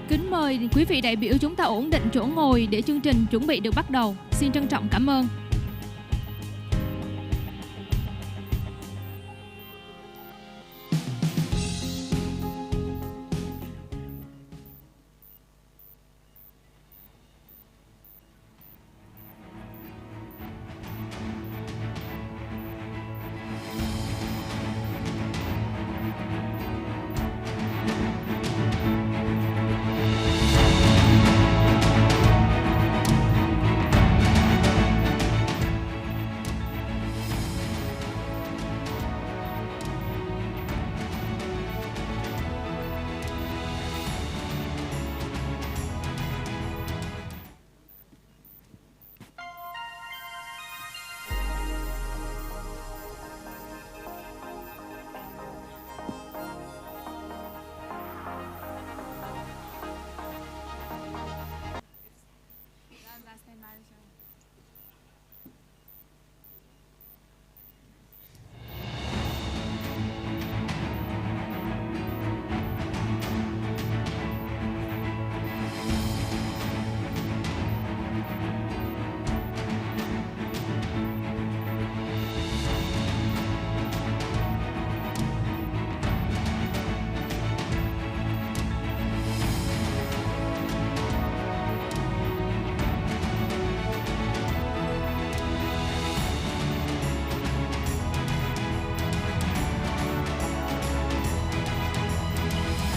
Kính mời quý vị đại biểu chúng ta ổn định chỗ ngồi để chương trình chuẩn bị được bắt đầu. Xin trân trọng cảm ơn.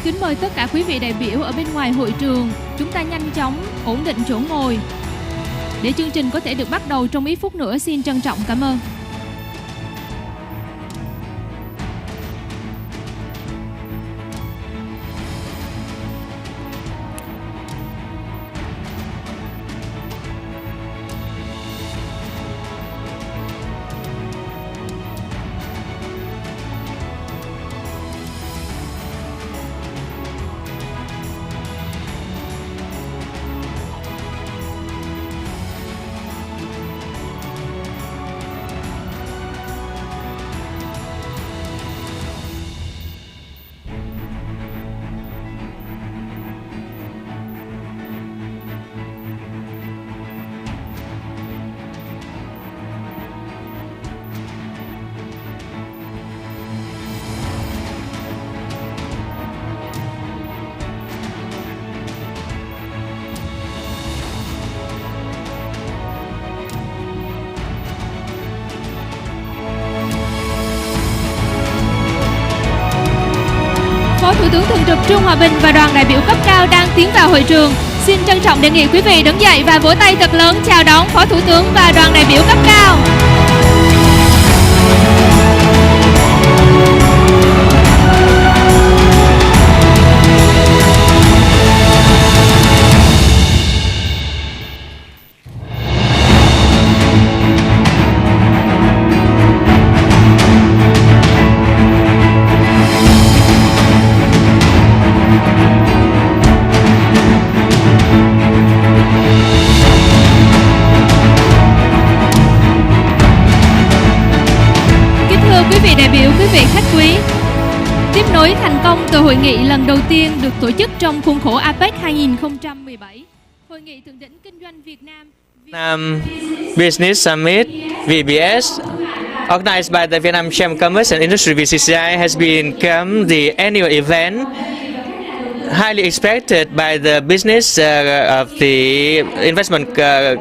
Kính mời tất cả quý vị đại biểu ở bên ngoài hội trường, chúng ta nhanh chóng ổn định chỗ ngồi để chương trình có thể được bắt đầu trong ít phút nữa. Xin trân trọng cảm ơn. Phó Thủ tướng Thường trực Trương Hòa Bình và đoàn đại biểu cấp cao đang tiến vào hội trường. Xin trân trọng đề nghị quý vị đứng dậy và vỗ tay thật lớn chào đón Phó Thủ tướng và đoàn đại biểu cấp cao. Quý vị khách quý, tiếp nối thành công từ hội nghị lần đầu tiên được tổ chức trong khuôn khổ APEC 2017, Hội nghị thượng đỉnh kinh doanh Việt Nam Business Summit (VBS), organized by the Vietnam Chamber of Commerce and Industry (VCCI), has become the annual event highly expected by the business of the investment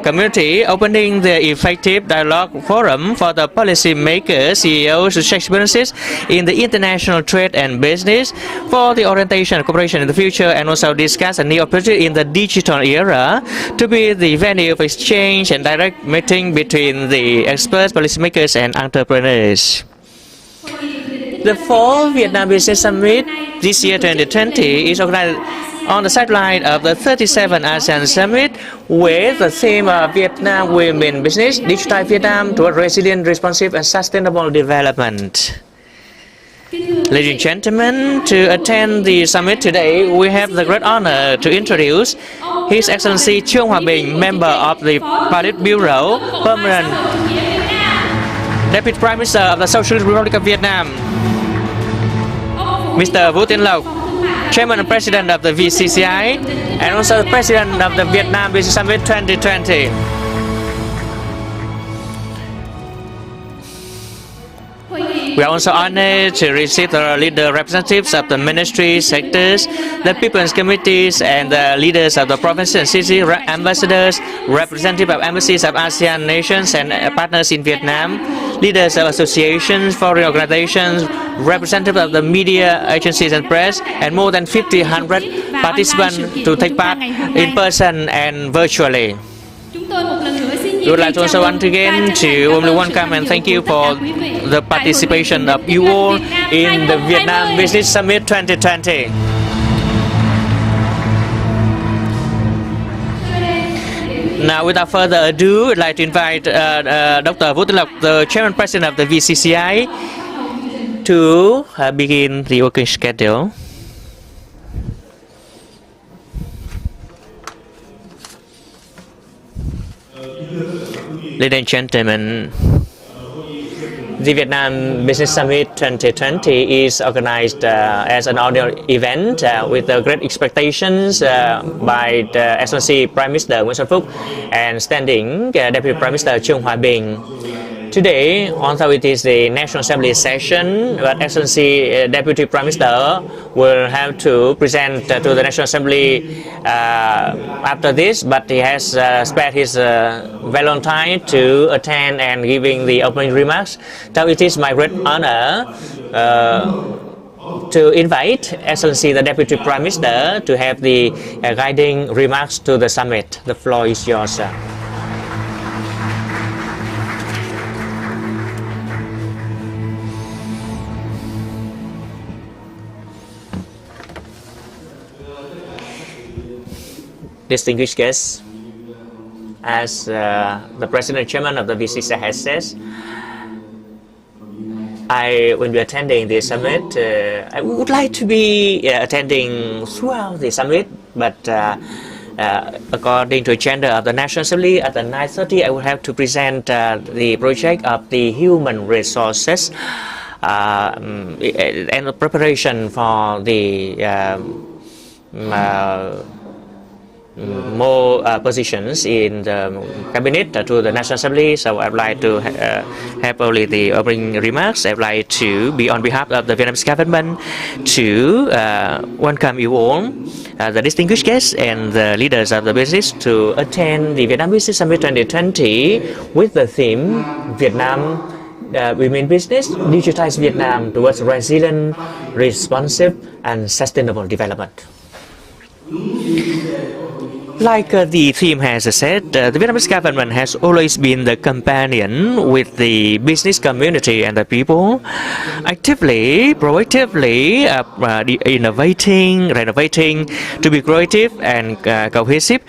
community, opening the effective dialogue forum for the policy makers, CEOs to share experiences in the international trade and business for the orientation and cooperation in the future, and also discuss a new opportunity in the digital era to be the venue of exchange and direct meeting between the experts, policymakers, and entrepreneurs. The fall Vietnam Business Summit this year 2020 is organized on the sideline of the 37th ASEAN Summit with the theme of Vietnam Women Business, Digitize Vietnam toward Resilient, Responsive and Sustainable Development. Ladies and gentlemen, to attend the summit today, we have the great honor to introduce His Excellency Trương Hòa Bình, member of the Politburo, Permanent Deputy Prime Minister of the Socialist Republic of Vietnam, Mr. Vũ Tiến Lộc, Chairman and President of the VCCI, and also the President of the Vietnam Business Summit 2020. We are also honored to receive the leader representatives of the ministries, sectors, the people's committees, and the leaders of the province and city, ambassadors, representatives of embassies of ASEAN nations and partners in Vietnam, leaders of associations, foreign organizations, representatives of the media agencies and press, and more than 100 participants to take part in person and virtually. We would like to also once again to warmly welcome and thank you for the participation of you all in the Vietnam Business Summit 2020. Now, without further ado, I'd like to invite Dr. Vũ Tuấn Lộc, the Chairman President of the VCCI, to begin the working schedule. Ladies and gentlemen, the Vietnam Business Summit 2020 is organized as an annual event with great expectations by the Excellency Prime Minister Nguyễn Xuân Phúc and Standing Deputy Prime Minister Trương Hòa Bình. Today, although it is the National Assembly session, but Excellency Deputy Prime Minister will have to present to the National Assembly after this, but he has spared his Valentine to attend and giving the opening remarks. So it is my great honor to invite Excellency the Deputy Prime Minister to have the guiding remarks to the summit. The floor is yours, sir. Distinguished guests, as the President and Chairman of the VCCI has said, I will be attending the summit. I would like to be attending throughout the summit, but according to the agenda of the National Assembly, at the 9:30, I will have to present the project of the human resources and the preparation for the more positions in the cabinet to the National Assembly. So I'd like to have only the opening remarks. I'd like to be on behalf of the Vietnamese government to welcome you all, the distinguished guests and the leaders of the business, to attend the Vietnam Business Summit 2020 with the theme Vietnam Women Business, Digitize Vietnam towards resilient, responsive and sustainable development. Like the theme has said, the Vietnamese government has always been the companion with the business community and the people, actively, proactively innovating, renovating, to be creative and cohesive,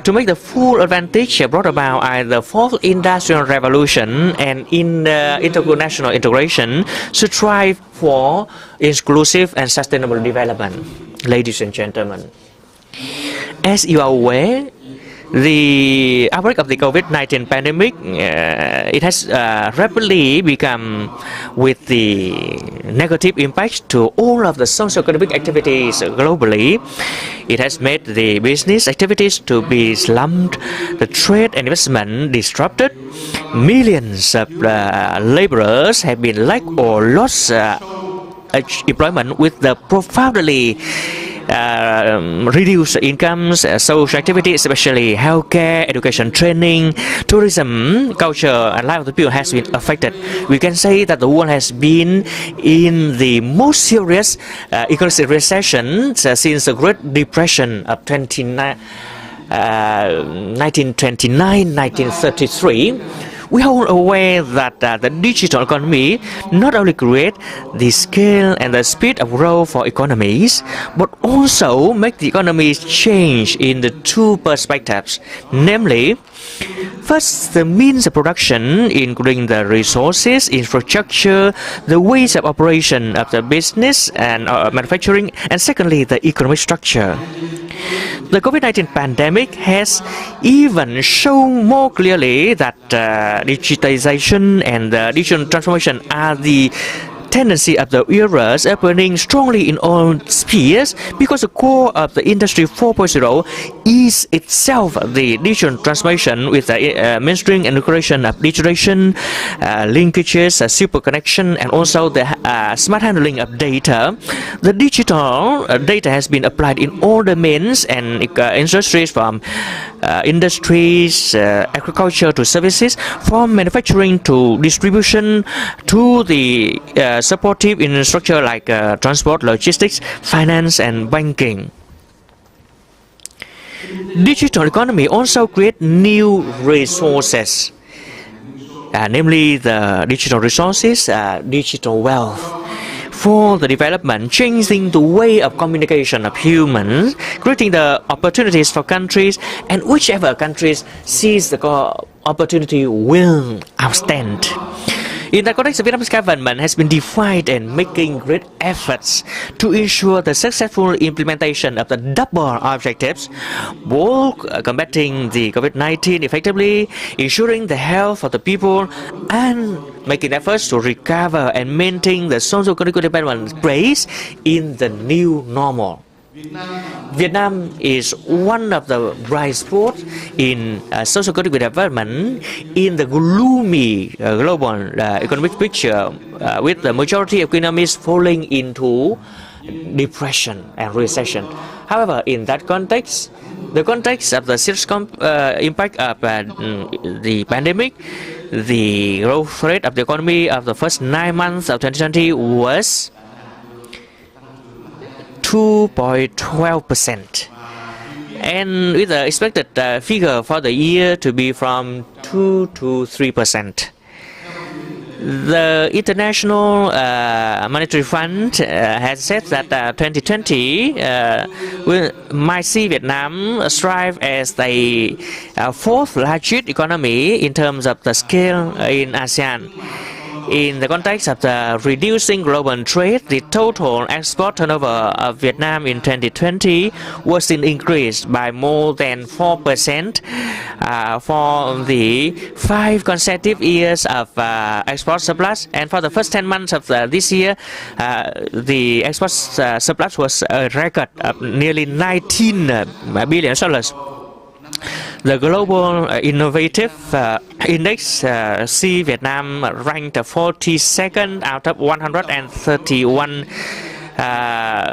to make the full advantage brought about by the fourth industrial revolution and in international integration, to strive for inclusive and sustainable development. Ladies and gentlemen, as you are aware, the outbreak of the COVID-19 pandemic, it has rapidly become with the negative impact to all of the socio-economic activities globally. It has made the business activities to be slumped, the trade and investment disrupted. Millions of laborers have been lack or lost employment with the profoundly reduced incomes, social activities, especially healthcare, education, training, tourism, culture, and life of the people has been affected. We can say that the world has been in the most serious economic recession since the Great Depression of 1929-1933. We are all aware that the digital economy not only create the scale and the speed of growth for economies, but also make the economies change in the two perspectives, namely, first, the means of production, including the resources, infrastructure, the ways of operation of the business and manufacturing, and secondly, the economic structure. The COVID-19 pandemic has even shown more clearly that digitization and digital transformation are the tendency of the era's happening strongly in all spheres because the core of the Industry 4.0 is itself the digital transformation with the mainstream integration of digitalization, linkages, super connection, and also the smart handling of data. The digital data has been applied in all domains and industries, from industries, agriculture to services, from manufacturing to distribution to the supportive infrastructure like transport, logistics, finance, and banking. Digital economy also creates new resources, namely the digital resources, digital wealth, for the development, changing the way of communication of humans, creating the opportunities for countries, and whichever countries sees the opportunity will outstand. In that context, the Vietnamese government has been defined and making great efforts to ensure the successful implementation of the double objectives, both combating the COVID-19 effectively, ensuring the health of the people, and making efforts to recover and maintain the socio-economic development pace in the new normal. Vietnam is one of the bright spots in socio-economic development in the gloomy global economic picture, with the majority of economies falling into depression and recession. However, in that context, the context of the serious impact of the pandemic, the growth rate of the economy of the first 9 months of 2020 was 2.12%, and with the expected figure for the year to be from 2 to 3%. The International Monetary Fund has said that 2020 might see Vietnam strive as the fourth largest economy in terms of the scale in ASEAN. In the context of the reducing global trade, the total export turnover of Vietnam in 2020 was increased by more than 4% for the 5 consecutive years of export surplus. And for the first 10 months of this year, the export surplus was a record of nearly $19 billion. The Global Innovative Index see Vietnam ranked 42nd out of 131,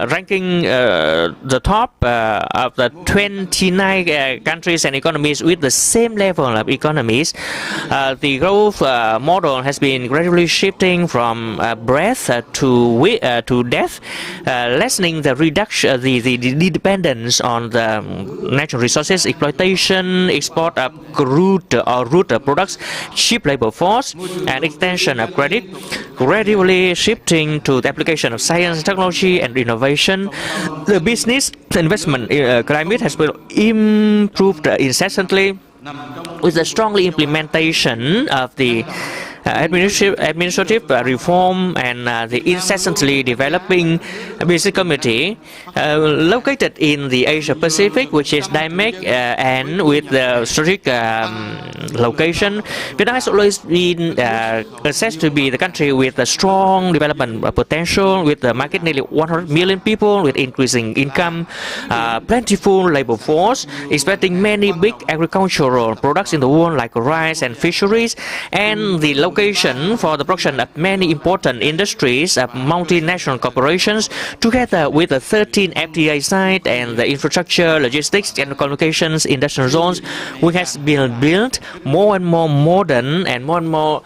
ranking the top of the 29 countries and economies with the same level of economies. The growth model has been gradually shifting from breadth to depth, lessening the reduction, the dependence on the natural resources, exploitation, export of crude or root products, cheap labor force, and extension of credit, gradually shifting to the application of science, technology, and innovation. The business investment climate has been improved incessantly with the strong implementation of the administrative reform and the incessantly developing business community located in the Asia Pacific, which is dynamic and with the strategic location. Vietnam has always been assessed to be the country with a strong development potential, with the market nearly 100 million people, with increasing income, plentiful labor force, expecting many big agricultural products in the world like rice and fisheries, and the location for the production of many important industries of multinational corporations, together with the 13 FTA sites and the infrastructure, logistics, and communications industrial zones, which has been built more and more modern and more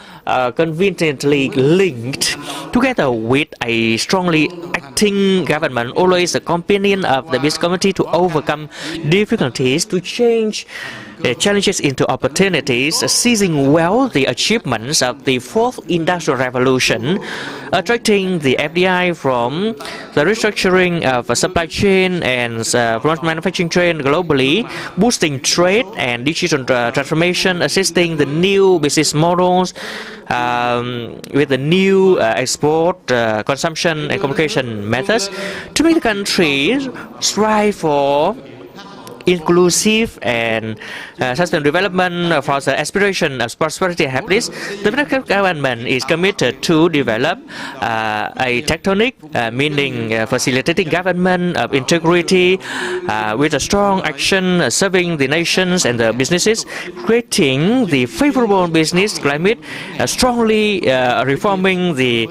conveniently linked, together with a strongly acting government, always a companion of the business community to overcome difficulties, to change challenges into opportunities, seizing well the achievements of the fourth industrial revolution, attracting the FDI from the restructuring of a supply chain and manufacturing chain globally, boosting trade and digital transformation, assisting the new business models with the new export, consumption, and communication methods, to make the country strive for inclusive and sustainable development for the aspiration of prosperity and happiness, the Vietnamese government is committed to develop a tectonic, meaning facilitating government of integrity with a strong action serving the nations and the businesses, creating the favorable business climate, strongly reforming the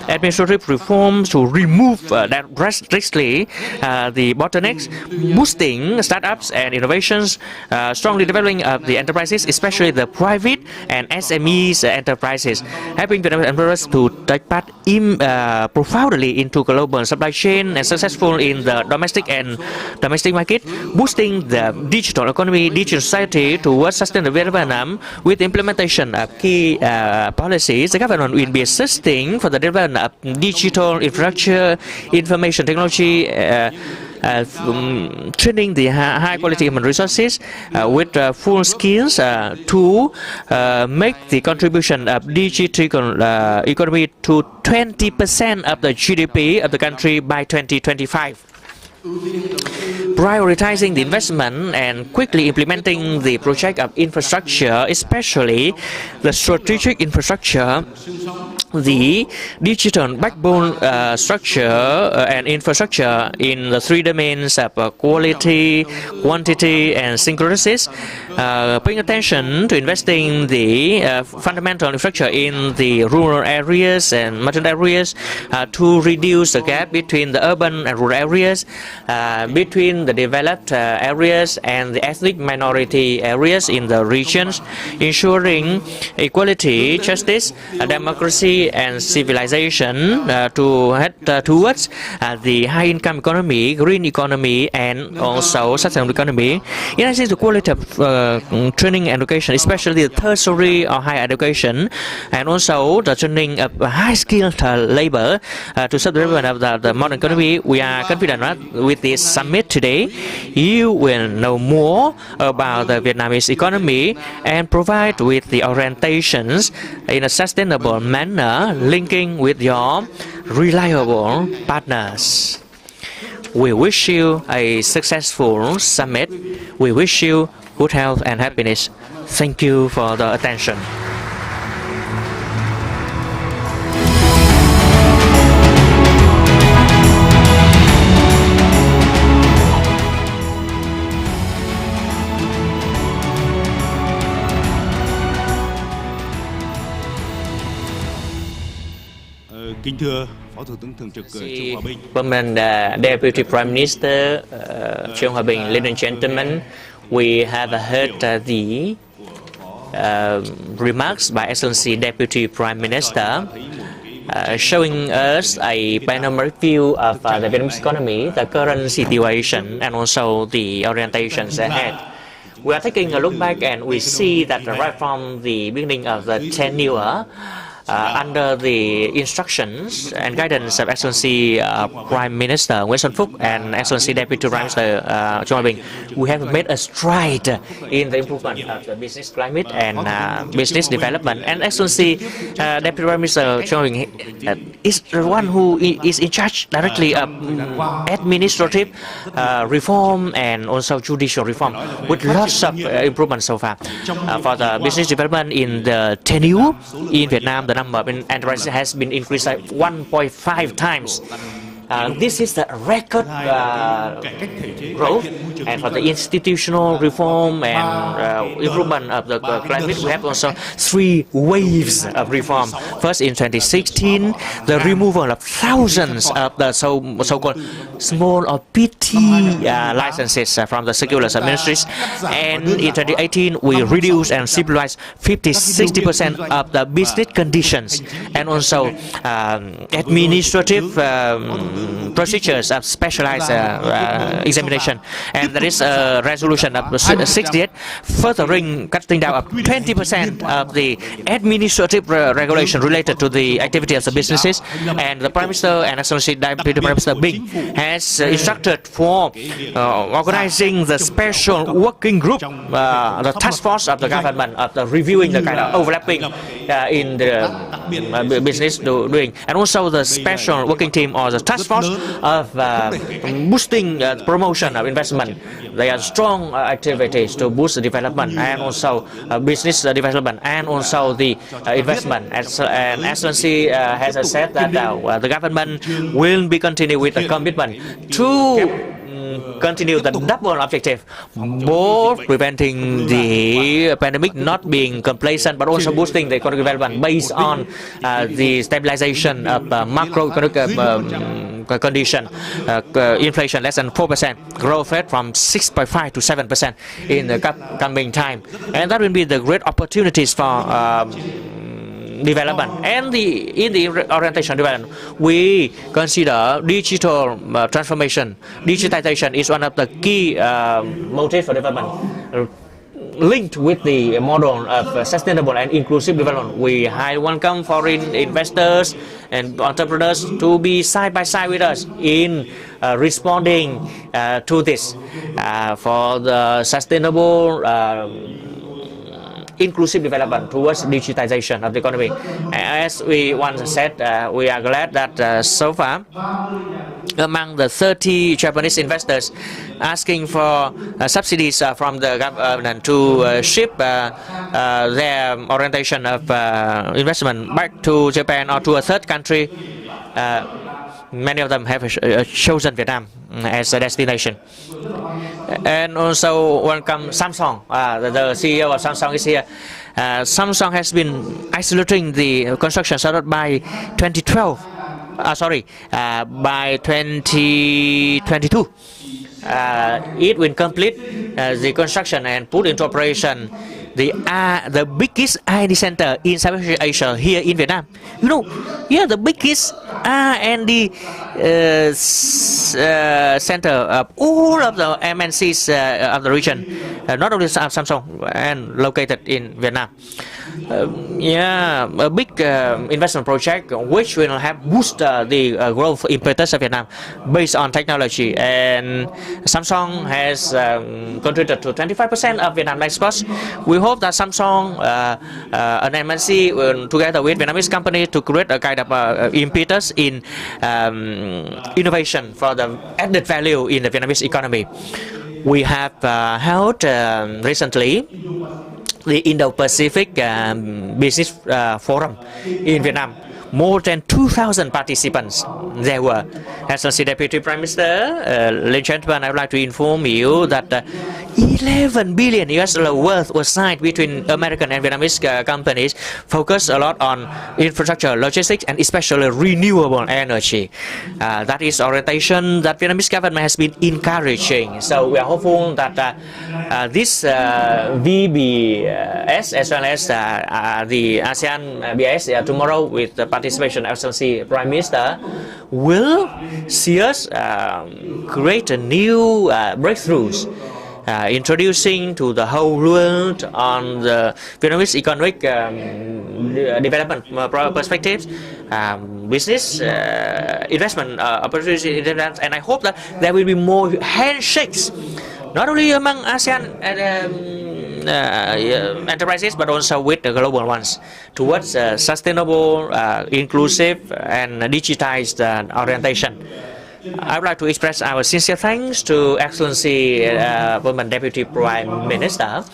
administrative reforms to remove drastically the bottlenecks, boosting startups and innovations, strongly developing the enterprises, especially the private and SMEs enterprises, helping Vietnamese entrepreneurs to take part profoundly into global supply chain and successful in the domestic market, boosting the digital economy, digital society towards sustainable development. With implementation of key policies, the government will be assisting for the development of digital infrastructure, information technology, training the high quality human resources with full skills to make the contribution of digital economy to 20% of the GDP of the country by 2025. Prioritizing the investment and quickly implementing the project of infrastructure, especially the strategic infrastructure, the digital backbone structure and infrastructure in the three domains of quality, quantity, and synchronicity, paying attention to investing the fundamental infrastructure in the rural areas and mountain areas to reduce the gap between the urban and rural areas, between the developed areas and the ethnic minority areas in the regions, ensuring equality, justice, democracy, and civilization to head towards the high-income economy, green economy, and also sustainable economy. In addition to quality of training and education, especially the tertiary or higher education, and also the training of high-skilled labor to serve the development of the modern economy, we are confident that with this summit today, you will know more about the Vietnamese economy and provide with the orientations in a sustainable manner, linking with your reliable partners. We wish you a successful summit. We wish you good health and happiness. Thank you for the attention. Kính thưa Phó Thủ tướng Thường trực Trương Hòa Bình. Permanent Deputy Prime Minister Trương Hòa Bình, ladies and gentlemen, we have heard the remarks by Excellency Deputy Prime Minister, showing us a panoramic view of the Vietnamese economy, the current situation, and also the orientations ahead. We are taking a look back and we see that right from the beginning of the tenure, under the instructions and guidance of Excellency Prime Minister Nguyễn Xuân Phúc and Excellency Deputy Prime Minister Trương Hòa Bình, we have made a stride in the improvement of the business climate and business development. And Excellency Deputy Prime Minister Trương Hòa Bình is the one who is in charge directly of administrative reform and also judicial reform, with lots of improvements so far. For the business development in the tenure in Vietnam, the number of enterprises has been increased by 1.5 times. This is the record growth, and for the institutional reform and improvement of the climate, we have also 3 waves of reform. First, in 2016, the removal of thousands of the so-called small or PT licenses from the circulars of ministries, and in 2018, we reduced and simplified 50-60% of the business conditions, and also administrative procedures of specialized examination, and there is a resolution of 68 furthering cutting down of 20% of the administrative regulation related to the activity of the businesses. And the Prime Minister and Excellency Deputy Prime Minister Binh has instructed for organizing the special working group, the task force of the government, of the reviewing the kind of overlapping in the business doing, and also the special working team or the task force of boosting promotion of investment. They are strong activities to boost the development and also business development and also the investment. And Excellency has said that the government will be continue with the commitment to continue the double objective, both preventing the pandemic, not being complacent, but also boosting the economic development based on the stabilization of macroeconomic condition, inflation less than 4%, growth rate from 6.5 to 7% in the coming time, and that will be the great opportunities for development. And in the orientation development, we consider digital transformation. Digitization is one of the key motives for development, linked with the model of sustainable and inclusive development. We highly welcome foreign investors and entrepreneurs to be side by side with us in responding to this for the sustainable inclusive development towards digitization of the economy. As we once said, we are glad that so far, among the 30 Japanese investors asking for subsidies from the government to shift their orientation of investment back to Japan or to a third country, many of them have chosen Vietnam as a destination. And also welcome Samsung. The CEO of Samsung is here. Samsung has been accelerating the construction started by 2012. By 2022. It will complete the construction and put into operation the biggest R&D center in Southeast Asia here in Vietnam. You know, the biggest R&D center of all of the MNCs of the region, not only Samsung, and located in Vietnam. A big investment project which will have boost the growth impetus of Vietnam based on technology, and Samsung has contributed to 25% of Vietnam exports. We hope that Samsung, an MNC, will, together with Vietnamese company, to create a kind of impetus in innovation for the added value in the Vietnamese economy. We have held recently the Indo-Pacific Business Forum in Vietnam. More than 2,000 participants there were. Excellency Deputy Prime Minister, ladies and gentlemen, I would like to inform you that 11 billion US dollar worth was signed between American and Vietnamese companies, focused a lot on infrastructure, logistics, and especially renewable energy. That is orientation that Vietnamese government has been encouraging. So we are hopeful that this VBS as well as the ASEAN BIS tomorrow with the participation of Excellency Prime Minister will see us create a new breakthroughs, introducing to the whole world on the Vietnamese economic development perspectives, business, investment opportunities, and I hope that there will be more handshakes, not only among ASEAN enterprises, but also with the global ones, towards sustainable, inclusive, and digitized orientation. I would like to express our sincere thanks to Excellency Women Deputy Prime Minister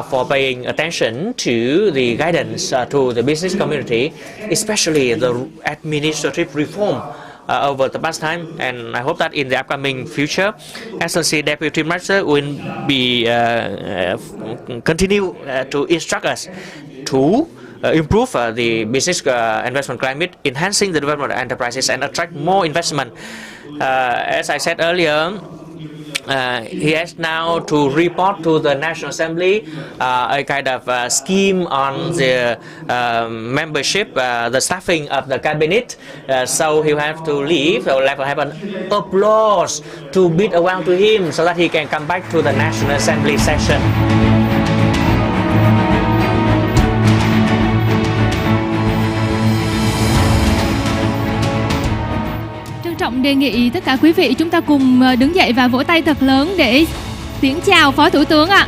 for paying attention to the guidance to the business community, especially the administrative reform over the past time, and I hope that in the upcoming future, Excellency Deputy Minister will be continue to instruct us to improve the business investment climate, enhancing the development of enterprises, and attract more investment. As I said earlier, he has now to report to the National Assembly a kind of scheme on the membership, the staffing of the cabinet. So he will have to leave, so will have an applause to bid around to him so that he can come back to the National Assembly session. Trọng đề nghị tất cả quý vị chúng ta cùng đứng dậy và vỗ tay thật lớn để tiễn chào Phó Thủ tướng ạ.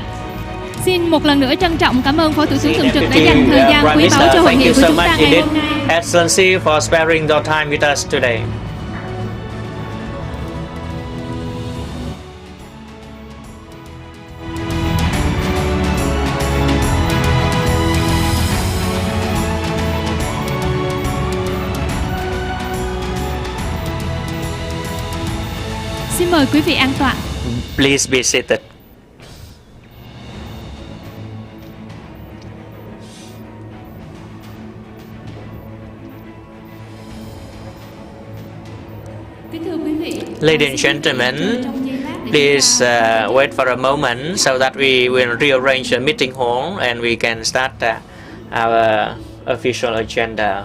Xin một lần nữa trân trọng cảm ơn Phó Thủ tướng Thường trực đã dành thời gian quý báu cho hội nghị của chúng ta ngày hôm nay. Excellency, for sparing your time with us today. Xin mời quý vị an tọa. Please be seated. Kính thưa quý vị, Ladies and gentlemen, please wait for a moment so that we will rearrange the meeting hall and we can start our official agenda.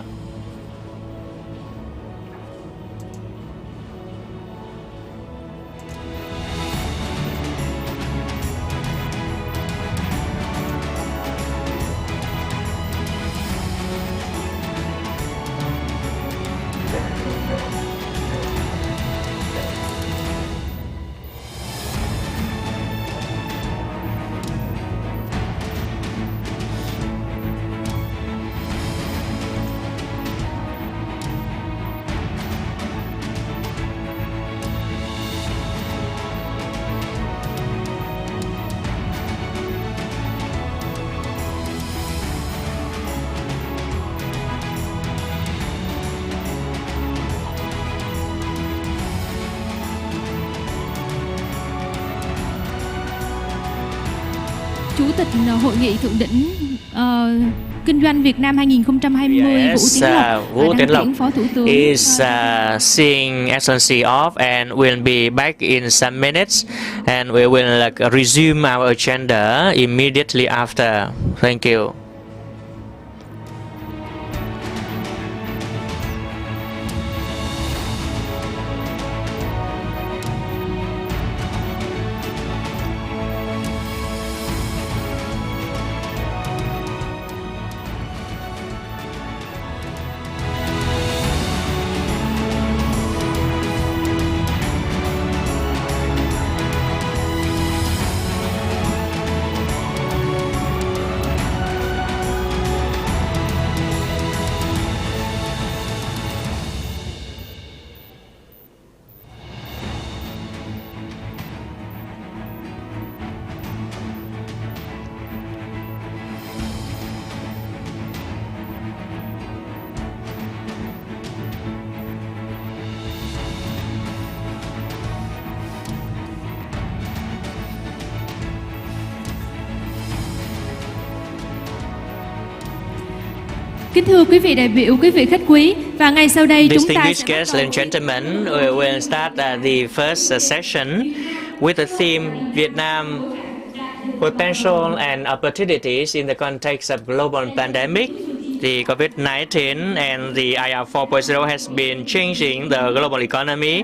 Chủ tịch Hội nghị thượng đỉnh Kinh doanh Việt Nam 2020 Vũ Tiến Lộc Phó Thủ tướng is seeing Excellency off and will be back in some minutes, and we will resume our agenda immediately after. Thank you. Kính thưa quý vị đại biểu, quý vị khách quý, và ngay sau đây chúng ta Distinguished guests and gentlemen, we will start the first session with the theme Vietnam Potential and Opportunities in the Context of Global Pandemic. The COVID-19 and the IR 4.0 has been changing the global economy.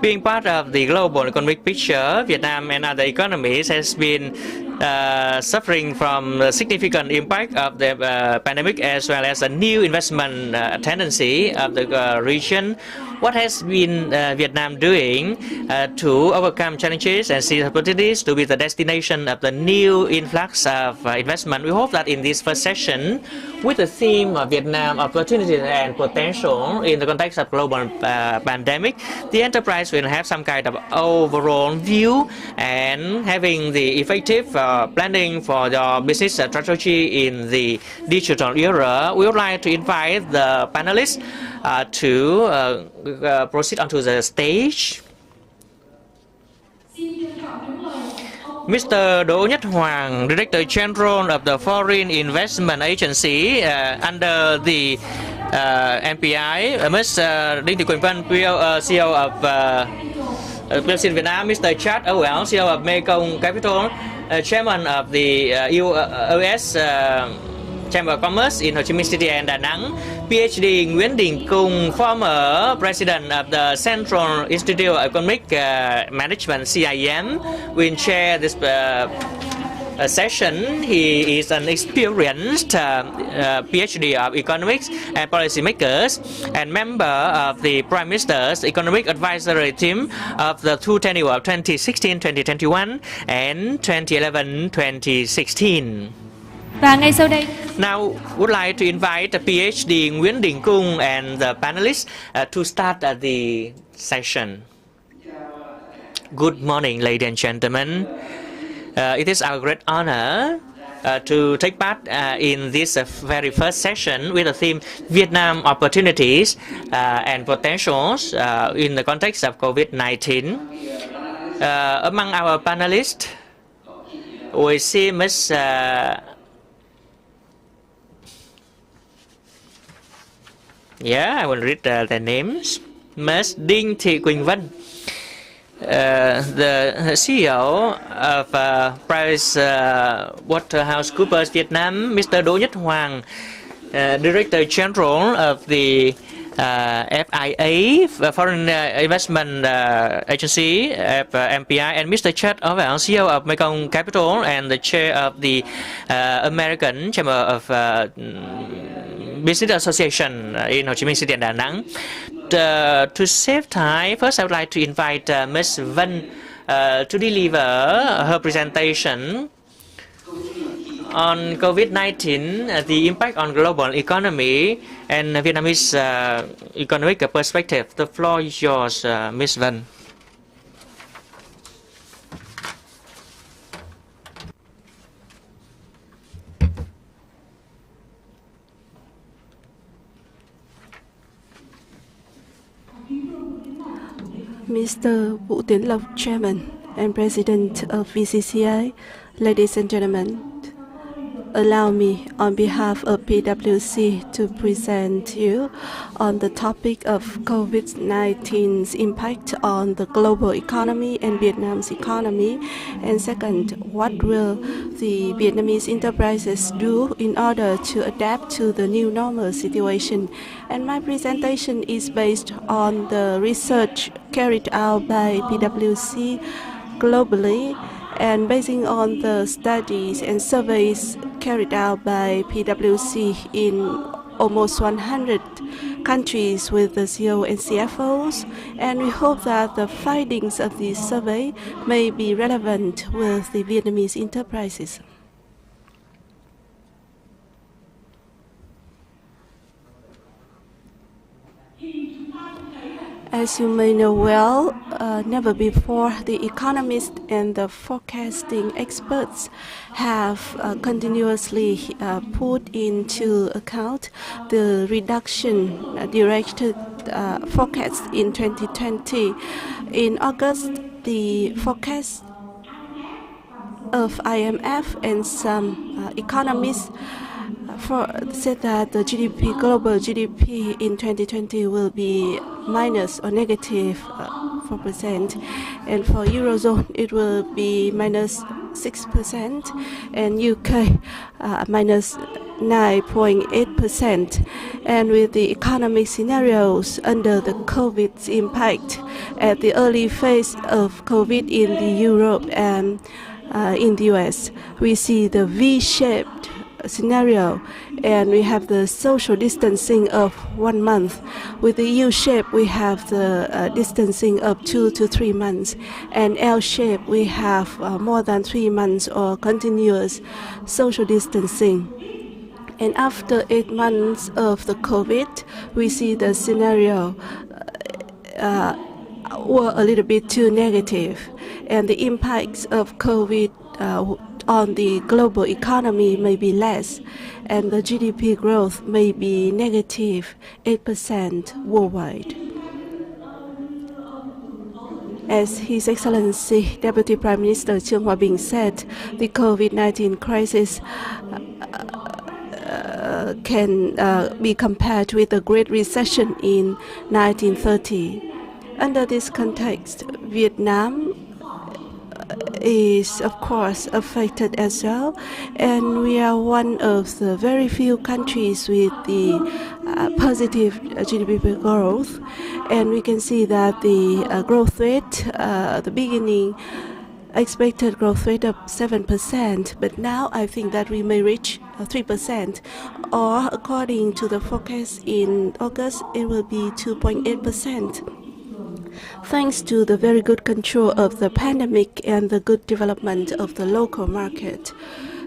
Being part of the global economic picture, Vietnam and other economies has been suffering from the significant impact of the pandemic, as well as a new investment tendency of the region. What has been Vietnam doing to overcome challenges and seize opportunities to be the destination of the new influx of investment? We hope that in this first session, with the theme of Vietnam opportunities and potential in the context of global pandemic, the enterprise will have some kind of overall view and having the effective planning for your business strategy in the digital era. We would like to invite the panelists to proceed onto the stage. Mr. Đỗ Nhất Hoàng, Director General of the Foreign Investment Agency under the MPI, Ms. Đinh Thị Quỳnh Vân, CEO of President Vietnam, Mr. Chad Owell, CEO of Mekong Capital, Chairman of the US Chamber of Commerce in Ho Chi Minh City and Da Nang, PhD Nguyễn Đình Cung, former President of the Central Institute of Economic Management (CIM), will chair this session. He is an experienced PhD of economics and policymakers and member of the Prime Minister's Economic Advisory Team of the two tenure of 2016-2021 and 2011-2016. Và ngay sau đây, Now, would like to invite the PhD Nguyễn Đình Cung and the panelists to start the session. Good morning, ladies and gentlemen. It is our great honor to take part in this very first session with the theme Vietnam Opportunities and Potentials in the context of COVID-19. Among our panelists, we see Ms. I will read the names. Ms. Đinh Thị Quỳnh Vân, the CEO of PricewaterhouseCoopers Vietnam, Mr. Đỗ Nhất Hoàng, Director General of the FIA, Foreign Investment Agency, MPI, and Mr. Chad Orwell, CEO of Mekong Capital and the Chair of the American Chamber of Business Association in Ho Chi Minh City and Da Nang. To save time, first I would like to invite Ms. Vân to deliver her presentation on COVID-19, the impact on global economy and Vietnamese economic perspective. The floor is yours, Ms. Vân. Mr. Vũ Tiến Lộc, Chairman and President of VCCI, ladies and gentlemen, allow me on behalf of PwC to present you on the topic of COVID-19's impact on the global economy and Vietnam's economy. And second, what will the Vietnamese enterprises do in order to adapt to the new normal situation? And my presentation is based on the research carried out by PwC globally, and basing on the studies and surveys carried out by PwC in almost 100 countries with the CEO and CFOs, and we hope that the findings of this survey may be relevant with the Vietnamese enterprises. As you may know well, never before the economists and the forecasting experts have continuously put into account the reduction directed forecast in 2020. In August, the forecast of IMF and some economists said that the global GDP in 2020 will be minus or negative 4%, and for Eurozone it will be minus 6%, and UK minus 9.8%. And with the economic scenarios under the COVID's impact at the early phase of COVID in the Europe and in the US, we see the V-shaped scenario, and we have the social distancing of 1 month. With the U-shape, we have the distancing of 2 to 3 months, and L-shape, we have more than 3 months or continuous social distancing. And after 8 months of the COVID, we see the scenario were a little bit too negative, and the impacts of COVID on the global economy may be less, and the GDP growth may be negative 8% worldwide. As His Excellency Deputy Prime Minister Trương Hòa Bình said, the COVID-19 crisis can be compared with the Great Recession in 1930. Under this context, Vietnam is of course affected as well, and we are one of the very few countries with the positive GDP growth, and we can see that the growth rate, the beginning expected growth rate of 7%, but now I think that we may reach 3%, or according to the forecast in August, it will be 2.8%. Thanks to the very good control of the pandemic and the good development of the local market.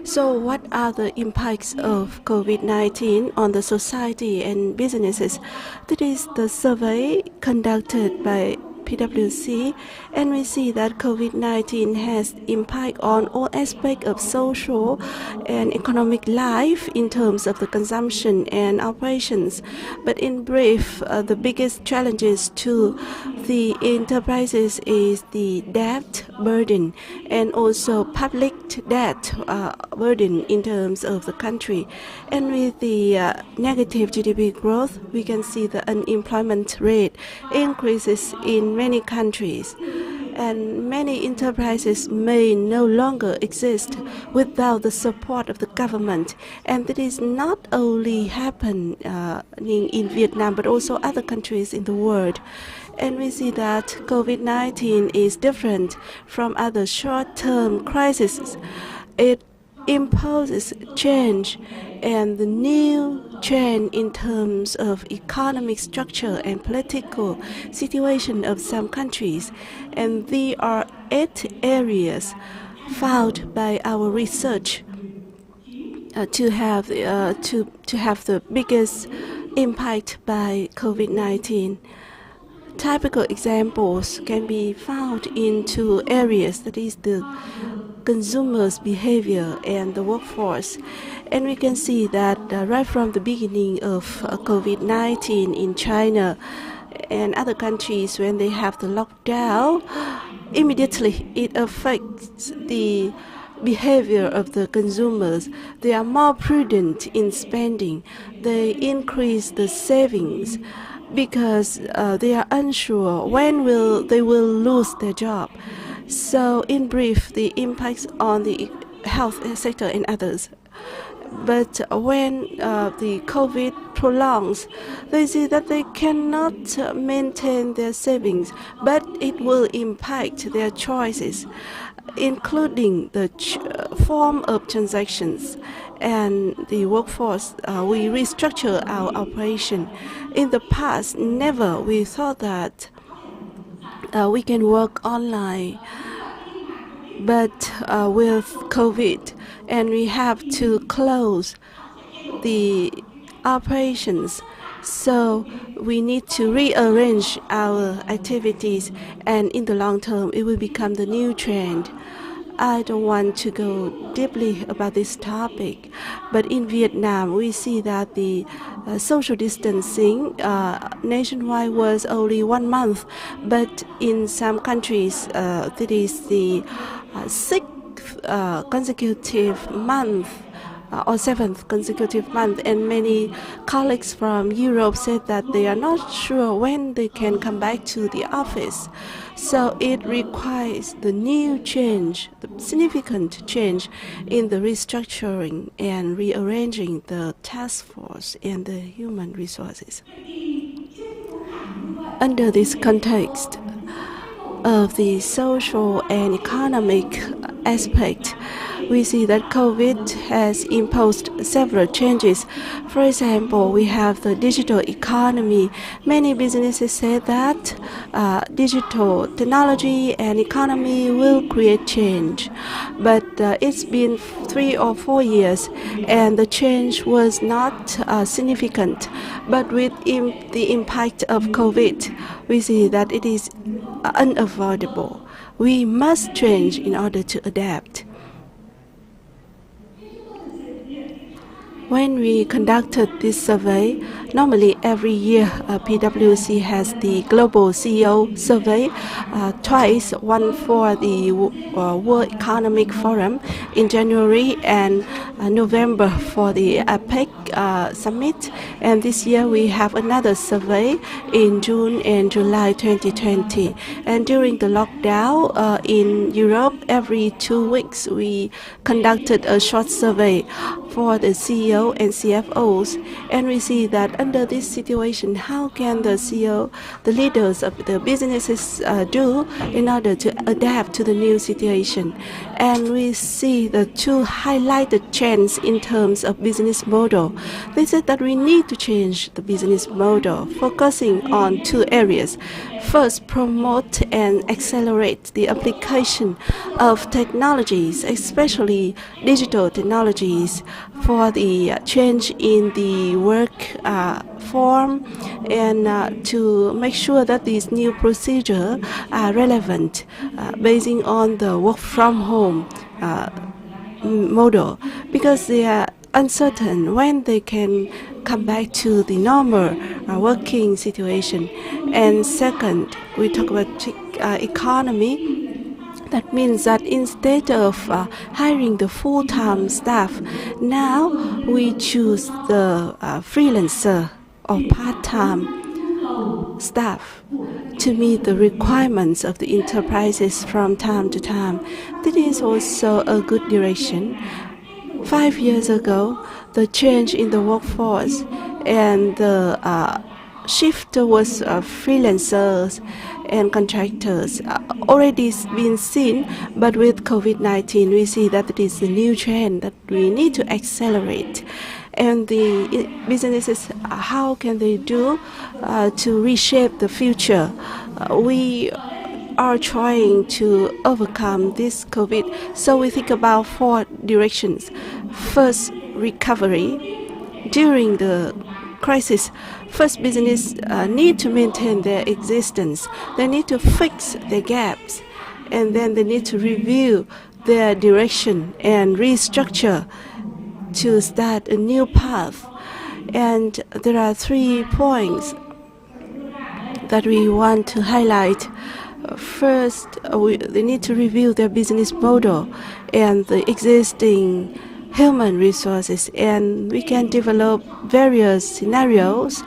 So what are the impacts of COVID-19 on the society and businesses? That is the survey conducted by PwC, and we see that COVID-19 has impact on all aspects of social and economic life in terms of the consumption and operations. But in brief, the biggest challenges to the enterprises is the debt burden and also public debt burden in terms of the country. And with the negative GDP growth, we can see the unemployment rate increases in many countries, and many enterprises may no longer exist without the support of the government. And that is not only happening in Vietnam, but also other countries in the world. And we see that COVID-19 is different from other short-term crises. It imposes change and the new trend in terms of economic structure and political situation of some countries. And there are 8 areas found by our research to have the biggest impact by COVID-19. Typical examples can be found in 2 areas, that is the consumers' behavior and the workforce. And we can see that right from the beginning of COVID-19 in China and other countries, when they have the lockdown, immediately it affects the behavior of the consumers. They are more prudent in spending. They increase the savings because they are unsure when they will lose their job. So in brief, the impacts on the health sector and others. But when the COVID prolongs, they see that they cannot maintain their savings, but it will impact their choices, including the form of transactions and the workforce. We restructure our operation. In the past, never we thought that we can work online, but with COVID, and we have to close the operations. So we need to rearrange our activities, and in the long term, it will become the new trend. I don't want to go deeply about this topic, but in Vietnam, we see that the social distancing nationwide was only 1 month, but in some countries, that is the 6th consecutive month or 7th consecutive month, and many colleagues from Europe said that they are not sure when they can come back to the office. So it requires the new change, the significant change in the restructuring and rearranging the task force and the human resources. Under this context of the social and economic aspect, we see that COVID has imposed several changes. For example, we have the digital economy. Many businesses say that digital technology and economy will create change. But it's been 3 or 4 years, and the change was not significant. But with the impact of COVID, we see that it is unavoidable. We must change in order to adapt. When we conducted this survey, normally every year PwC has the Global CEO Survey twice, one for the World Economic Forum in January and November for the APEC Summit. And this year we have another survey in June and July 2020. And during the lockdown in Europe, every 2 weeks we conducted a short survey for the CEO and CFOs. And we see that under this situation, how can the CEO, the leaders of the businesses do in order to adapt to the new situation? And we see the two highlighted trends in terms of business model. They said that we need to change the business model, focusing on two areas. First, promote and accelerate the application of technologies, especially digital technologies, for the change in the work form, and to make sure that these new procedures are relevant, basing on the work from home model, because they are uncertain when they can come back to the normal working situation. And second, we talk about economy. That means that instead of hiring the full-time staff, now we choose the freelancer or part-time staff to meet the requirements of the enterprises from time to time. This is also a good direction. 5 years ago, the change in the workforce and the shift towards freelancers and contractors already been seen, but with COVID-19, we see that it is a new trend that we need to accelerate. And the businesses, how can they do to reshape the future? We are trying to overcome this COVID. So we think about 4 directions. First, recovery. During the crisis, first business need to maintain their existence. They need to fix their gaps, and then they need to review their direction and restructure to start a new path. And there are 3 points that we want to highlight. First, they need to review their business model and the existing human resources, and we can develop various scenarios.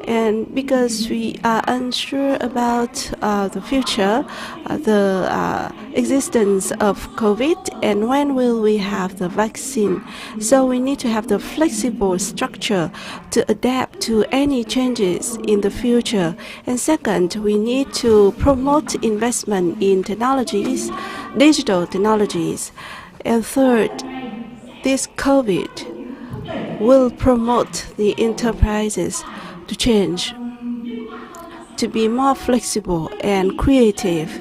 And because we are unsure about the future, the existence of COVID, and when will we have the vaccine. So we need to have the flexible structure to adapt to any changes in the future. And second, we need to promote investment in technologies, digital technologies. And third, this COVID will promote the enterprises to change, to be more flexible and creative.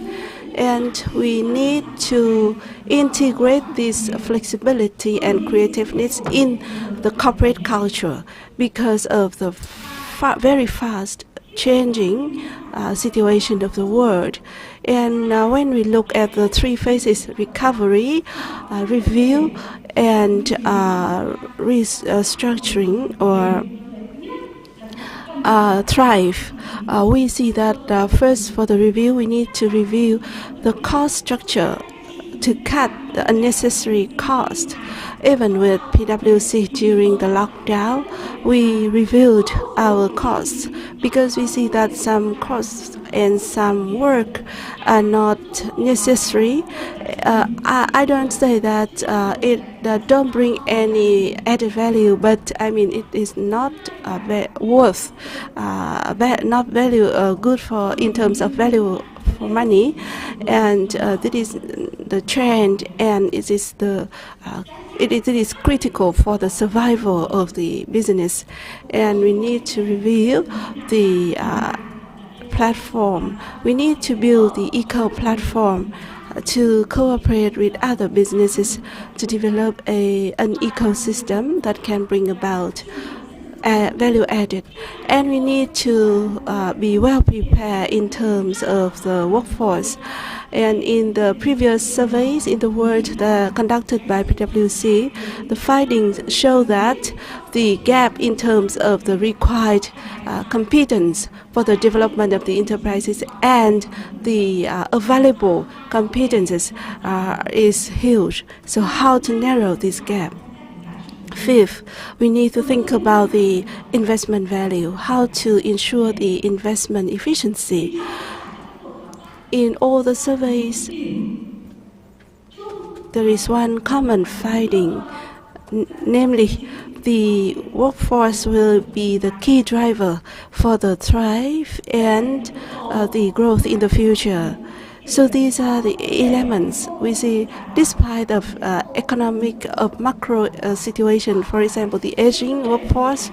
And we need to integrate this flexibility and creativeness in the corporate culture because of the very fast changing situation of the world. And when we look at the 3 phases, recovery, review, and restructuring or thrive, we see that first, for the review, we need to review the cost structure to cut the unnecessary cost. Even with PwC during the lockdown, we reviewed our costs because we see that some costs and some work are not necessary. I don't say that it don't bring any added value, but I mean it is not worth, not value good for in terms of value for money, and that is the trend, and it is the it is critical for the survival of the business. And we need to review the platform. We need to build the eco platform to cooperate with other businesses to develop an ecosystem that can bring about value added. And we need to be well prepared in terms of the workforce. And in the previous surveys in the world conducted by PwC, the findings show that the gap in terms of the required competence for the development of the enterprises and the available competences is huge. So how to narrow this gap? Fifth, we need to think about the investment value, how to ensure the investment efficiency. In all the surveys, there is one common finding namely, the workforce will be the key driver for the thrive and the growth in the future. So these are the elements we see despite of economic macro situation, for example, the aging workforce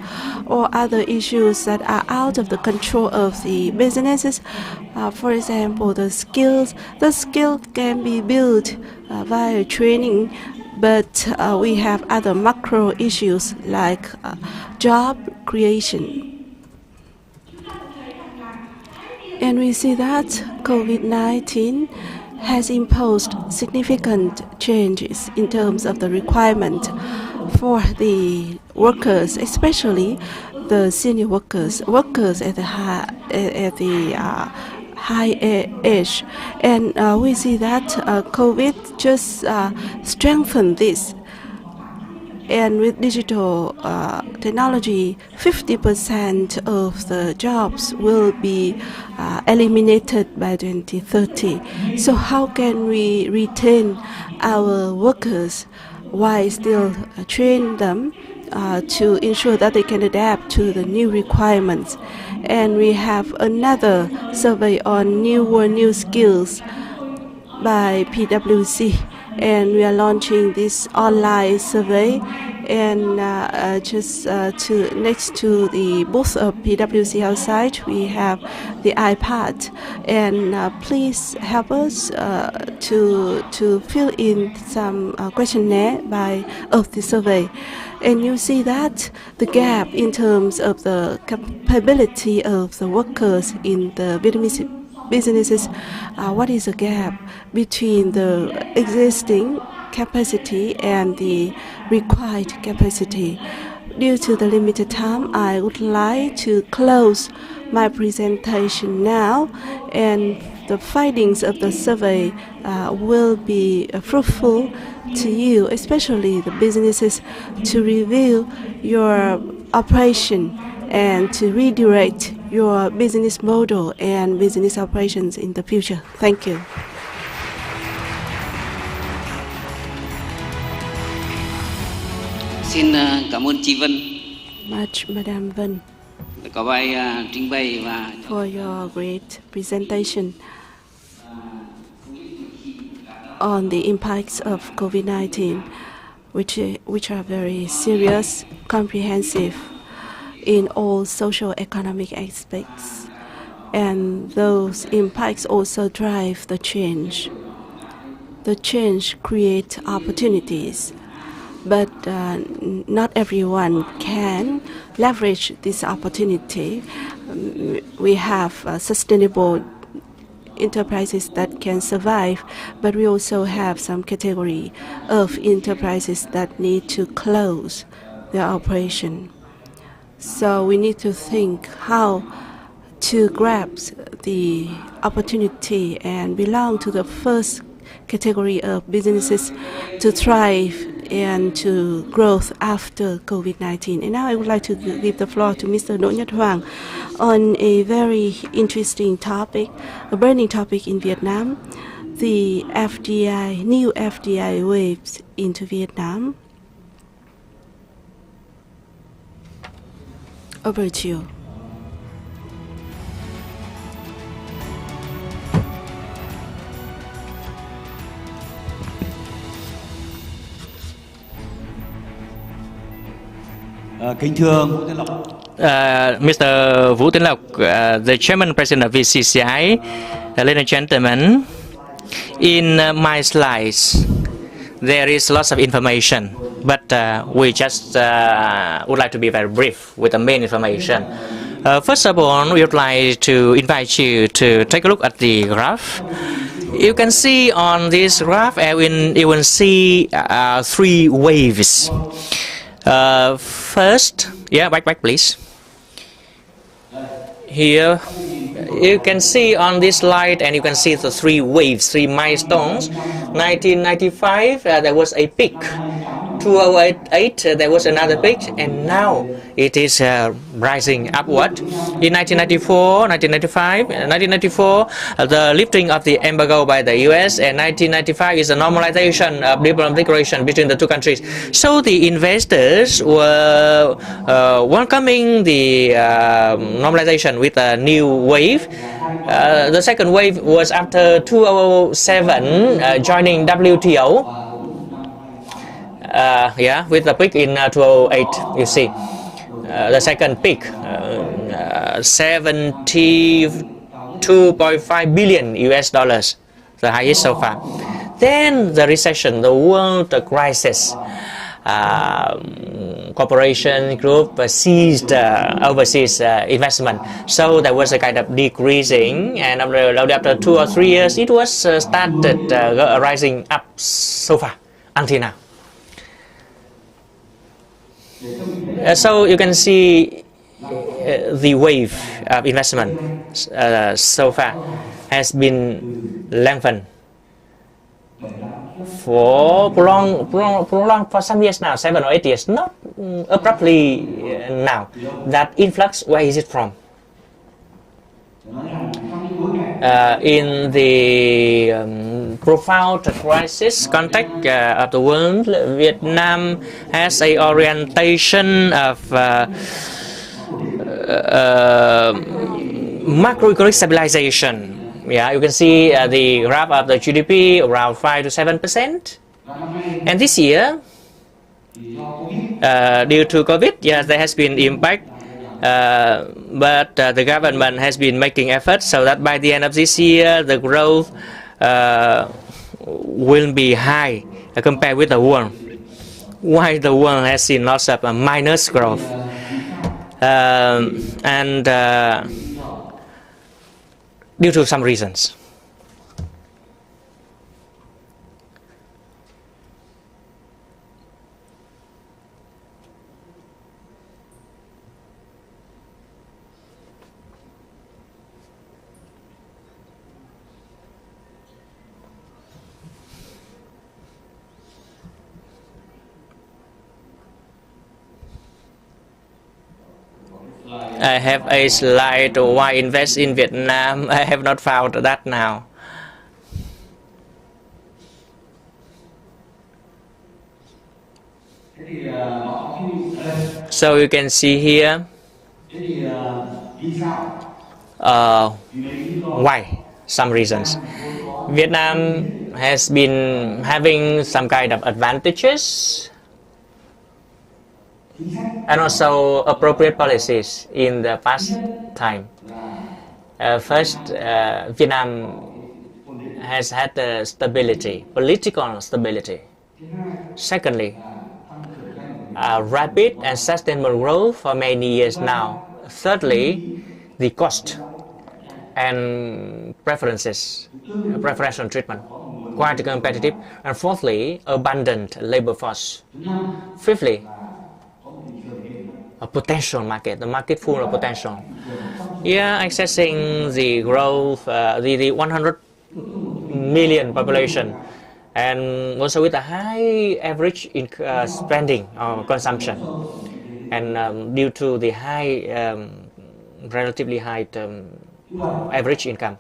or other issues that are out of the control of the businesses. For example, the skill can be built via training, but we have other macro issues like job creation. And we see that COVID-19 has imposed significant changes in terms of the requirement for the workers, especially the senior workers at the high age. And we see that COVID just strengthened this. And with digital technology, 50% of the jobs will be eliminated by 2030. So how can we retain our workers while still train them to ensure that they can adapt to the new requirements? And we have another survey on new skills by PwC. And we are launching this online survey, and next to the booth of PwC outside, we have the iPad. And please help us to fill in some questionnaire of the survey. And you see that the gap in terms of the capability of the workers in the Vietnamese businesses, what is the gap between the existing capacity and the required capacity? Due to the limited time, I would like to close my presentation now, and the findings of the survey will be fruitful to you, especially the businesses, to review your operation and to redirect your business model and business operations in the future. Thank you. Xin cảm ơn chị Vân. Much, Madam Vân, Có bài trình bày và for your great presentation on the impacts of COVID-19, which are very serious, comprehensive in all social economic aspects, and those impacts also drive the change. The change creates opportunities, but not everyone can leverage this opportunity. We have sustainable enterprises that can survive, but we also have some category of enterprises that need to close their operation. So we need to think how to grasp the opportunity and belong to the first category of businesses to thrive and to growth after COVID-19. And now I would like to give the floor to Mr. Đỗ Nhất Hoàng on a very interesting topic, a burning topic in Vietnam, the new FDI waves into Vietnam. Over to you. Kính thưa Vũ Tiến Lộc, Mr. Vũ Tiến Lộc, the Chairman President of VCCI, ladies and gentlemen, in my slides, there is lots of information, but we just would like to be very brief with the main information. First of all, we would like to invite you to take a look at the graph. You can see on this graph, you will see three waves. First, back please. Here, you can see on this slide, and you can see the three waves, three milestones. 1995, there was a peak. 2008, there was another peak, and now it is rising upward. In 1994, 1995, 1994, the lifting of the embargo by the US, and 1995 is a normalization of diplomatic relations between the two countries. So the investors were welcoming the normalization with a new wave. The second wave was after 2007 joining WTO. With the peak in 2008, you see. The second peak, 72.5 billion US dollars, the highest so far. Then the recession, the world crisis, corporation group seized overseas investment. So there was a kind of decreasing, and after 2 or 3 years, it was started rising up so far until now. So you can see the wave of investment so far has been lengthened for prolonged for some years now, 7 or 8 years, not abruptly now. That influx, where is it from? In the profound crisis context of the world, Vietnam has a orientation of macroeconomic stabilization. Yeah, you can see the graph of the GDP around 5 to 7%. And this year, due to COVID, yes, there has been impact. But the government has been making efforts so that by the end of this year, the growth will be high compared with the world. Why the world has seen lots of minus growth, and due to some reasons. I have a slide why invest in Vietnam. I have not found that now. So you can see here why, some reasons. Vietnam has been having some kind of advantages and also appropriate policies in the past time. First, Vietnam has had stability, political stability. Secondly, rapid and sustainable growth for many years now. Thirdly, the cost and preferential treatment, quite competitive. And fourthly, abundant labor force. Fifthly, a potential market, the market full of potential. Yeah, accessing the growth, the 100 million population, and also with a high average spending or consumption, and due to the high, relatively high average income.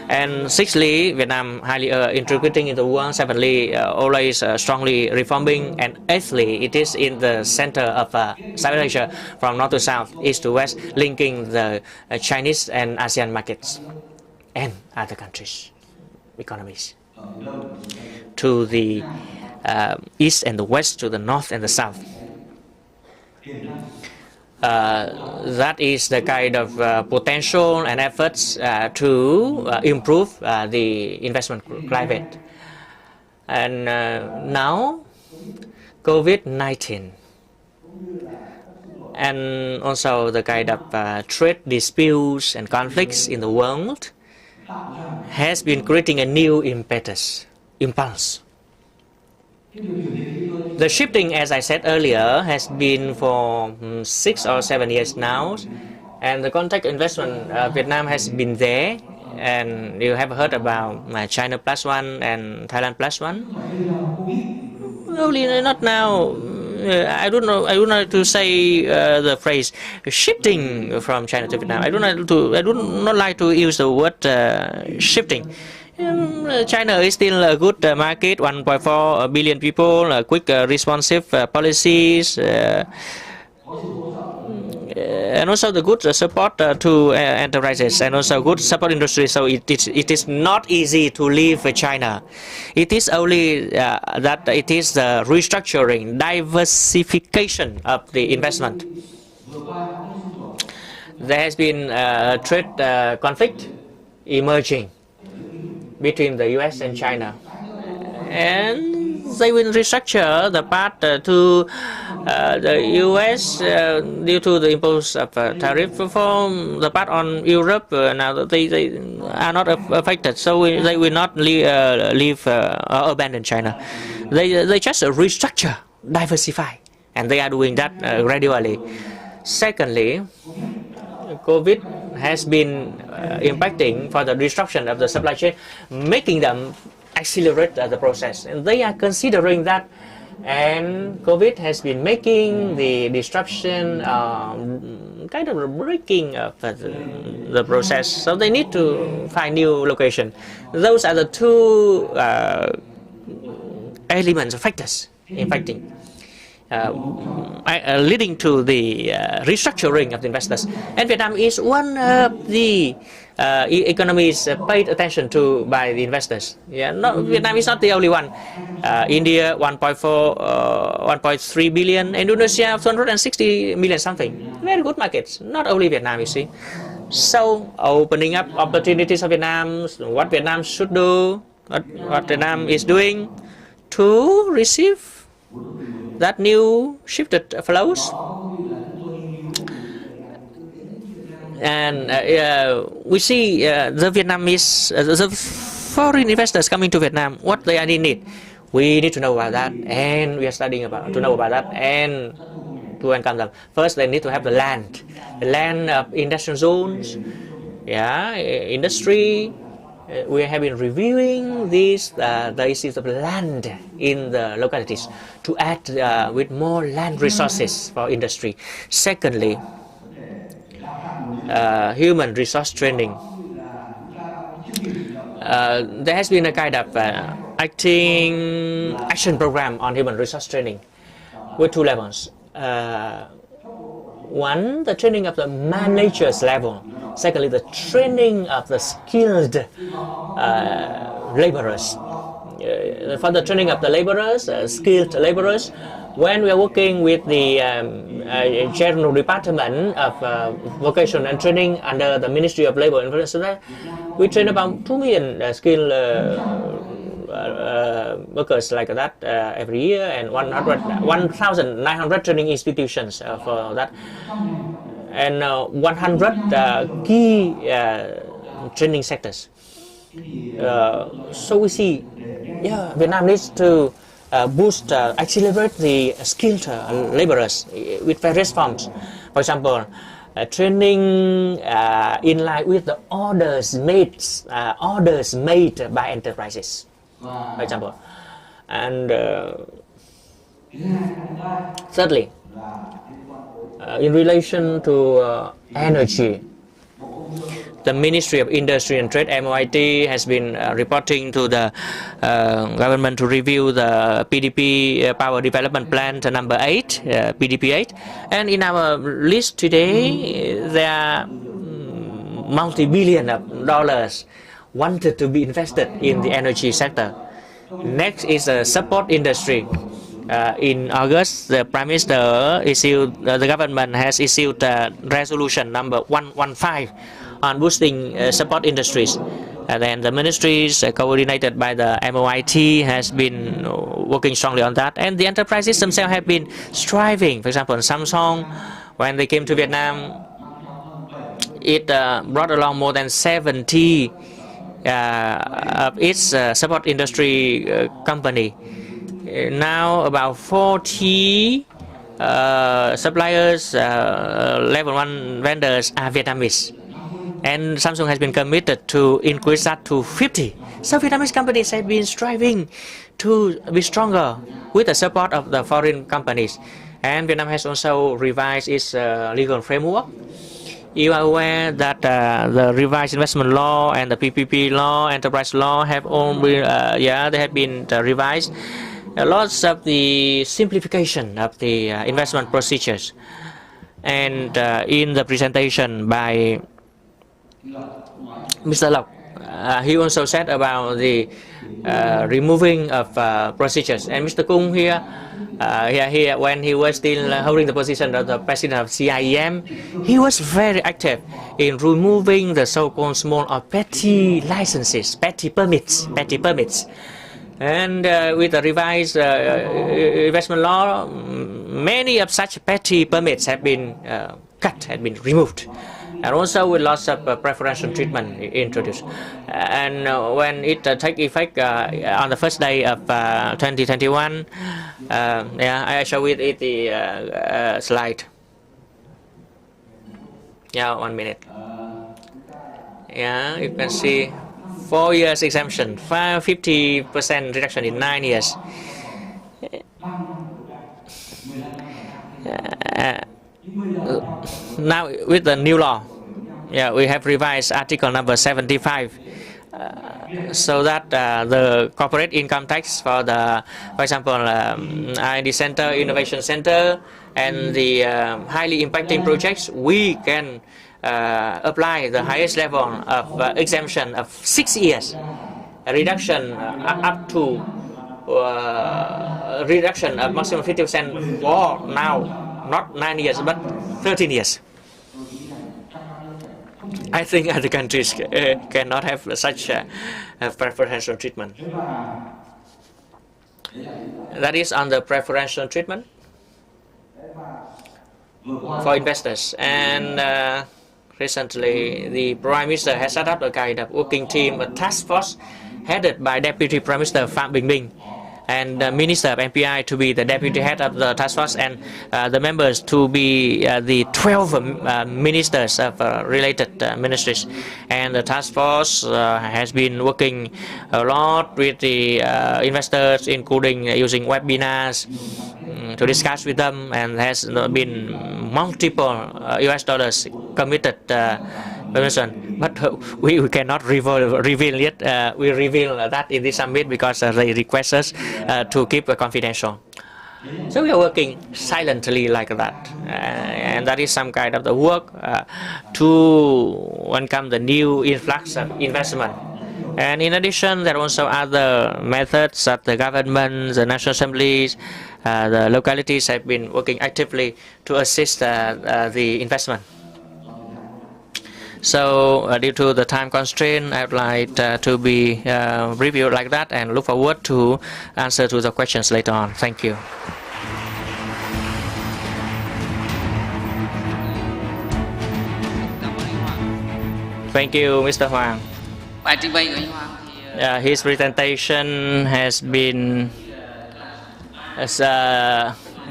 And sixthly, Vietnam highly integrating in the world. Seventhly, always strongly reforming. And eighthly, it is in the center of South Asia, from north to south, east to west, linking the Chinese and ASEAN markets and other countries' economies to the east and the west, to the north and the south. That is the kind of potential and efforts to improve the investment climate. And now, COVID-19 and also the kind of trade disputes and conflicts in the world has been creating a new impulse. The shifting, as I said earlier, has been for 6 or 7 years now, and the contact investment Vietnam has been there, and you have heard about China +1 and Thailand +1. Only not now, I don't know. I don't know to say the phrase shifting from China to Vietnam. I do not like to use the word shifting. China is still a good market, 1.4 billion people, quick responsive policies, and also the good support to enterprises, and also good support industry. So it is not easy to leave China. It is only that it is the restructuring, diversification of the investment. There has been a trade conflict emerging between the US and China, and they will restructure the part to the US due to the impose of tariff reform. The part on Europe now they are not affected, so they will not leave or abandon China. They just restructure, diversify, and they are doing that gradually. Secondly, COVID has been impacting for the disruption of the supply chain, making them accelerate the process, and they are considering that. And COVID has been making the disruption kind of a breaking of the process, so they need to find new location. Those are the two elements or factors impacting, leading to the restructuring of the investors. And Vietnam is one of the economies paid attention to by the investors. Vietnam is not the only one. India 1.3 billion, Indonesia 260 million something. Very good markets. Not only Vietnam, you see. So opening up opportunities of Vietnam, what Vietnam should do, what Vietnam is doing to receive that new shifted flows. And we see the Vietnamese, the foreign investors coming to Vietnam, what they need. We need to know about that, and we are studying to know about that and to welcome them. First, they need to have the land of industrial zones, industry. We have been reviewing these the issues of land in the localities to add with more land resources for industry. Secondly, human resource training. There has been a kind of action program on human resource training with two levels. One, the training of the managers level. Secondly, the training of the skilled laborers. For the training of the laborers, skilled laborers, when we are working with the General Department of Vocation and Training under the Ministry of Labor and Employment, we train about 2 million skilled workers like that every year, and 1,900 training institutions for that, and 100 key training sectors. So we see, Vietnam needs to boost, accelerate the skilled laborers with various forms. For example, training in line with the orders made by enterprises, for example. And thirdly, in relation to energy, the Ministry of Industry and Trade, MOIT, has been reporting to the government to review the PDP Power Development Plan number 8, PDP 8. And in our list today, there are multi-billion of dollars wanted to be invested in the energy sector. Next is the support industry. In August, the Prime Minister issued, the government has issued resolution number 115 on boosting support industries. And then the ministries coordinated by the MOIT has been working strongly on that. And the enterprises themselves have been striving. For example, Samsung, when they came to Vietnam, it brought along more than 70 of its support industry company. Now about 40 suppliers, level 1 vendors are Vietnamese. And Samsung has been committed to increase that to 50 So Vietnamese companies have been striving to be stronger with the support of the foreign companies. And Vietnam has also revised its legal framework. You are aware that the revised investment law and the PPP law, enterprise law have all been, they have been revised. Lots of the simplification of the investment procedures. And in the presentation by Mr. Lộc, he also said about the removing of procedures. And Mr. Kung here, when he was still holding the position of the president of CIEM, he was very active in removing the so-called small or petty licenses, petty permits. And with the revised investment law, many of such petty permits have been cut, have been removed. And also with lots of preferential treatment introduced. And when it take effect on the first day of 2021, I show it the slide. Yeah, 1 minute. Yeah, you can see 4 years exemption, 50% reduction in 9 years. Now with the new law, we have revised article number 75 so that the corporate income tax for the, for example, R&D center, innovation center, and the highly impacting projects, we can apply the highest level of exemption of 6 years, a reduction up to reduction of maximum 50% for now. Not 9 years, but 13 years. I think other countries cannot have such preferential treatment. That is on the preferential treatment for investors. And recently, the Prime Minister has set up a kind of working team, a task force headed by Deputy Prime Minister Phạm Bình Minh, and the Minister of MPI to be the deputy head of the task force, and the members to be the 12 ministers of related ministries. And the task force has been working a lot with the investors, including using webinars to discuss with them, and has been multiple US dollars committed. But we cannot reveal yet. We reveal that in this summit because they request us to keep it confidential. So we are working silently like that, and that is some kind of the work to welcome the new influx of investment. And in addition, there are also other methods that the government, the national assemblies, the localities have been working actively to assist the investment. So due to the time constraint, I would like to be reviewed like that, and look forward to answer to the questions later on. Thank you. Thank you, Mr. Hoàng. Bài trình bày của anh Hoàng thì His presentation has been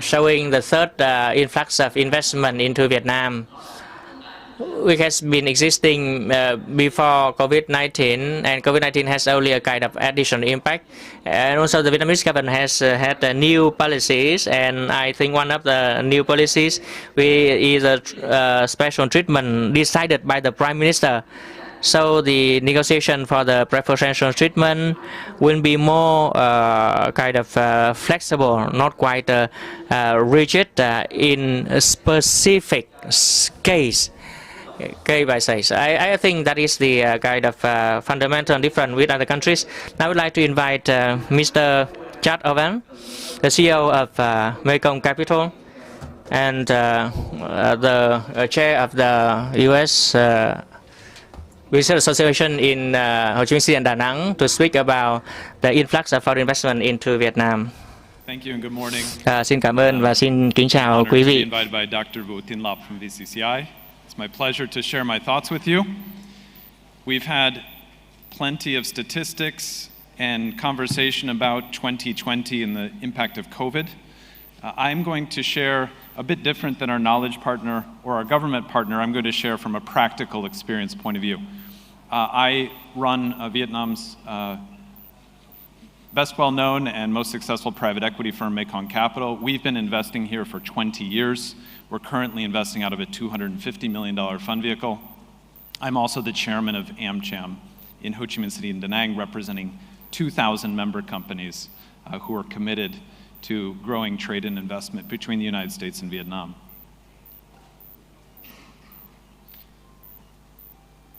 showing the third influx of investment into Vietnam, which has been existing before COVID-19, and COVID-19 has only a kind of additional impact. And also the Vietnamese government has had new policies, and I think one of the new policies is a special treatment decided by the Prime Minister. So the negotiation for the preferential treatment will be more kind of flexible, not quite rigid in a specific case. By size. I think that is the kind of fundamental difference with other countries. Now I would like to invite Mr. Chad Owen, the CEO of Mekong Capital, and the chair of the U.S. Research Association in Ho Chi Minh City and Da Nang, to speak about the influx of foreign investment into Vietnam. Thank you and good morning. Xin cảm ơn và xin kính chào quý vị. Invited by Dr. Vo Tin Lap from VCCI. It's my pleasure to share my thoughts with you. We've had plenty of statistics and conversation about 2020 and the impact of COVID. I'm going to share a bit different than our knowledge partner or our government partner. I'm going to share from a practical experience point of view. I run Vietnam's best well-known and most successful private equity firm, Mekong Capital. We've been investing here for 20 years. We're currently investing out of a $250 million fund vehicle. I'm also the chairman of AmCham in Ho Chi Minh City and Da Nang, representing 2,000 member companies who are committed to growing trade and investment between the United States and Vietnam.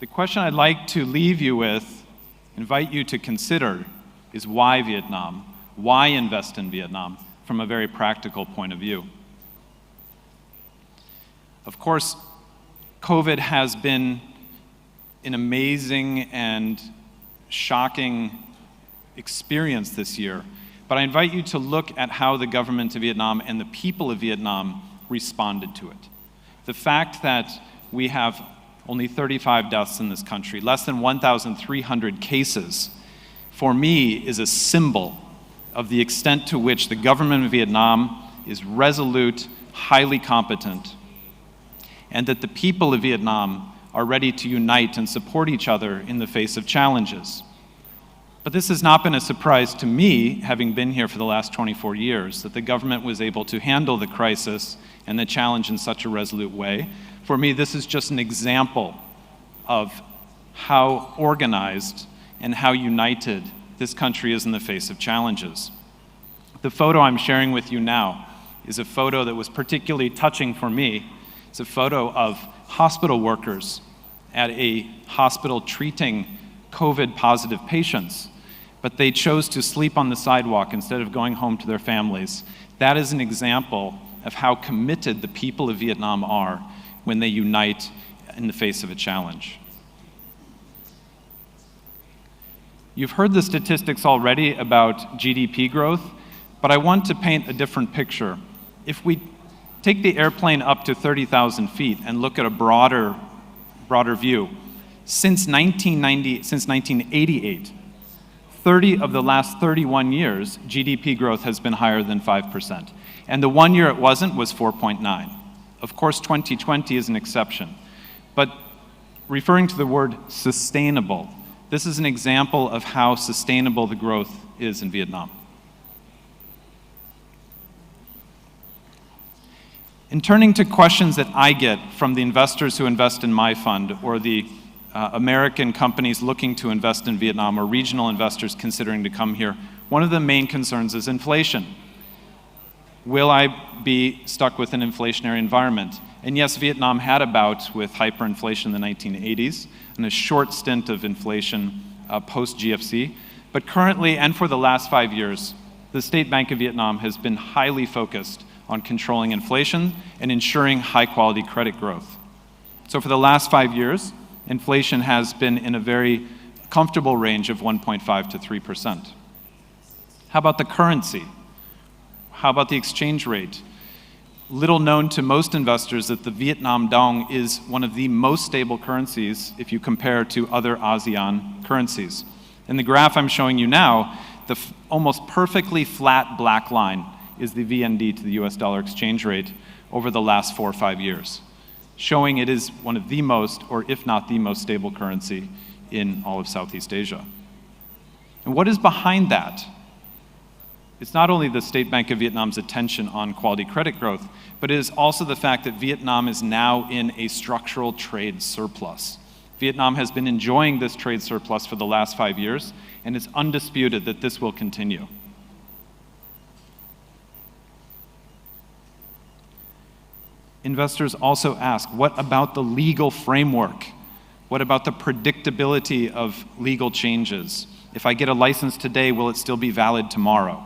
The question I'd like to leave you with, invite you to consider, is why Vietnam? Why invest in Vietnam from a very practical point of view? Of course, COVID has been an amazing and shocking experience this year, but I invite you to look at how the government of Vietnam and the people of Vietnam responded to it. The fact that we have only 35 deaths in this country, less than 1,300 cases, for me is a symbol of the extent to which the government of Vietnam is resolute, highly competent, and that the people of Vietnam are ready to unite and support each other in the face of challenges. But this has not been a surprise to me, having been here for the last 24 years, that the government was able to handle the crisis and the challenge in such a resolute way. For me, this is just an example of how organized and how united this country is in the face of challenges. The photo I'm sharing with you now is a photo that was particularly touching for me. It's a photo of hospital workers at a hospital treating COVID-positive patients, but they chose to sleep on the sidewalk instead of going home to their families. That is an example of how committed the people of Vietnam are when they unite in the face of a challenge. You've heard the statistics already about GDP growth, but I want to paint a different picture. If we take the airplane up to 30,000 feet and look at a broader view, since 1988, 30 of the last 31 years, GDP growth has been higher than 5%. And the one year it wasn't was 4.9. Of course, 2020 is an exception. But referring to the word sustainable, this is an example of how sustainable the growth is in Vietnam. In turning to questions that I get from the investors who invest in my fund, or the American companies looking to invest in Vietnam, or regional investors considering to come here, one of the main concerns is inflation. Will I be stuck with an inflationary environment? And yes, Vietnam had a bout with hyperinflation in the 1980s and a short stint of inflation post-GFC. But currently, and for the last 5 years, the State Bank of Vietnam has been highly focused on controlling inflation and ensuring high-quality credit growth. So for the last 5 years, inflation has been in a very comfortable range of 1.5 to 3%. How about the currency? How about the exchange rate? Little known to most investors that the Vietnam dong is one of the most stable currencies if you compare to other ASEAN currencies. In the graph I'm showing you now, the almost perfectly flat black line is the VND to the US dollar exchange rate over the last 4 or 5 years, showing it is one of the most, or if not the most stable currency in all of Southeast Asia. And what is behind that? It's not only the State Bank of Vietnam's attention on quality credit growth, but it is also the fact that Vietnam is now in a structural trade surplus. Vietnam has been enjoying this trade surplus for the last 5 years, and it's undisputed that this will continue. Investors also ask, what about the legal framework? What about the predictability of legal changes? If I get a license today, will it still be valid tomorrow?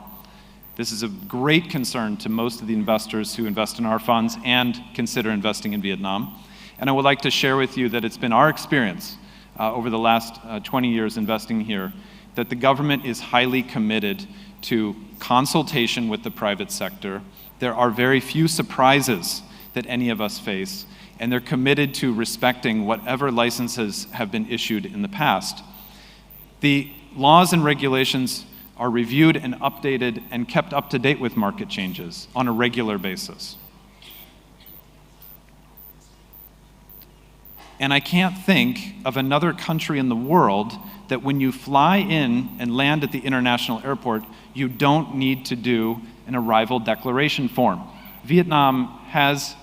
This is a great concern to most of the investors who invest in our funds and consider investing in Vietnam. And I would like to share with you that it's been our experience over the last 20 years investing here that the government is highly committed to consultation with the private sector. There are very few surprises that any of us face, and they're committed to respecting whatever licenses have been issued in the past. The laws and regulations are reviewed and updated and kept up to date with market changes on a regular basis. And I can't think of another country in the world that when you fly in and land at the international airport, you don't need to do an arrival declaration form. Vietnam has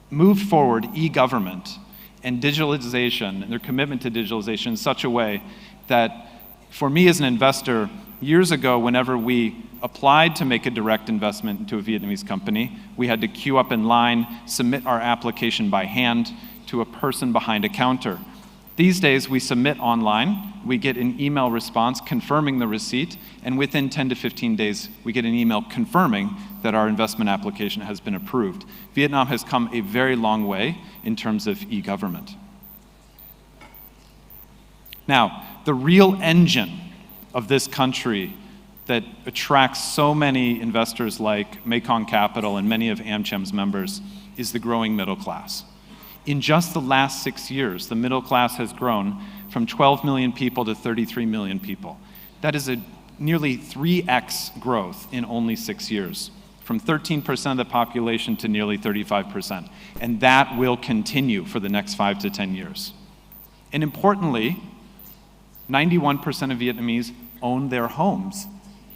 moved forward e-government and digitalization and their commitment to digitalization in such a way that for me as an investor, years ago, whenever we applied to make a direct investment into a Vietnamese company, we had to queue up in line, submit our application by hand to a person behind a counter. These days, we submit online, we get an email response confirming the receipt, and within 10 to 15 days, we get an email confirming that our investment application has been approved. Vietnam has come a very long way in terms of e-government. Now, the real engine of this country that attracts so many investors like Mekong Capital and many of AmChem's members is the growing middle class. In just the last 6 years, the middle class has grown from 12 million people to 33 million people. That is a nearly 3x growth in only 6 years, from 13% of the population to nearly 35%. And that will continue for the next 5 to 10 years. And importantly, 91% of Vietnamese own their homes,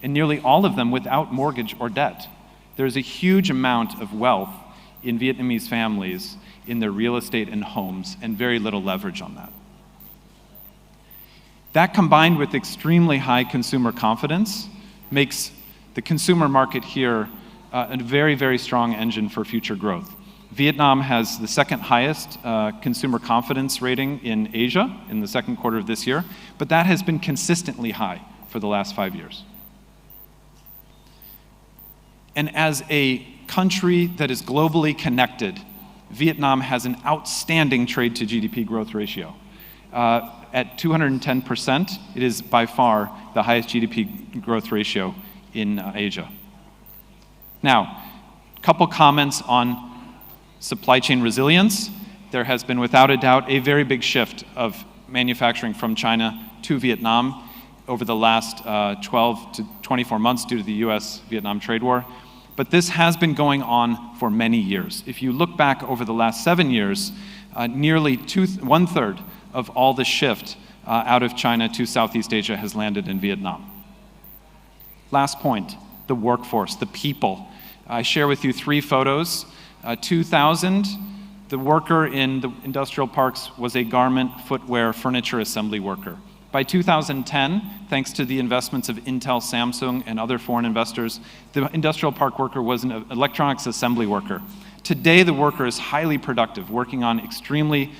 and nearly all of them without mortgage or debt. There's a huge amount of wealth in Vietnamese families in their real estate and homes, and very little leverage on that. That combined with extremely high consumer confidence makes the consumer market here a very, very strong engine for future growth. Vietnam has the second highest consumer confidence rating in Asia in the second quarter of this year, but that has been consistently high for the last 5 years. And as a country that is globally connected, Vietnam has an outstanding trade to GDP growth ratio. At 210%, it is by far the highest GDP growth ratio in Asia. Now, a couple comments on supply chain resilience. There has been, without a doubt, a very big shift of manufacturing from China to Vietnam over the last 12 to 24 months due to the US-Vietnam trade war. But this has been going on for many years. If you look back over the last 7 years, nearly 1/3 of all the shift out of China to Southeast Asia has landed in Vietnam. Last point, the workforce, the people. I share with you 3 photos. 2000, the worker in the industrial parks was a garment, footwear, furniture assembly worker. By 2010, thanks to the investments of Intel, Samsung, and other foreign investors, the industrial park worker was an electronics assembly worker. Today, the worker is highly productive, working on extremely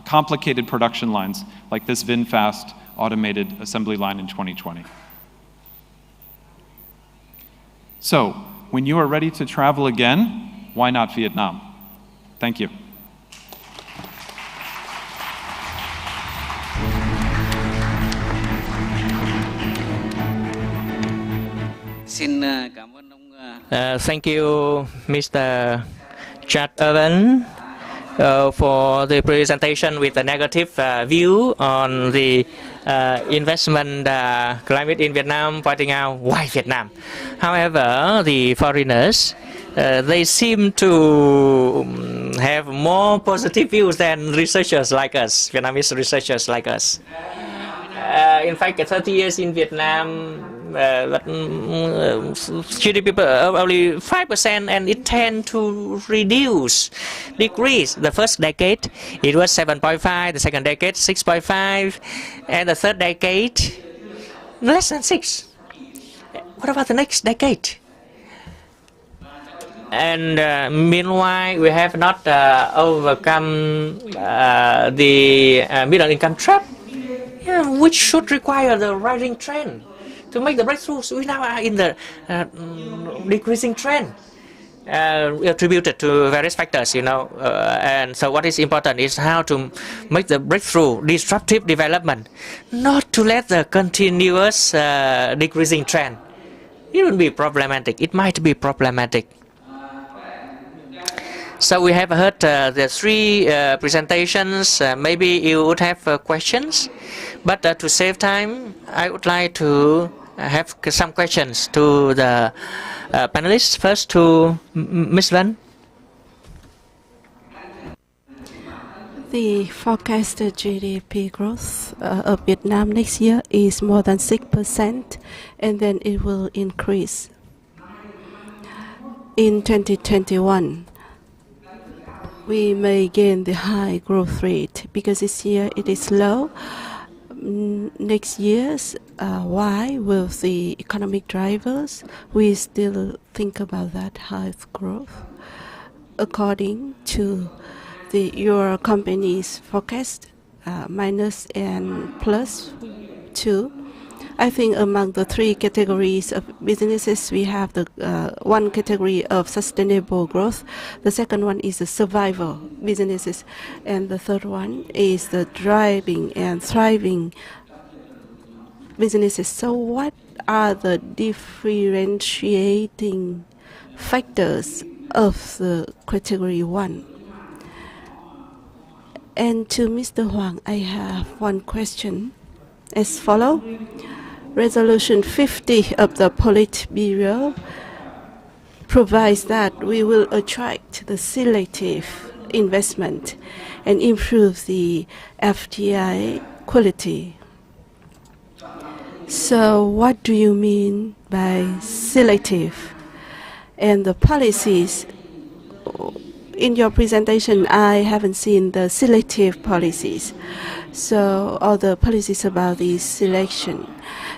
complicated production lines, like this VinFast automated assembly line in 2020. So, when you are ready to travel again, why not Vietnam? Thank you. Xin cảm ơn ông. Thank you, Mr. Chad Irvin, for the presentation with a negative view on the investment climate in Vietnam, pointing out why Vietnam. However, the foreigners, they seem to have more positive views than researchers like us, Vietnamese researchers like us. In fact, 30 years in Vietnam, GDP only 5%, and it tends to decrease. The first decade, it was 7.5, the second decade, 6.5, and the third decade, less than 6. What about the next decade? And meanwhile, we have not overcome the middle income trap, which should require the rising trend to make the breakthroughs. We now are in the decreasing trend, attributed to various factors, and so what is important is how to make the breakthrough, disruptive development, not to let the continuous decreasing trend. It will be problematic. It might be problematic. So we have heard the 3 presentations. Maybe you would have questions, but to save time, I would like to have some questions to the panelists. First to Ms. Vân. The forecasted GDP growth of Vietnam next year is more than 6%, and then it will increase. In 2021, we may gain the high growth rate because this year it is low. Next year's, why with the economic drivers, we still think about that high growth. According to your company's forecast, minus and plus 2. I think among the 3 categories of businesses, we have the one category of sustainable growth. The second one is the survival businesses. And the third one is the driving and thriving businesses. So what are the differentiating factors of the category 1? And to Mr. Huang, I have one question as follows. Resolution 50 of the Politburo provides that we will attract the selective investment and improve the FDI quality. So what do you mean by selective? And the policies, in your presentation, I haven't seen the selective policies. So all the policies about the selection.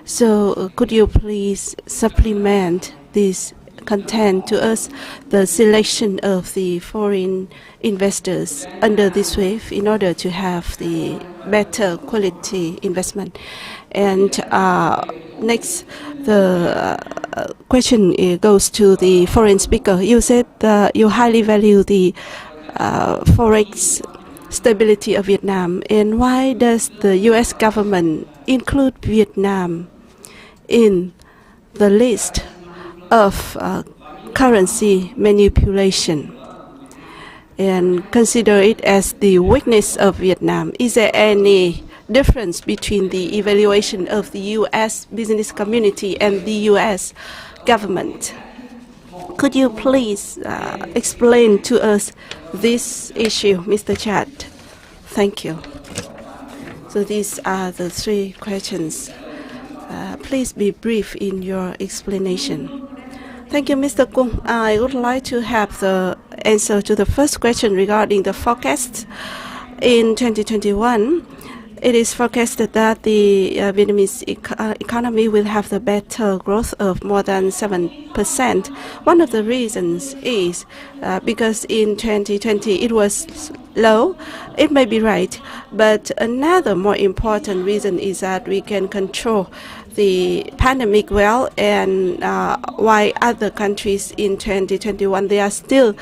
So could you please supplement this content to us, the selection of the foreign investors under this wave in order to have the better quality investment? And next, the question goes to the foreign speaker. You said you highly value the forex stability of Vietnam, and why does the U.S. government include Vietnam in the list of currency manipulation and consider it as the weakness of Vietnam? Is there any difference between the evaluation of the U.S. business community and the U.S. government? Could you please explain to us this issue, Mr. Chat? Thank you. So these are the 3 questions. Please be brief in your explanation. Thank you, Mr. Kung. I would like to have the answer to the first question regarding the forecast. In 2021, it is forecasted that the Vietnamese economy will have the better growth of more than 7%. One of the reasons is because in 2020 it was low. It may be right, but another more important reason is that we can control the pandemic well, and while other countries in 2021, they are still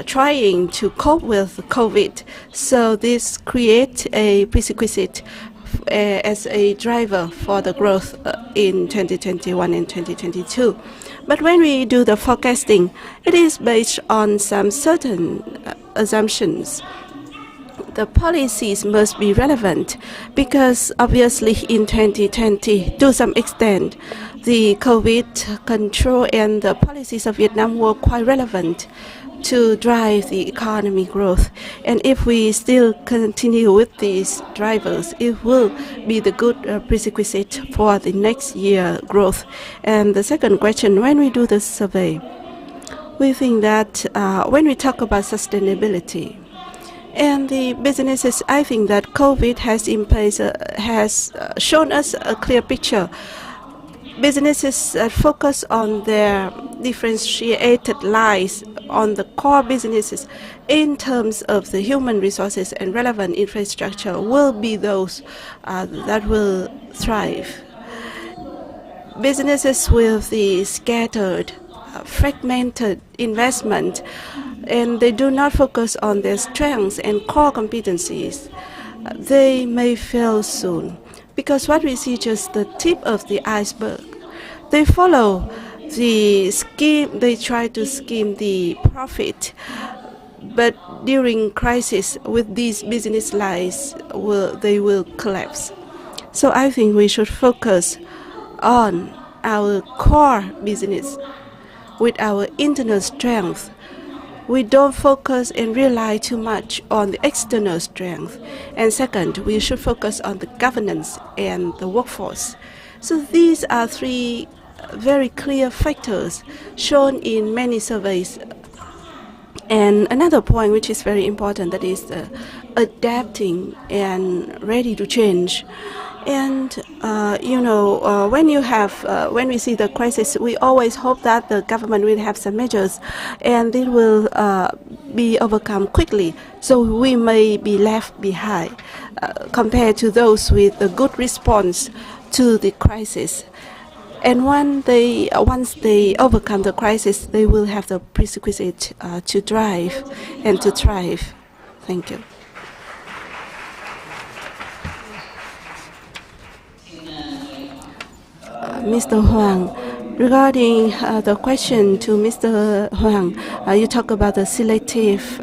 trying to cope with COVID. So this creates a prerequisite as a driver for the growth in 2021 and 2022. But when we do the forecasting, it is based on some certain assumptions. The policies must be relevant because obviously in 2020, to some extent, the COVID control and the policies of Vietnam were quite relevant to drive the economy growth. And if we still continue with these drivers, it will be the good prerequisite for the next year growth. And the second question, when we do the survey, we think that when we talk about sustainability, and the businesses, I think that COVID has shown us a clear picture. Businesses focus on their differentiated lines on the core businesses in terms of the human resources and relevant infrastructure will be those that will thrive. Businesses with the scattered, fragmented investment, and they do not focus on their strengths and core competencies, they may fail soon. Because what we see is just the tip of the iceberg. They follow the scheme, they try to scheme the profit, but during crisis with these business lines, they will collapse. So I think we should focus on our core business with our internal strength we don't focus and rely too much on the external strength. And second, we should focus on the governance and the workforce. So these are three very clear factors shown in many surveys. And another point which is very important, that is adapting and ready to change. And when we see the crisis, we always hope that the government will have some measures, and it will be overcome quickly. So we may be left behind compared to those with a good response to the crisis. And once they overcome the crisis, they will have the prerequisite to drive and to thrive. Thank you. Mr. Huang, regarding the question to Mr. Huang, you talk about the selective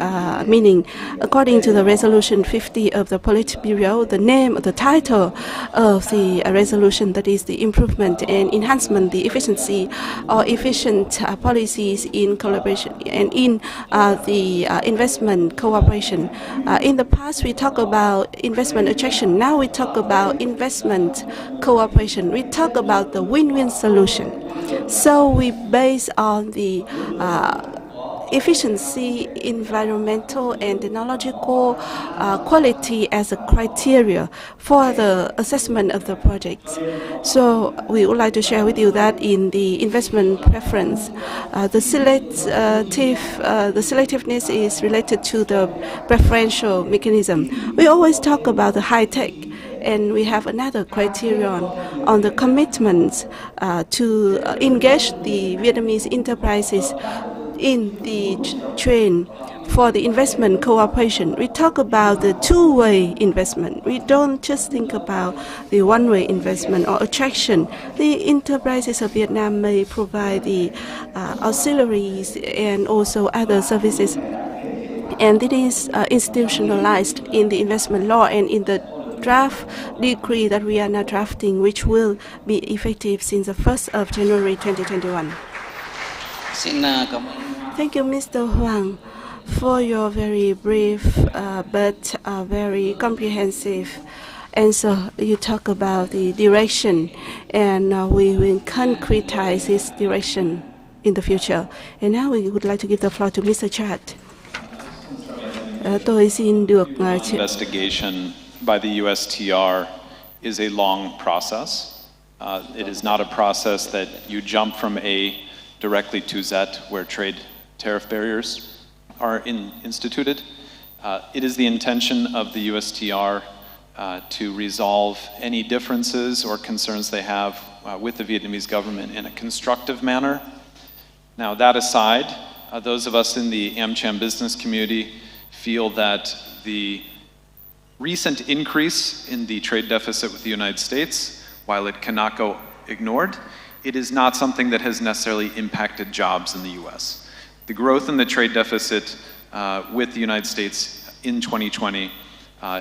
meaning. According to the resolution 50 of the Politburo, the title of the resolution, that is the improvement and enhancement, the efficiency or efficient policies in collaboration and in the investment cooperation. In the past, we talk about investment attraction. Now we talk about investment cooperation. We talk about the win-win solution. So we base on the efficiency, environmental and technological quality as a criteria for the assessment of the projects. So we would like to share with you that in the investment preference, the selectiveness is related to the preferential mechanism. We always talk about the high tech, and we have another criterion on the commitments to engage the Vietnamese enterprises in the chain for the investment cooperation. We talk about the two-way investment. We don't just think about the one-way investment or attraction. The enterprises of Vietnam may provide the auxiliaries and also other services, and it is institutionalized in the investment law and in the draft decree that we are now drafting, which will be effective since the 1st of January 2021. Thank you, Mr. Huang, for your very brief but very comprehensive answer. You talk about the direction, and we will concretize this direction in the future. And now we would like to give the floor to Mr. Chat. Tôi xin được investigation by the USTR is a long process. It is not a process that you jump from A directly to Z, where trade tariff barriers are instituted. It is the intention of the USTR to resolve any differences or concerns they have with the Vietnamese government in a constructive manner. Now, that aside, those of us in the AmCham business community feel that the recent increase in the trade deficit with the United States, while it cannot go ignored, it is not something that has necessarily impacted jobs in the US. The growth in the trade deficit with the United States in 2020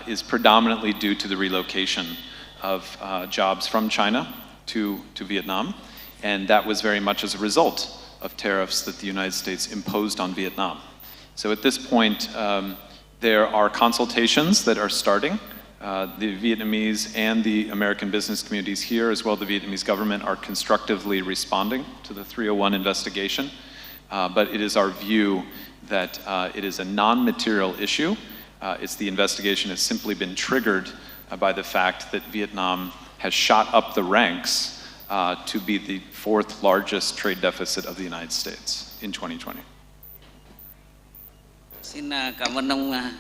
is predominantly due to the relocation of jobs from China to Vietnam, and that was very much as a result of tariffs that the United States imposed on Vietnam. So at this point, there are consultations that are starting. The Vietnamese and the American business communities here, as well as the Vietnamese government, are constructively responding to the 301 investigation. But it is our view that it is a non-material issue. It's the investigation has simply been triggered by the fact that Vietnam has shot up the ranks to be the fourth largest trade deficit of the United States in 2020. Xin cảm ơn ông.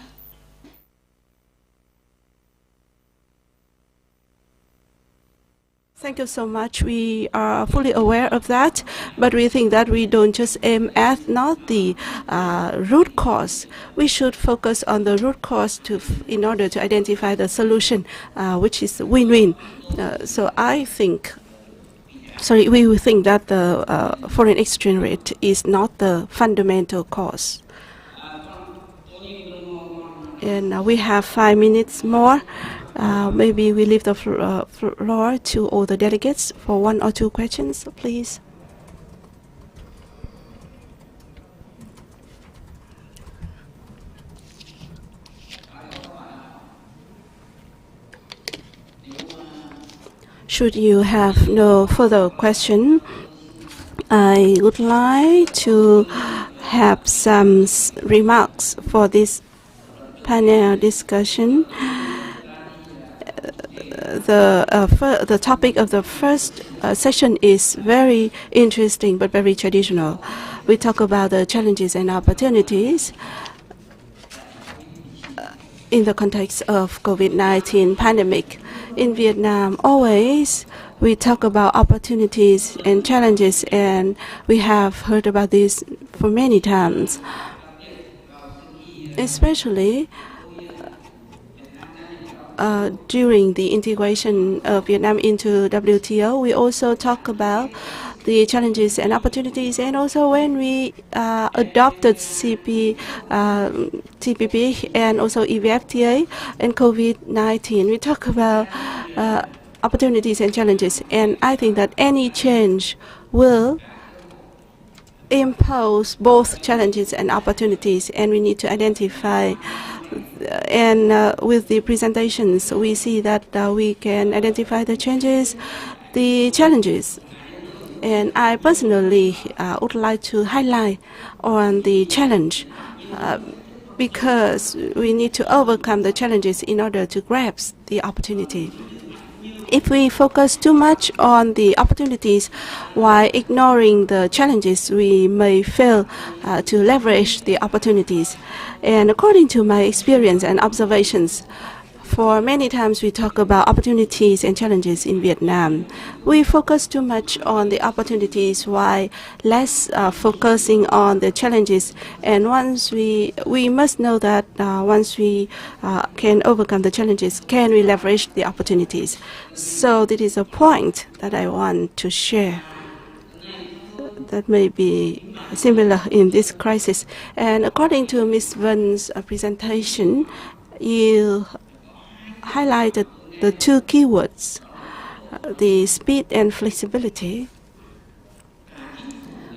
Thank you so much. We are fully aware of that, but we think that we don't just aim at not the root cause. We should focus on the root cause in order to identify the solution, which is win-win. So we will think that the foreign exchange rate is not the fundamental cause. And we have 5 minutes more. Maybe we leave the floor to all the delegates for 1 or 2 questions, please. should you have no further question, I would like to have some remarks for this panel discussion. The topic of the first session is very interesting but very traditional. We talk about the challenges and opportunities in the context of COVID-19 pandemic. In Vietnam, always we talk about opportunities and challenges, and we have heard about this for many times. Especially during the integration of Vietnam into WTO, we also talk about the challenges and opportunities, and also when we adopted TPP and also EVFTA and COVID-19, we talk about opportunities and challenges. And I think that any change will impose both challenges and opportunities, and we need to identify. And with the presentations, we see that we can identify the changes, the challenges. And I personally would like to highlight on the challenge because we need to overcome the challenges in order to grasp the opportunity. If we focus too much on the opportunities while ignoring the challenges, we may fail to leverage the opportunities. And according to my experience and observations, for many times we talk about opportunities and challenges in Vietnam. We focus too much on the opportunities while less focusing on the challenges. And once we must know that once we can overcome the challenges, can we leverage the opportunities? So this is a point that I want to share that may be similar in this crisis. And according to Ms. Van's presentation, you highlighted the two keywords, the speed and flexibility.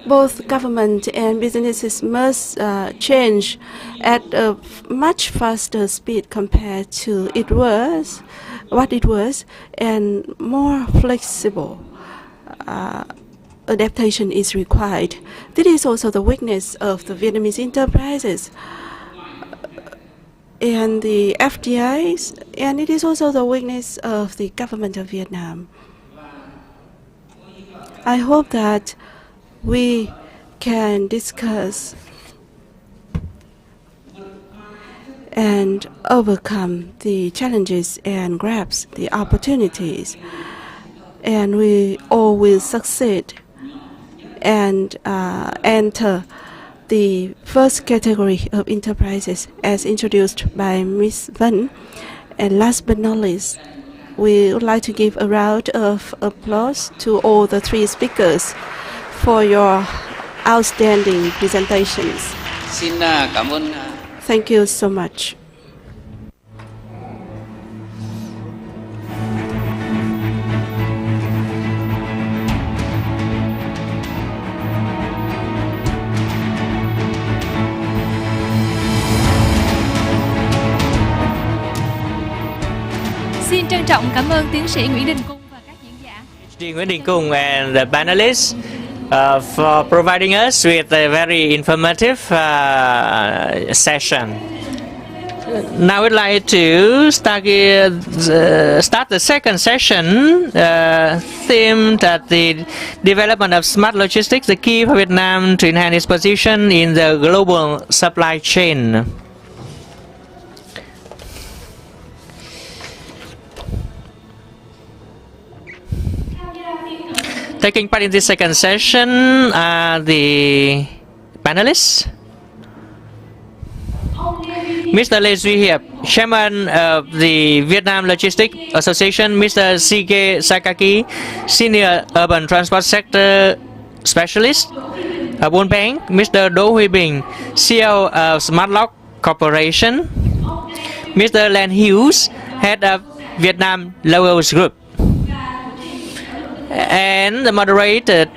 Both government and businesses must change at a much faster speed compared to what it was, and more flexible adaptation is required. This is also the weakness of the Vietnamese enterprises and the FDIs, and it is also the weakness of the government of Vietnam. I hope that we can discuss and overcome the challenges and grasp the opportunities, and we all will succeed and enter the first category of enterprises as introduced by Ms. Van. And last but not least, we would like to give a round of applause to all the three speakers for your outstanding presentations. Xin cảm ơn. Thank you so much. Xin trân trọng cảm ơn tiến sĩ Nguyễn Đình Cung và các diễn giả. Nguyễn Đình Cung and the panelists for providing us with a very informative session. Now we'd like to start the second session themed at the development of smart logistics, the key for Vietnam to enhance its position in the global supply chain. Taking part in this second session are the panelists. Mr. Lê Duy Hiệp, Chairman of the Vietnam Logistics Association, Mr. C.K. Sakaki, Senior Urban Transport Sector Specialist of Buôn Peng, Mr. Đỗ Huy Bình, CEO of Smart Lock Corporation, Mr. Len Hughes, Head of Vietnam Logos Group. And the moderated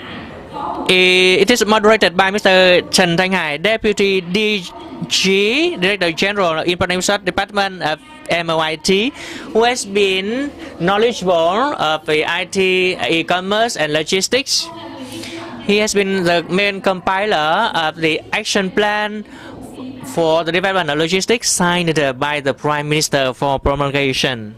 It is moderated by Mr. Trần Thanh Hải, Deputy DG, Director General, Information Department of MOIT, who has been knowledgeable of the IT, e-commerce, and logistics. He has been the main compiler of the action plan for the development of logistics signed by the Prime Minister for promulgation.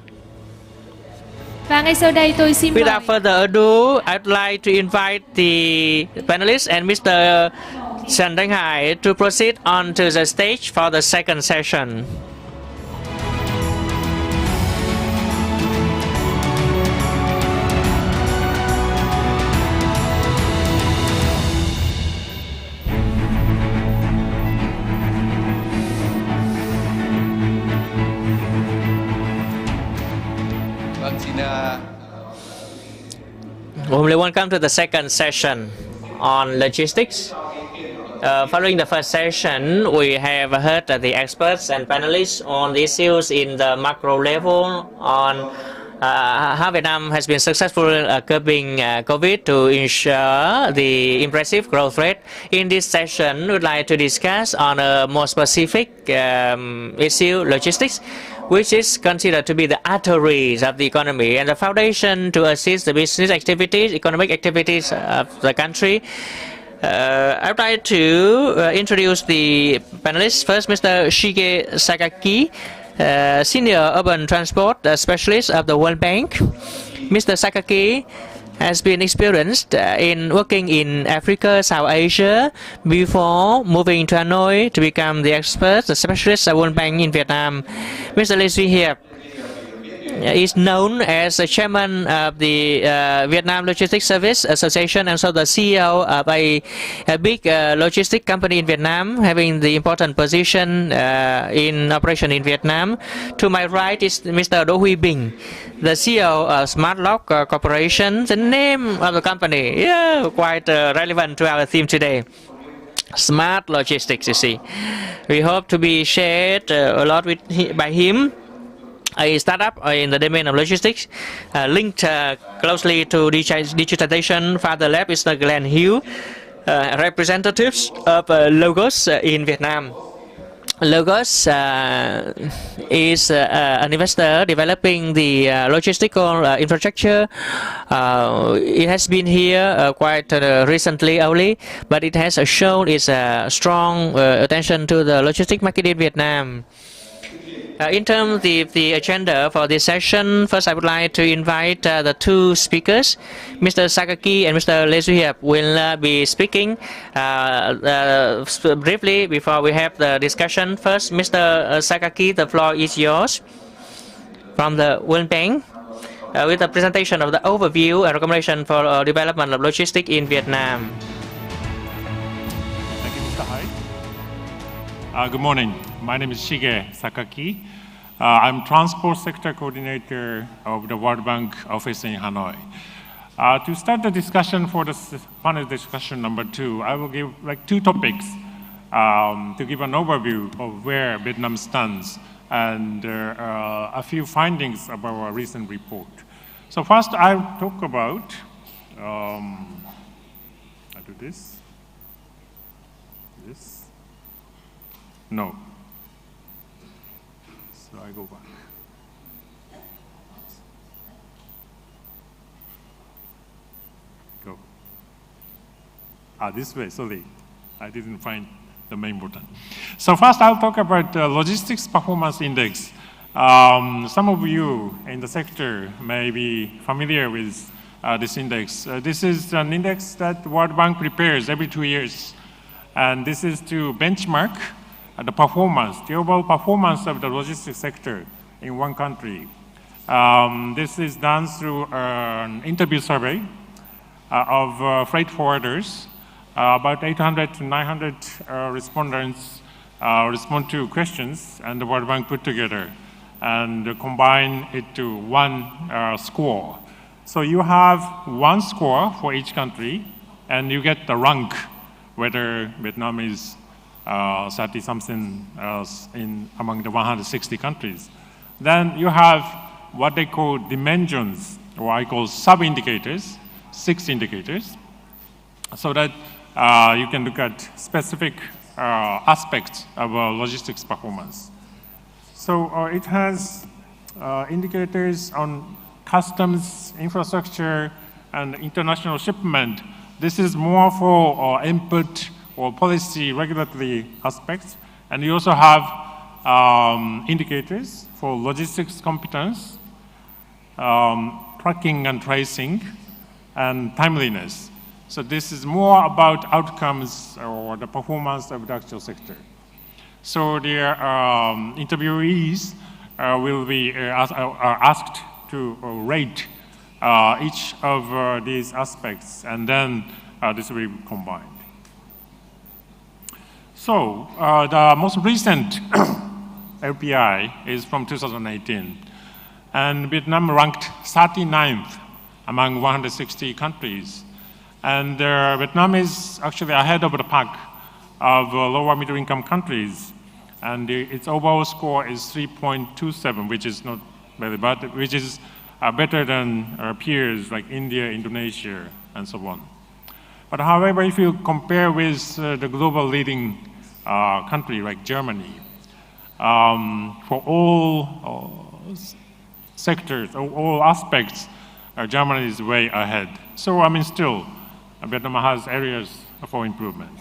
Và ngay sau đây tôi xin Without further ado, I'd like to invite the panelists and Mr. Trần Thanh Hải to proceed on to the stage for the second session. Warmly welcome to the second session on logistics. Following the first session, we have heard the experts and panelists on the issues in the macro level on how Vietnam has been successful curbing COVID to ensure the impressive growth rate. In this session, we would like to discuss on a more specific issue, logistics, which is considered to be the arteries of the economy and the foundation to assist the business activities, economic activities of the country. I'd like to introduce the panelists. First, Mr. Shige Sakaki, Senior Urban Transport Specialist of the World Bank. Mr. Sakaki has been experienced in working in Africa, South Asia, before moving to Hanoi to become the expert, the specialist at World Bank in Vietnam. Mr. Viet is known as the chairman of the Vietnam Logistics Service Association and also the CEO of a big logistic company in Vietnam, having the important position in operation in Vietnam. To my right is Mr. Đỗ Huy Bình, the CEO of Smart Lock Corporation, the name of the company, quite relevant to our theme today. Smart logistics, you see. We hope to be shared a lot by him. A startup in the domain of logistics linked closely to digitization. Father Lab is Glenn Hill, representatives of Logos in Vietnam. Logos is an investor developing the logistical infrastructure. It has been here quite recently only, but it has shown its strong attention to the logistic market in Vietnam. In terms of the agenda for this session, first I would like to invite the two speakers. Mr. Sakaki and Mr. Lê Duy Hiệp will be speaking briefly before we have the discussion. First, Mr. Sakaki, the floor is yours from the World Bank with a presentation of the overview and recommendation for development of logistics in Vietnam. Thank you, Mr. Hai. Good morning. My name is Shige Sakaki. I'm Transport Sector Coordinator of the World Bank office in Hanoi. To start the discussion for the panel discussion number 2, I will give two topics to give an overview of where Vietnam stands and a few findings about our recent report. So first, I'll talk about, I do this. No. So I go back. Go. This way, sorry. I didn't find the main button. So first I'll talk about Logistics Performance Index. Some of you in the sector may be familiar with this index. This is an index that World Bank prepares every 2 years. And this is to benchmark the performance, the overall performance of the logistics sector in one country. This is done through an interview survey of freight forwarders. About 800 to 900 respondents respond to questions, and the World Bank put together and combine it to one score. So you have one score for each country, and you get the rank, whether Vietnam is 30-something among the 160 countries. Then you have what they call dimensions, or I call sub-indicators, 6 indicators. so that you can look at specific aspects of logistics performance. So it has indicators on customs, infrastructure, and international shipment. This is more for input or policy regulatory aspects. And you also have indicators for logistics competence, tracking and tracing, and timeliness. So this is more about outcomes or the performance of the actual sector. So the interviewees will be asked to rate each of these aspects, and then this will be combined. So the most recent LPI is from 2018, and Vietnam ranked 39th among 160 countries. And Vietnam is actually ahead of the pack of lower middle income countries. And its overall score is 3.27, which is not very bad, which is better than peers like India, Indonesia, and so on. But however, if you compare with the global leading country like Germany, for all sectors, all aspects, Germany is way ahead. So, I mean, still, Vietnam has areas for improvement.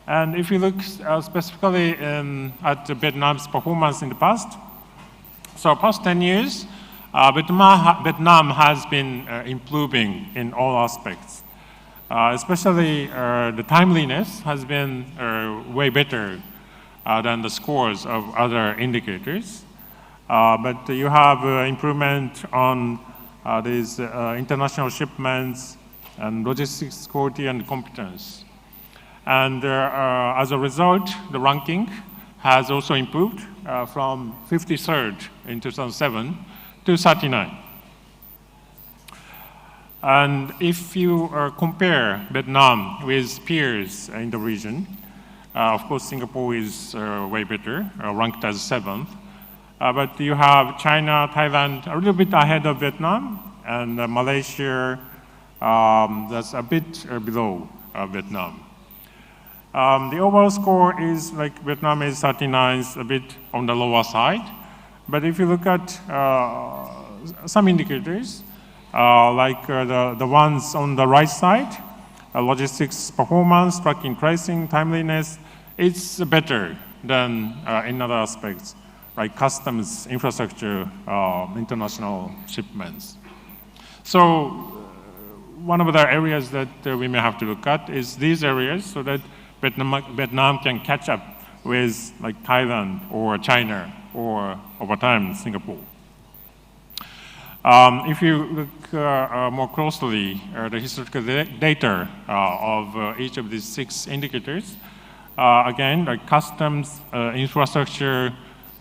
And if you look specifically at Vietnam's performance in the past, so past 10 years, Vietnam has been improving in all aspects. Especially the timeliness has been way better than the scores of other indicators. But you have improvement on these international shipments and logistics quality and competence. And as a result, the ranking has also improved from 53rd in 2007 to 39. And if you compare Vietnam with peers in the region, of course, Singapore is way better, ranked as 7th. But you have China, Thailand, a little bit ahead of Vietnam, and Malaysia, that's a bit below Vietnam. The overall score is like Vietnam is 39th, a bit on the lower side. But if you look at some indicators, like the ones on the right side, logistics performance, tracking, tracing, timeliness, it's better than in other aspects, like customs, infrastructure, international shipments. So one of the areas that we may have to look at is these areas so that Vietnam can catch up with like Thailand or China or over time Singapore. If you look more closely at the historical data of each of these 6 indicators, again, like customs, infrastructure,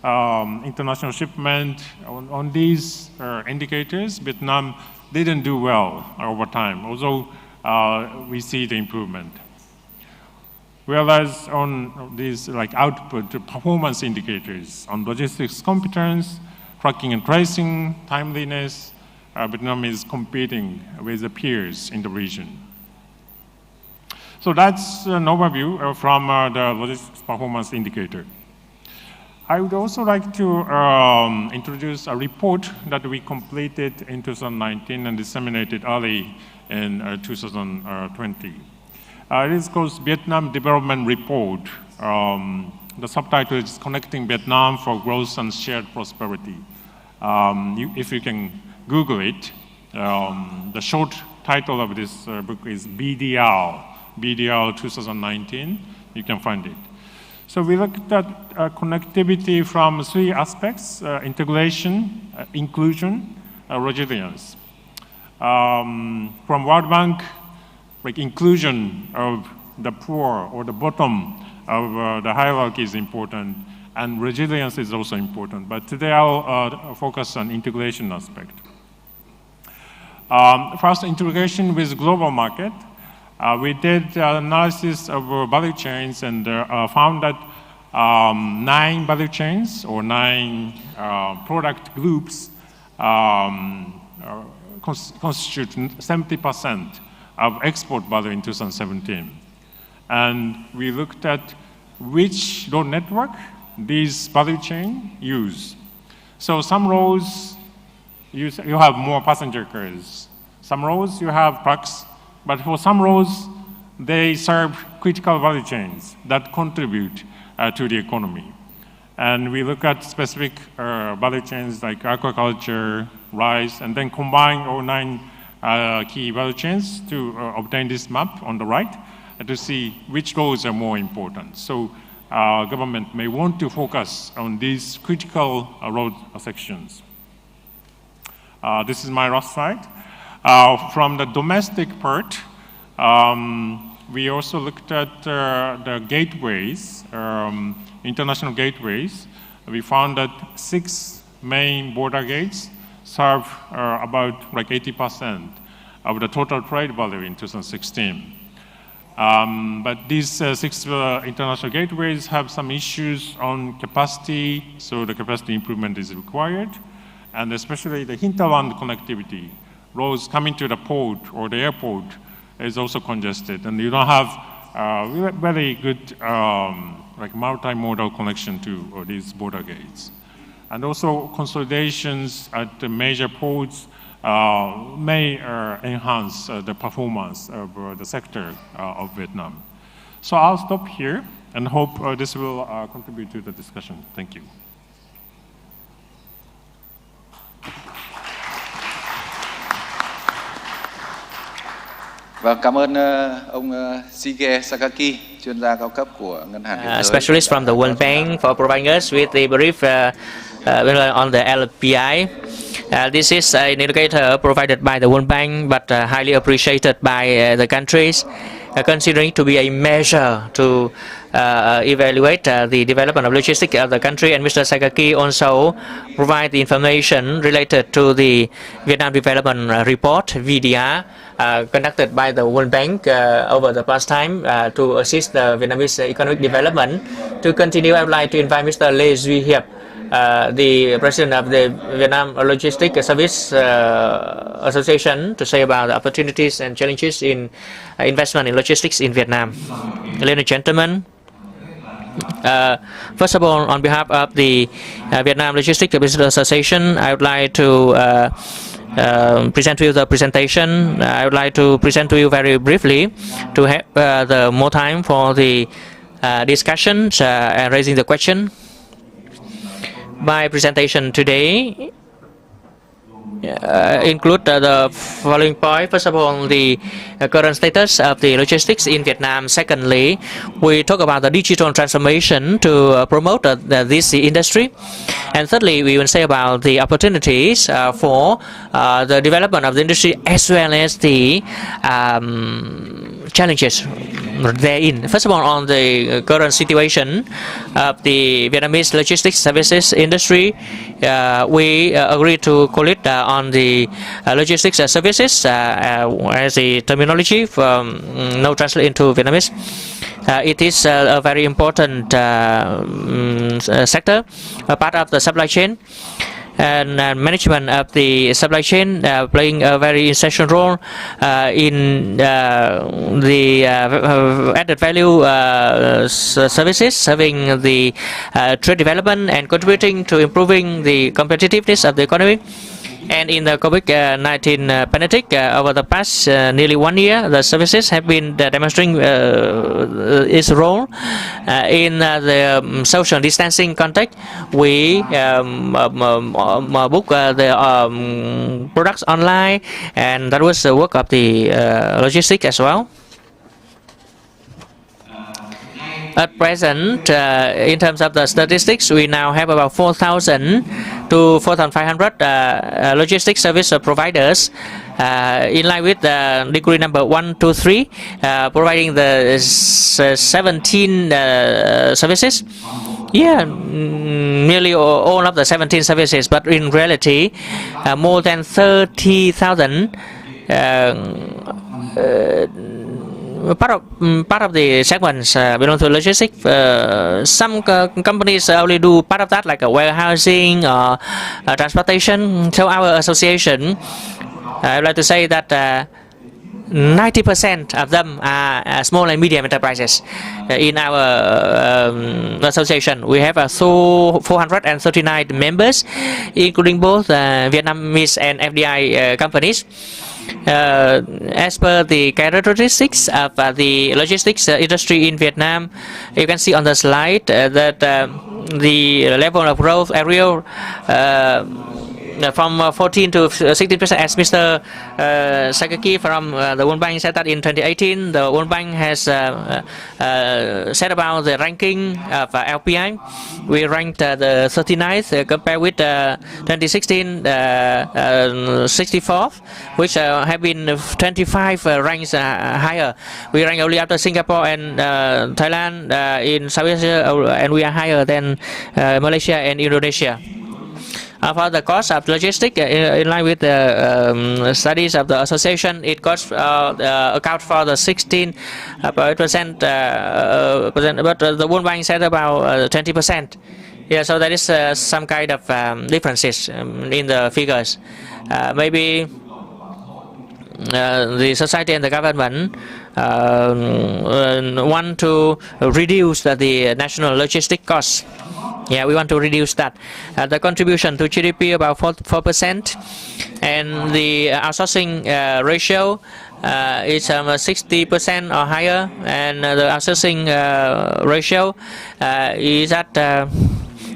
international shipment, on these indicators, Vietnam didn't do well over time, although we see the improvement. Whereas on these like output performance indicators, on logistics competence, tracking and tracing, timeliness, Vietnam is competing with the peers in the region. So that's an overview from the logistics performance indicator. I would also like to introduce a report that we completed in 2019 and disseminated early in 2020. It is called Vietnam Development Report. The subtitle is Connecting Vietnam for Growth and Shared Prosperity. If you can Google it, the short title of this book is BDR 2019. You can find it. So we looked at connectivity from 3 aspects: integration, inclusion, resilience. From World Bank, like inclusion of the poor or the bottom of the hierarchy is important, and resilience is also important. But today I'll focus on integration aspect. First, integration with global market. We did analysis of value chains and found that 9 value chains or 9 product groups constitute 70% of export value in 2017. And we looked at which road network these value chain use. So some roads, you have more passenger cars. Some roads, you have trucks. But for some roads, they serve critical value chains that contribute to the economy. And we look at specific value chains like aquaculture, rice, and then combine all 9 key value chains to obtain this map on the right to see which roads are more important. So government may want to focus on these critical road sections. This is my last slide. From the domestic part, we also looked at the gateways, international gateways. We found that 6 main border gates serve about like 80% of the total trade value in 2016. But these 6 international gateways have some issues on capacity, so the capacity improvement is required, and especially the hinterland connectivity. Roads coming to the port or the airport is also congested, and you don't have very good like multimodal connection to these border gates. And also consolidations at the major ports may enhance the performance of the sector of Vietnam. So I'll stop here and hope this will contribute to the discussion. Thank you. Và cảm ơn ông Shige Sakaki, chuyên gia cao cấp của Ngân hàng Thế giới. Specialist from the World Bank for providing us with the brief on the LPI. This is an indicator provided by the World Bank, but highly appreciated by the countries, considering to be a measure to evaluate the development of logistics of the country. And Mr. Sakaki also provide the information related to the Vietnam Development Report, VDR, conducted by the World Bank over the past time to assist the Vietnamese economic development. To continue, I would like to invite Mr. Lê Duy Hiệp, the president of the Vietnam Logistics Service Association, to say about the opportunities and challenges in investment in logistics in Vietnam. Ladies and gentlemen, first of all, on behalf of the Vietnam Logistics Business Association, I would like to present to you the presentation. I would like to present to you very briefly to have the more time for the discussions and raising the question. My presentation today include the following point. First of all, the current status of the logistics in Vietnam. Secondly, we talk about the digital transformation to promote this industry. And thirdly, we will say about the opportunities for the development of the industry as well as the challenges therein. First of all, on the current situation of the Vietnamese logistics services industry, we agreed to call it on the logistics services as a terminology from no translate into Vietnamese. It is a very important sector, a part of the supply chain, and management of the supply chain playing a very essential role in the added value services, serving the trade development and contributing to improving the competitiveness of the economy. And in the COVID-19 pandemic, over the past nearly 1 year, the services have been demonstrating its role in the social distancing context. We book the products online, and that was the work of the logistics as well. At present, in terms of the statistics, we now have about 4,000 to 4,500 logistics service providers in line with the degree number 1, 2, 3, providing the 17 services. Yeah, nearly all of the 17 services, but in reality, more than 30,000 part of the segments belong to logistics. Some companies only do part of that, like warehousing or transportation. So our association, I would like to say that 90% of them are small and medium enterprises. In our association, we have 439 members, including both Vietnamese and FDI companies. As per the characteristics of the logistics industry in Vietnam, you can see on the slide that the level of growth area from 14 to 16%, as Mr. Sakaki from the World Bank said that in 2018, the World Bank has said about the ranking of LPI. We ranked the 39th compared with 2016, 64th, which have been 25 ranks higher. We rank only after Singapore and Thailand in Southeast Asia, and we are higher than Malaysia and Indonesia. For the cost of logistics, in line with the studies of the association, it costs account for the 16%, but the World Bank said about 20%. Yeah, so there is some kind of differences in the figures. Maybe the society and the government want to reduce the national logistic costs. Yeah, we want to reduce that. The contribution to GDP about 4%, and the outsourcing ratio is 60% or higher, and the outsourcing ratio is at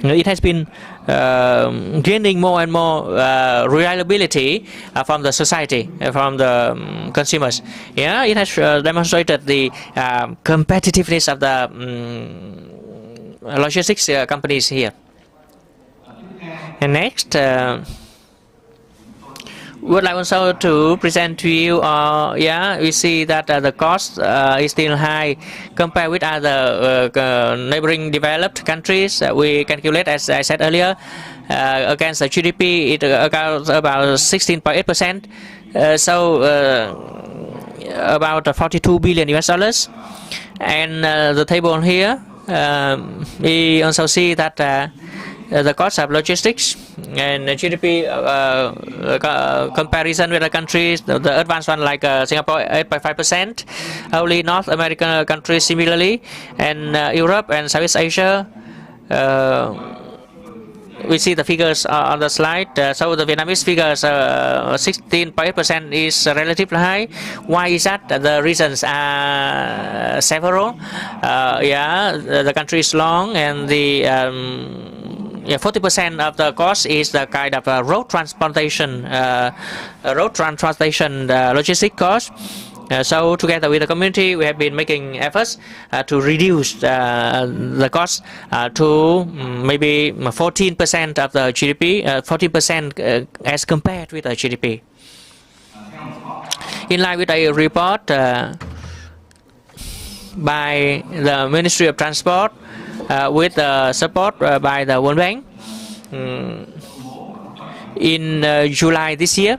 it has been gaining more and more reliability from the society, from the consumers. Yeah, it has demonstrated the competitiveness of the logistics companies here. And next, would like also to present to you. We see that the cost is still high compared with other neighboring developed countries. We calculate, as I said earlier, against the GDP, it accounts about 16.8%. So about 42 billion US dollars. And the table here. We also see that the cost of logistics and GDP comparison with the countries, the advanced one like Singapore 8.5%, only North American countries similarly, and Europe and Southeast Asia. We see the figures on the slide. So the Vietnamese figures, 16.8% is relatively high. Why is that? The reasons are several. The country is long, and the 40% of the cost is the kind of road transportation, logistic cost. So together with the community, we have been making efforts to reduce the cost to maybe 14% of the GDP, 40% as compared with the GDP. In line with a report by the Ministry of Transport with support by the World Bank in July this year,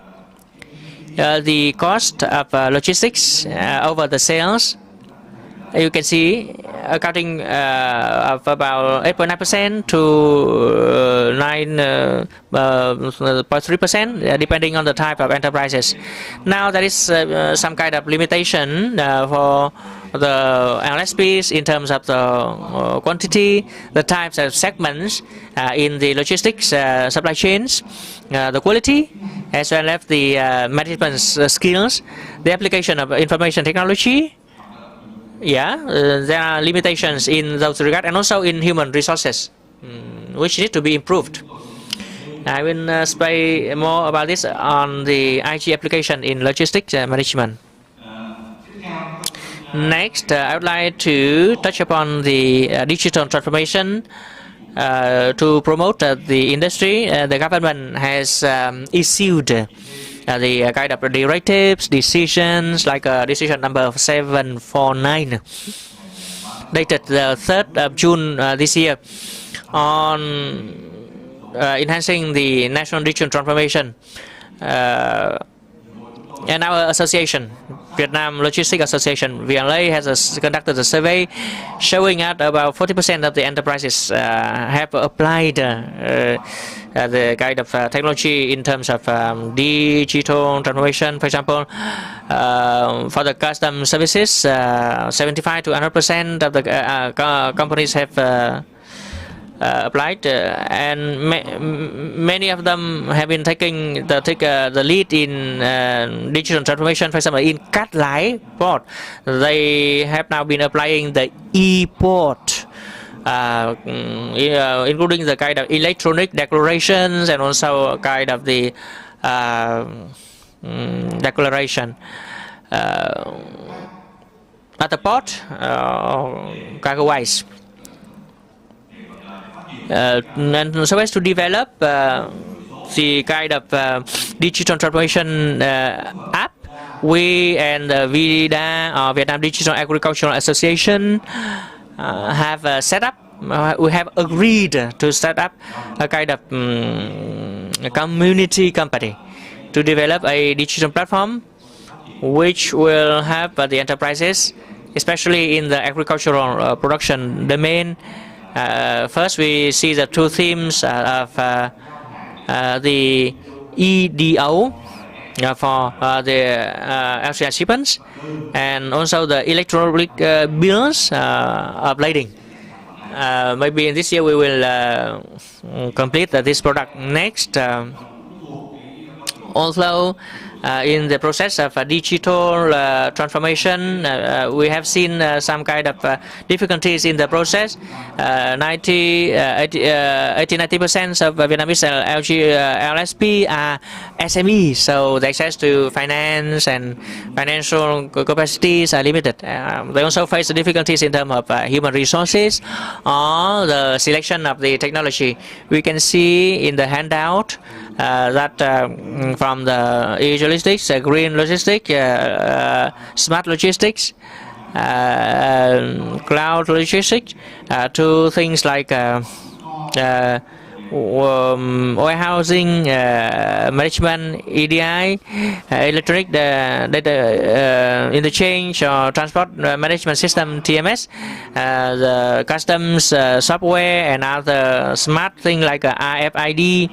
the cost of logistics over the sales, you can see accounting of about 8.9% to 9.3%, depending on the type of enterprises. Now there is some kind of limitation for the LSPs in terms of the quantity, the types of segments in the logistics supply chains, the quality, as well as the management skills, the application of information technology. There are limitations in those regard, and also in human resources, which need to be improved. I will explain more about this on the IG application in logistics management. Next, I would like to touch upon the digital transformation. To promote the industry, the government has issued the kind of directives, decisions, like decision number 749, dated the 3rd of June this year, on enhancing the national digital transformation. And our association, Vietnam Logistics Association, VLA, has conducted a survey showing that about 40% of the enterprises have applied the kind of technology in terms of digital transformation. For example, for the custom services, 75 to 100% of the companies have applied, and many of them have been taking the lead in digital transformation. For example, in Cát Lái port, they have now been applying the e-port, including the kind of electronic declarations and also kind of the declaration at the port, cargo-wise. And so as to develop the kind of digital transformation app, we and the VIDA, or Vietnam Digital Agricultural Association, have set up. We have agreed to set up a kind of community company to develop a digital platform which will help the enterprises, especially in the agricultural production domain. First, we see the two themes of the EDO for the LCI shipments, and also the electronic bills of lading. Maybe in this year we will complete this product next. Also, in the process of digital transformation, we have seen some kind of difficulties in the process. 80-90% of Vietnamese LSP are SMEs, so the access to finance and financial capacities are limited. They also face the difficulties in terms of human resources or the selection of the technology. We can see in the handout that from the e-logistics, green logistics, smart logistics, cloud logistics, to things like warehousing management, EDI, electronic data interchange or transport management system, TMS, the customs software, and other smart things like RFID,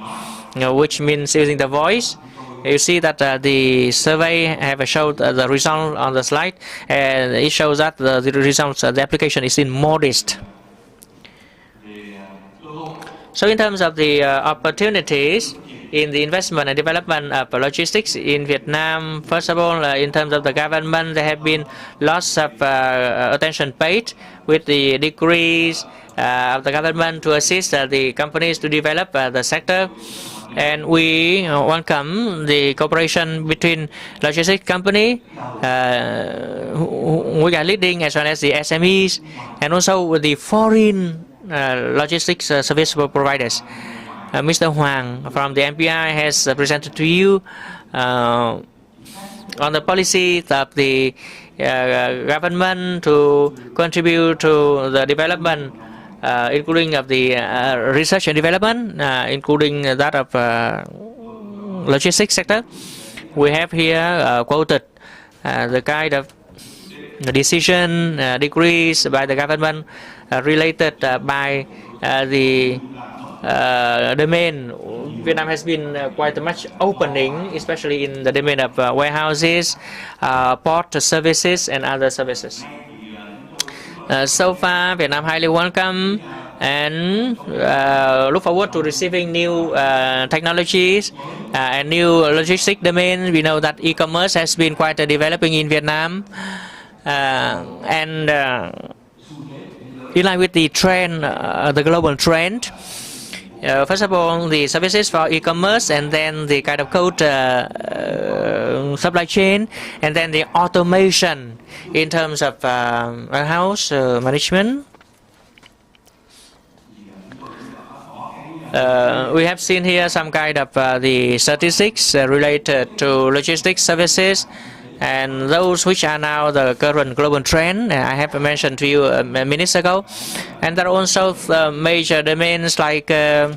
which means using the voice. You see that the survey have showed the result on the slide, and it shows that the results, the application is in modest. So in terms of the opportunities in the investment and development of logistics in Vietnam, first of all, in terms of the government, there have been lots of attention paid with the decrees of the government to assist the companies to develop the sector. And we welcome the cooperation between logistics company, which are leading, as well as the SMEs, and also with the foreign logistics service providers. Mr. Hoàng from the MPI has presented to you on the policy of the government to contribute to the development, including of the research and development, including that of logistics sector. We have here quoted the kind of decision decrees by the government related by the domain. Vietnam has been quite much opening, especially in the domain of warehouses, port services, and other services. So far, Vietnam highly welcome and look forward to receiving new technologies and new logistic domains. We know that e-commerce has been quite developing in Vietnam, and in line with the trend, the global trend. First of all, the services for e-commerce, and then the kind of code supply chain, and then the automation in terms of warehouse management. We have seen here some kind of the statistics related to logistics services, and those which are now the current global trend. I have mentioned to you minutes ago. And there are also major domains like urban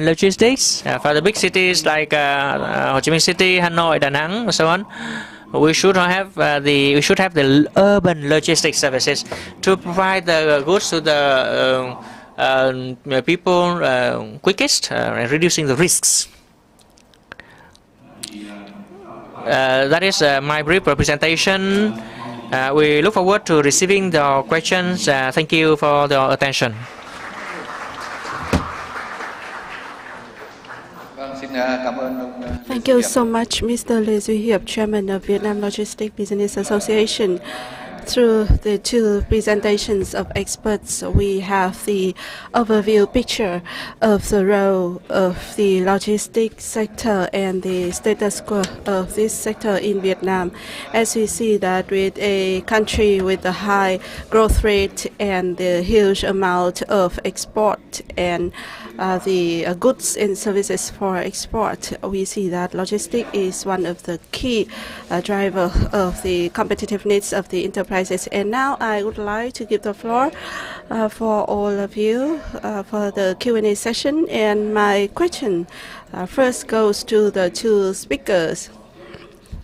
logistics for the big cities like Ho Chi Minh City, Hanoi, Da Nang, and so on. We should have the urban logistics services to provide the goods to the people quickest and reducing the risks. That is my brief presentation. We look forward to receiving the questions. Thank you for your attention. Thank you so much, Mr. Lê Duy Hiệp, Chairman of Vietnam Logistics Business Association. Through the two presentations of experts, we have the overview picture of the role of the logistics sector and the status quo of this sector in Vietnam. As we see that with a country with a high growth rate and the huge amount of export and the goods and services for export, we see that logistics is one of the key driver of the competitiveness of the enterprises. And now I would like to give the floor for all of you for the Q&A session. And my question first goes to the two speakers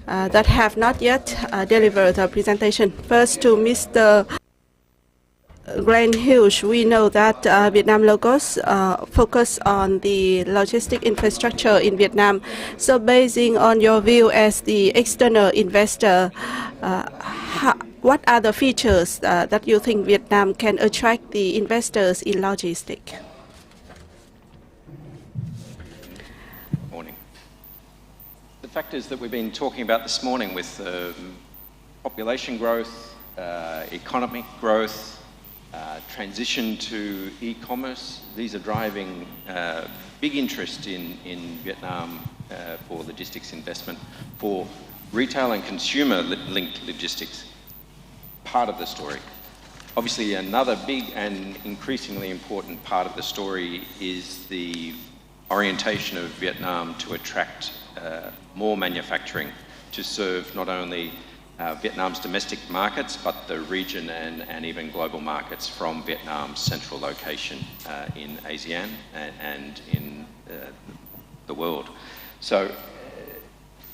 that have not yet delivered the presentation. First to Mr. Glenn Hughes. We know that Vietnam Logos focus on the logistic infrastructure in Vietnam. So basing on your view as the external investor, what are the features that you think Vietnam can attract the investors in logistics? Morning. The factors that we've been talking about this morning with population growth, economic growth, transition to e-commerce, these are driving big interest in Vietnam for logistics investment, for retail and consumer-linked logistics. Part of the story. Obviously, another big and increasingly important part of the story is the orientation of Vietnam to attract more manufacturing to serve not only Vietnam's domestic markets, but the region and even global markets from Vietnam's central location in ASEAN and in the world. So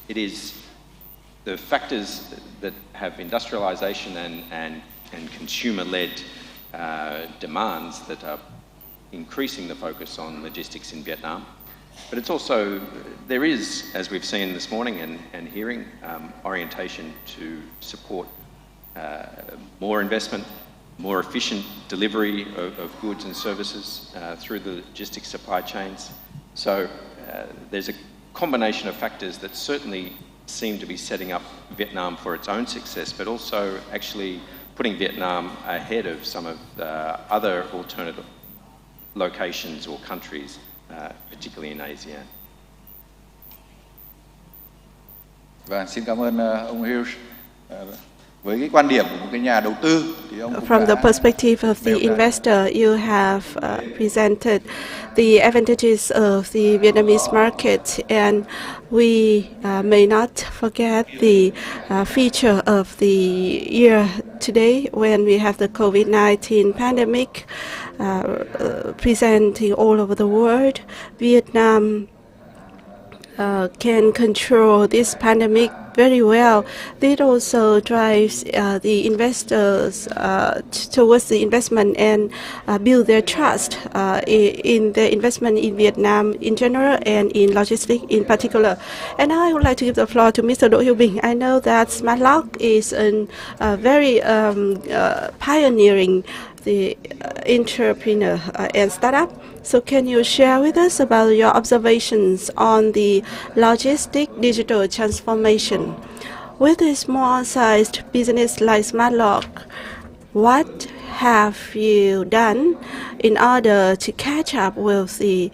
it is the factors that have industrialization and consumer-led demands that are increasing the focus on logistics in Vietnam. But it's also, there is, as we've seen this morning and hearing, orientation to support more investment, more efficient delivery of goods and services through the logistics supply chains. So there's a combination of factors that certainly seem to be setting up Vietnam for its own success, but also actually putting Vietnam ahead of some of the other alternative locations or countries, particularly in ASEAN. Và xin cảm ơn ông Hughes. Với cái quan điểm của một cái nhà đầu tư thì ông From the perspective of the investor, you have presented the advantages of the Vietnamese market, and we may not forget the feature of the year today when we have the COVID-19 pandemic presenting all over the world. Vietnam can control this pandemic very well. It also drives the investors towards the investment and build their trust in the investment in Vietnam in general and in logistics in particular. And now I would like to give the floor to Mr. Đỗ Hiếu Bình. I know that Smart Lock is a very pioneering the entrepreneur and startup. So can you share with us about your observations on the logistic digital transformation? With a small-sized business like Smart Lock, what have you done in order to catch up with the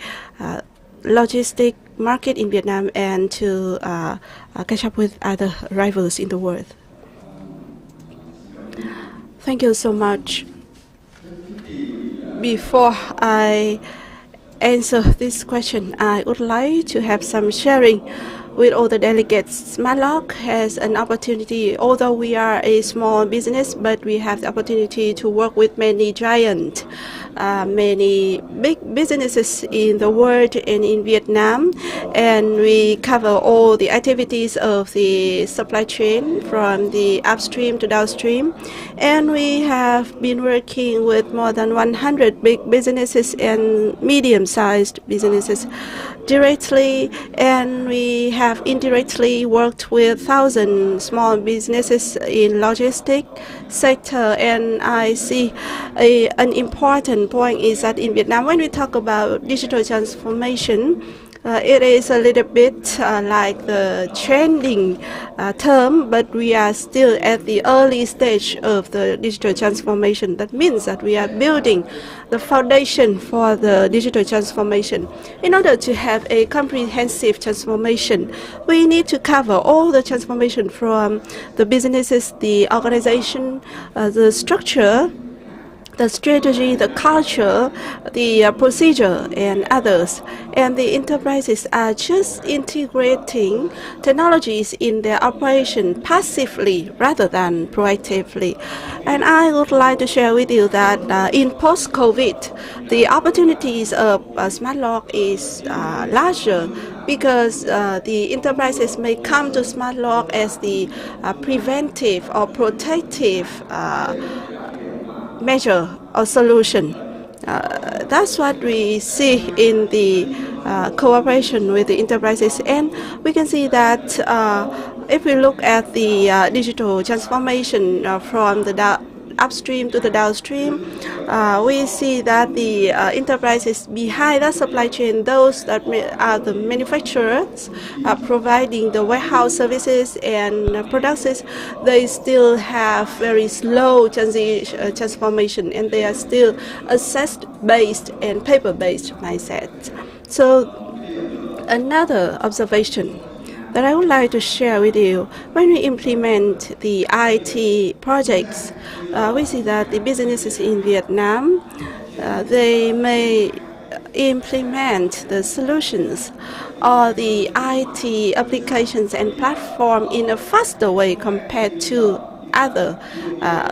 logistic market in Vietnam and to catch up with other rivals in the world? Thank you so much. Before I answer this question, I would like to have some sharing with all the delegates. Smart Lock has an opportunity, although we are a small business, but we have the opportunity to work with many giant many big businesses in the world and in Vietnam, and we cover all the activities of the supply chain from the upstream to downstream. And we have been working with more than 100 big businesses and medium-sized businesses directly, and we have indirectly worked with 1,000 small businesses in logistics sector. And I see an important point is that in Vietnam, when we talk about digital transformation, it is a little bit like the trending term, but we are still at the early stage of the digital transformation. That means that we are building the foundation for the digital transformation. In order to have a comprehensive transformation, we need to cover all the transformation from the businesses, the organization, the structure, the strategy, the culture, the procedure, and others. And the enterprises are just integrating technologies in their operation passively rather than proactively. And I would like to share with you that in post-COVID, the opportunities of smart lock is larger, because the enterprises may come to smart lock as the preventive or protective measure or solution. That's what we see in the cooperation with the enterprises. And we can see that if we look at the digital transformation from the upstream to the downstream, we see that the enterprises behind the supply chain, those that are the manufacturers providing the warehouse services and products, they still have very slow transformation, and they are still asset-based and paper-based mindset. So another observation that I would like to share with you, when we implement the IT projects, we see that the businesses in Vietnam, they may implement the solutions or the IT applications and platform in a faster way compared to other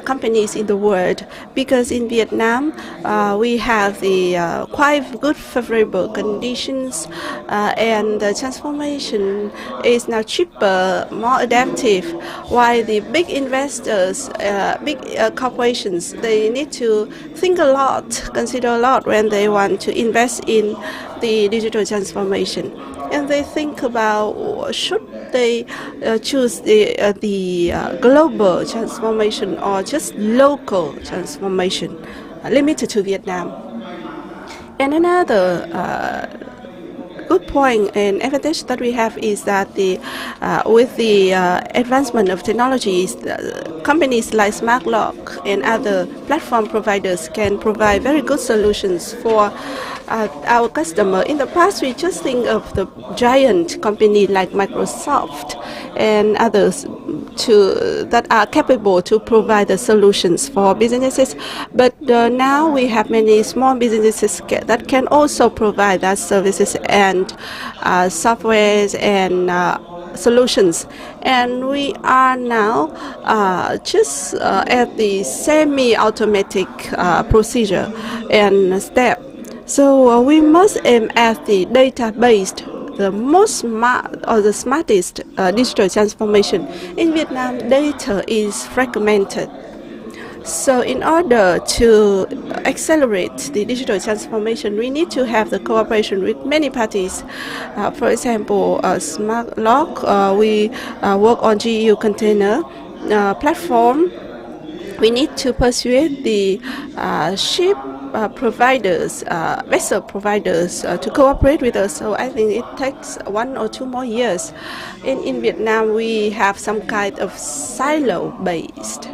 companies in the world, because in Vietnam we have the quite good favorable conditions, and the transformation is now cheaper, more adaptive, while the big investors, big corporations, they need to think a lot, consider a lot when they want to invest in the digital transformation. And they think about, should they choose the global transformation or just local transformation limited to Vietnam. And another good point and advantage that we have is that with the advancement of technologies, companies like Smart Lock and other platform providers can provide very good solutions for our customer. In the past, we just think of the giant company like Microsoft and others that are capable to provide the solutions for businesses. But now we have many small businesses that can also provide that services and softwares and solutions. And we are now just at the semi-automatic procedure and step. So we must aim at the data-based, the most smart or the smartest digital transformation. In Vietnam, data is fragmented. So in order to accelerate the digital transformation, we need to have the cooperation with many parties. For example, Smart Lock, we work on GEU container platform. We need to persuade the ship providers, vessel providers to cooperate with us. So I think it takes 1 or 2 more years. In Vietnam, we have some kind of silo-based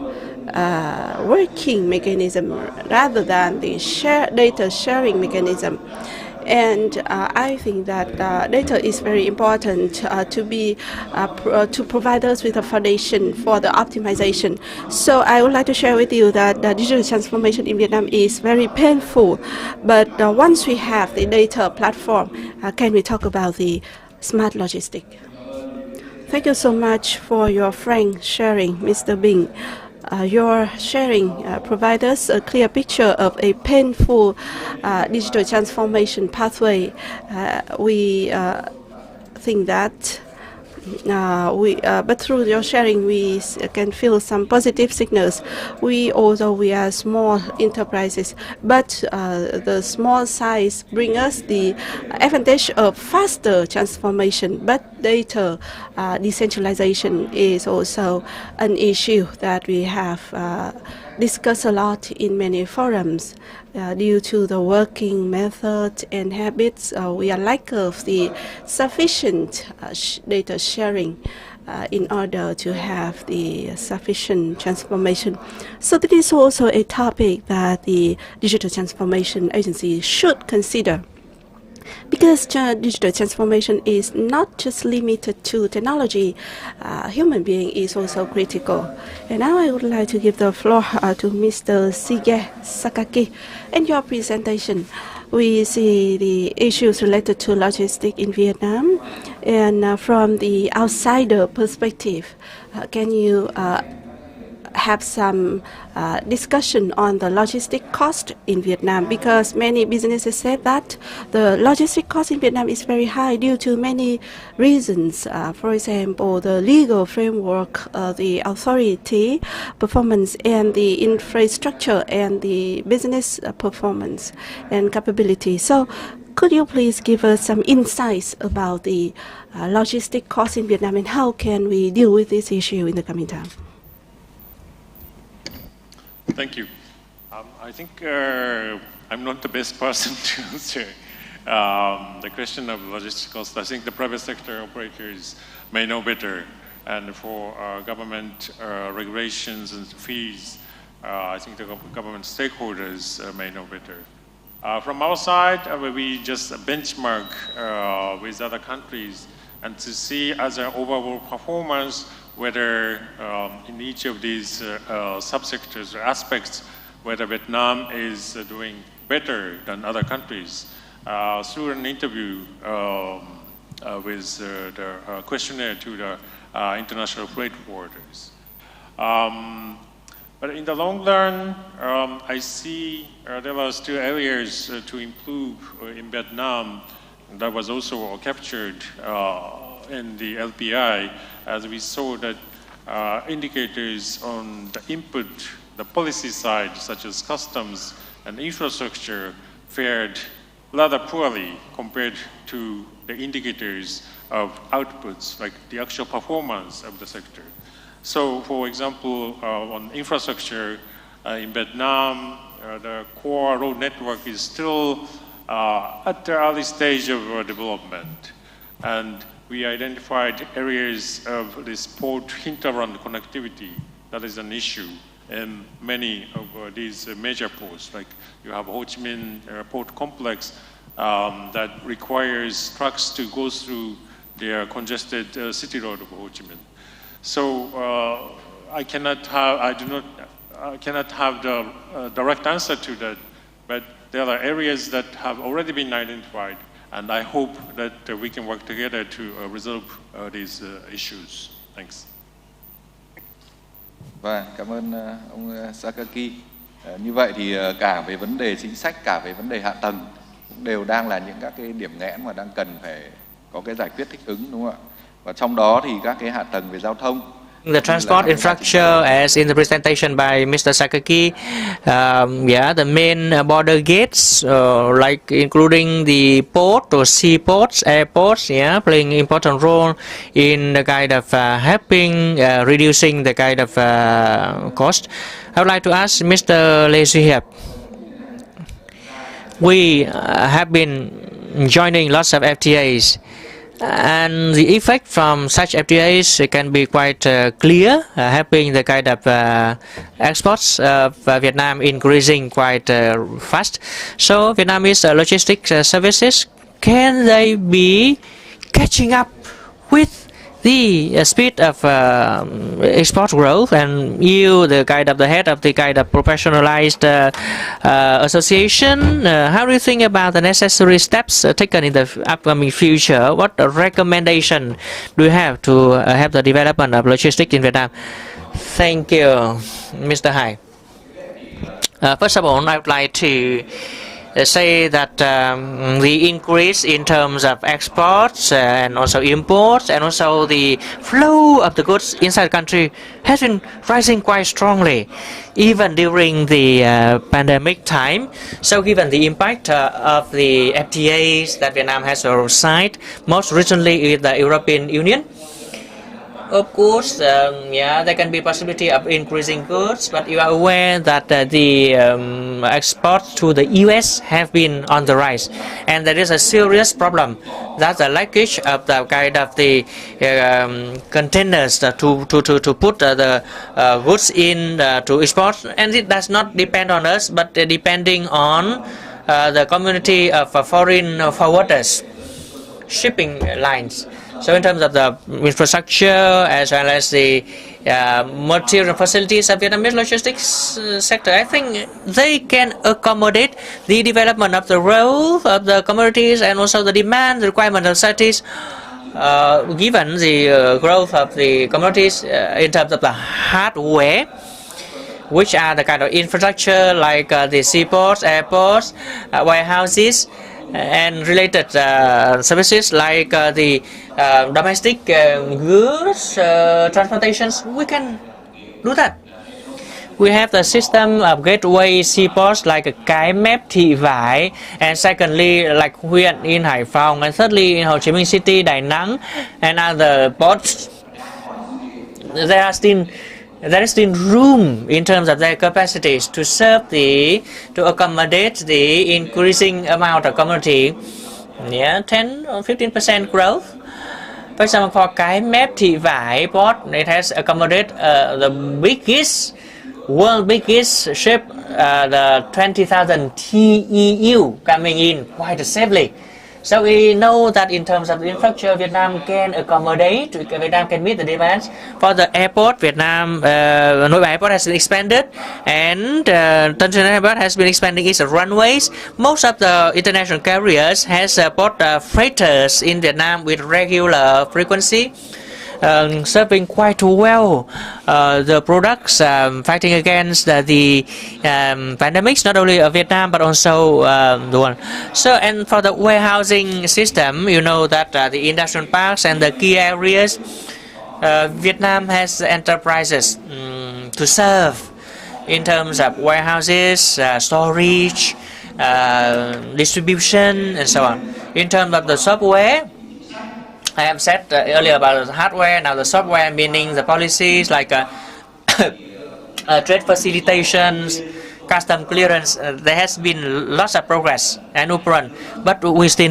working mechanism rather than the data sharing mechanism. And I think that data is very important to provide us with a foundation for the optimization. So I would like to share with you that the digital transformation in Vietnam is very painful. But once we have the data platform, can we talk about the smart logistics? Thank you so much for your frank sharing, Mr. Bing. Your sharing provides us a clear picture of a painful digital transformation pathway. We think that but through your sharing, we can feel some positive signals. Although we are small enterprises, but the small size bring us the advantage of faster transformation. But data decentralization is also an issue that we have discussed a lot in many forums. Due to the working method and habits, we are lack of the sufficient data sharing in order to have the sufficient transformation. So this is also a topic that the Digital Transformation Agency should consider. Because digital transformation is not just limited to technology, human being is also critical. And now I would like to give the floor to Mr. Sige Sakaki. In your presentation, we see the issues related to logistics in Vietnam. And from the outsider perspective, can you have some discussion on the logistic cost in Vietnam, because many businesses say that the logistic cost in Vietnam is very high due to many reasons. For example, the legal framework, the authority performance, and the infrastructure, and the business performance and capability. So could you please give us some insights about the logistic cost in Vietnam, and how can we deal with this issue in the coming time? Thank you. I think I'm not the best person to answer the question of logistics costs. I think the private sector operators may know better. And for government regulations and fees, I think the government stakeholders may know better. From our side, we just benchmark with other countries and to see as an overall performance whether in each of these subsectors or aspects, whether Vietnam is doing better than other countries. Through an interview with the questionnaire to the international freight forwarders. But in the long run, I see there are still areas to improve in Vietnam that was also captured in the LPI, as we saw that indicators on the input, the policy side, such as customs and infrastructure, fared rather poorly compared to the indicators of outputs, like the actual performance of the sector. So, for example, on infrastructure in Vietnam, the core road network is still at the early stage of development. And we identified areas of this port hinterland connectivity that is an issue in many of these major ports. Like you have Ho Chi Minh port complex that requires trucks to go through their congested city road of Ho Chi Minh. So I cannot have the direct answer to that, but there are areas that have already been identified. And I hope that we can work together to resolve these issues. Thanks. Và cảm ơn ông Sakaki. Như vậy thì cả về vấn đề chính sách, cả về vấn đề hạ tầng cũng đều đang là những các cái điểm nghẽn mà đang cần phải có cái giải quyết thích ứng, đúng không ạ? Và trong đó thì các cái hạ tầng về giao thông, the transport infrastructure, as in the presentation by Mr. Sakaki, the main border gates, like including the port or seaports, airports, playing an important role in the kind of helping reducing the kind of cost. I would like to ask Mr. Lê Duy Hiệp. We have been joining lots of FTAs. And the effect from such FTAs can be quite clear, helping the kind of exports of Vietnam increasing quite fast. So Vietnamese logistics services, can they be catching up with the speed of export growth, and you, the kind of the head of the kind of professionalized association, how do you think about the necessary steps taken in the upcoming future? What recommendation do you have to have the development of logistics in Vietnam? Thank you, Mr. Hai. First of all, I would like to say that the increase in terms of exports and also imports and also the flow of the goods inside the country has been rising quite strongly even during the pandemic time. So given the impact of the FTAs that Vietnam has signed, most recently with the European Union, of course, there can be possibility of increasing goods, but you are aware that the exports to the US have been on the rise, and there is a serious problem. That's the lackage of the kind of the containers to put the goods in to export, and it does not depend on us, but depending on the community of foreign forwarders, shipping lines. So in terms of the infrastructure as well as the material facilities of Vietnamese logistics sector, I think they can accommodate the development of the growth of the communities and also the demand, the requirement of cities, given the growth of the communities in terms of the hardware, which are the kind of infrastructure like the seaports, airports, warehouses, and related services like the domestic goods transportations. We can do that. We have the system of gateway seaports like Cái Mép, Thị Vải, and secondly like Viet in Hải Phòng, and thirdly in Ho Chi Minh City, Đà Nẵng, and other ports. There is still room in terms of their capacities to serve to accommodate the increasing amount of community, 10 or 15% growth. For example, for Cái Mép, Thị Vải port, it has accommodated the world biggest ship, the 20,000 TEU coming in quite safely. So we know that in terms of the infrastructure, Vietnam can accommodate, Vietnam can meet the demands. For the airport, Vietnam, Nội Bài Airport has been expanded, and Tân Sơn Airport has been expanding its runways. Most of the international carriers has bought freighters in Vietnam with regular frequency, serving quite well the products fighting against the pandemics, not only of Vietnam but also the one. So, and for the warehousing system, you know that the industrial parks and the key areas, Vietnam has enterprises to serve in terms of warehouses, storage, distribution, and so on. In terms of the software, I have said earlier about the hardware, now the software, meaning the policies like trade facilitations, custom clearance. There has been lots of progress and improvement, but we still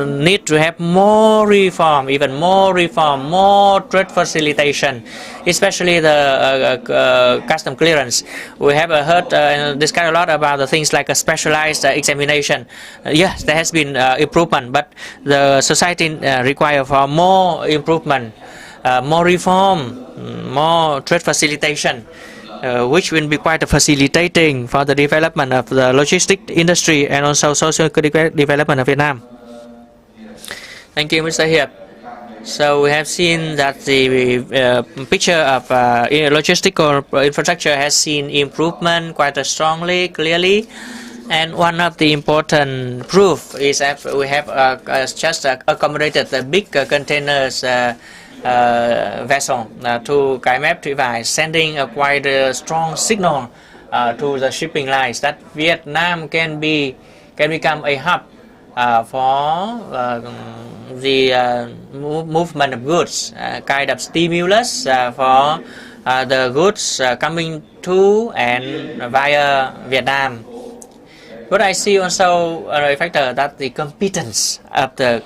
need to have more reform, even more reform, more trade facilitation, especially the custom clearance. We have heard and discussed a lot about the things like a specialized examination. Yes, there has been improvement, but the society requires for more improvement, more reform, more trade facilitation, which will be quite facilitating for the development of the logistics industry and also socio-economic development of Vietnam. Thank you, Mr. Hiệp. So we have seen that the picture of logistical infrastructure has seen improvement quite strongly, clearly. And one of the important proof is that we have just accommodated the big containers vessel to Cái Mép, Thị Vải, sending a quite strong signal to the shipping lines that Vietnam can become a hub for the movement of goods, kind of stimulus for the goods coming to and via Vietnam. But I see also a factor that the competence of the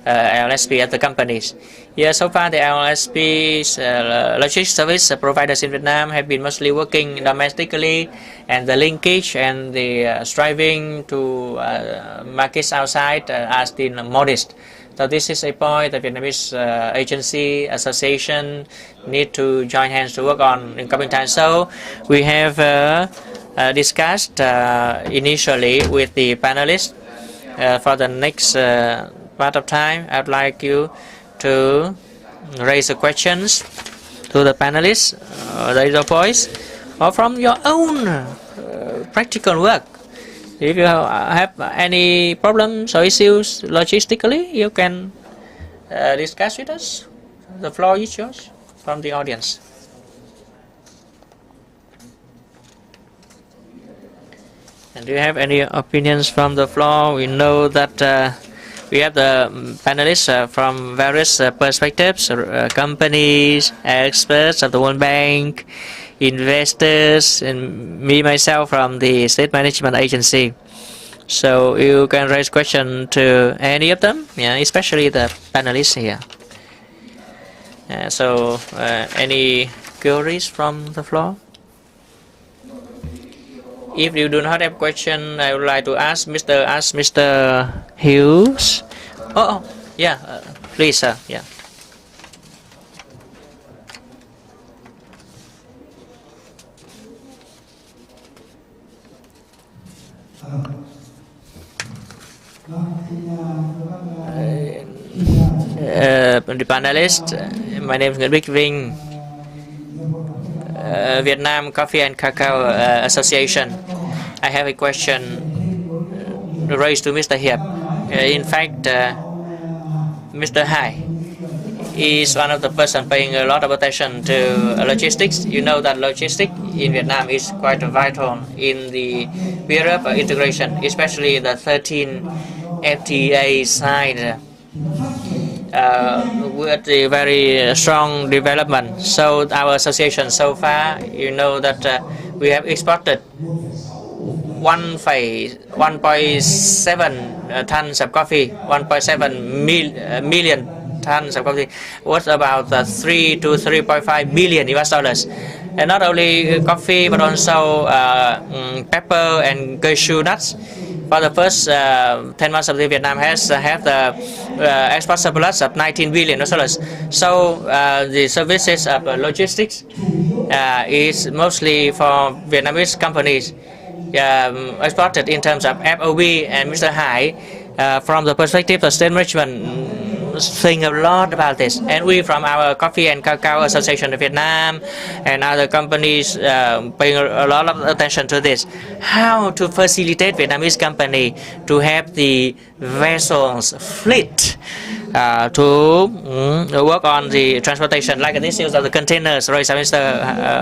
LSP at the companies. Yeah, so far the LSP's logistics service providers in Vietnam have been mostly working domestically, and the linkage and the striving to markets outside are still modest. So this is a point that Vietnamese agency, association need to join hands to work on in coming time. So we have discussed initially with the panelists. For the next part of time, I'd like you to raise the questions to the panelists, raise your voice, or from your own practical work. If you have any problems or issues logistically, you can discuss with us. The floor is yours from the audience. And do you have any opinions from the floor? We know that we have the panelists from various perspectives, companies, experts of the World Bank, investors, and me myself from the State Management Agency. So you can raise questions to any of them, yeah, especially the panelists here. So any queries from the floor? If you do not have question, I would like to ask Mr. Hughes. Oh, yeah, please, sir. Yeah. The panelist, my name is Nguyễn Bích Vinh. Vietnam Coffee and Cacao Association. I have a question raised to Mr. Hiệp. In fact, Mr. Hai is one of the person paying a lot of attention to logistics. You know that logistics in Vietnam is quite vital in the period of integration, especially the 13 FTA side. With the very strong development. So our association so far, you know that we have exported 1.7 tons of coffee, 1.7 million tons of coffee, worth about 3 to 3.5 billion US dollars. And not only coffee, but also pepper and cashew nuts. For the first 10 months of the Vietnam has have the export surplus of 19 billion dollars. So the services of logistics is mostly for Vietnamese companies exported in terms of FOB. And Mr. Hai, from the perspective of state management, think a lot about this. And we from our Coffee and Cacao Association of Vietnam and other companies paying a lot of attention to this. How to facilitate Vietnamese company to have the vessels fleet to work on the transportation, like this use of the containers, right, Mr.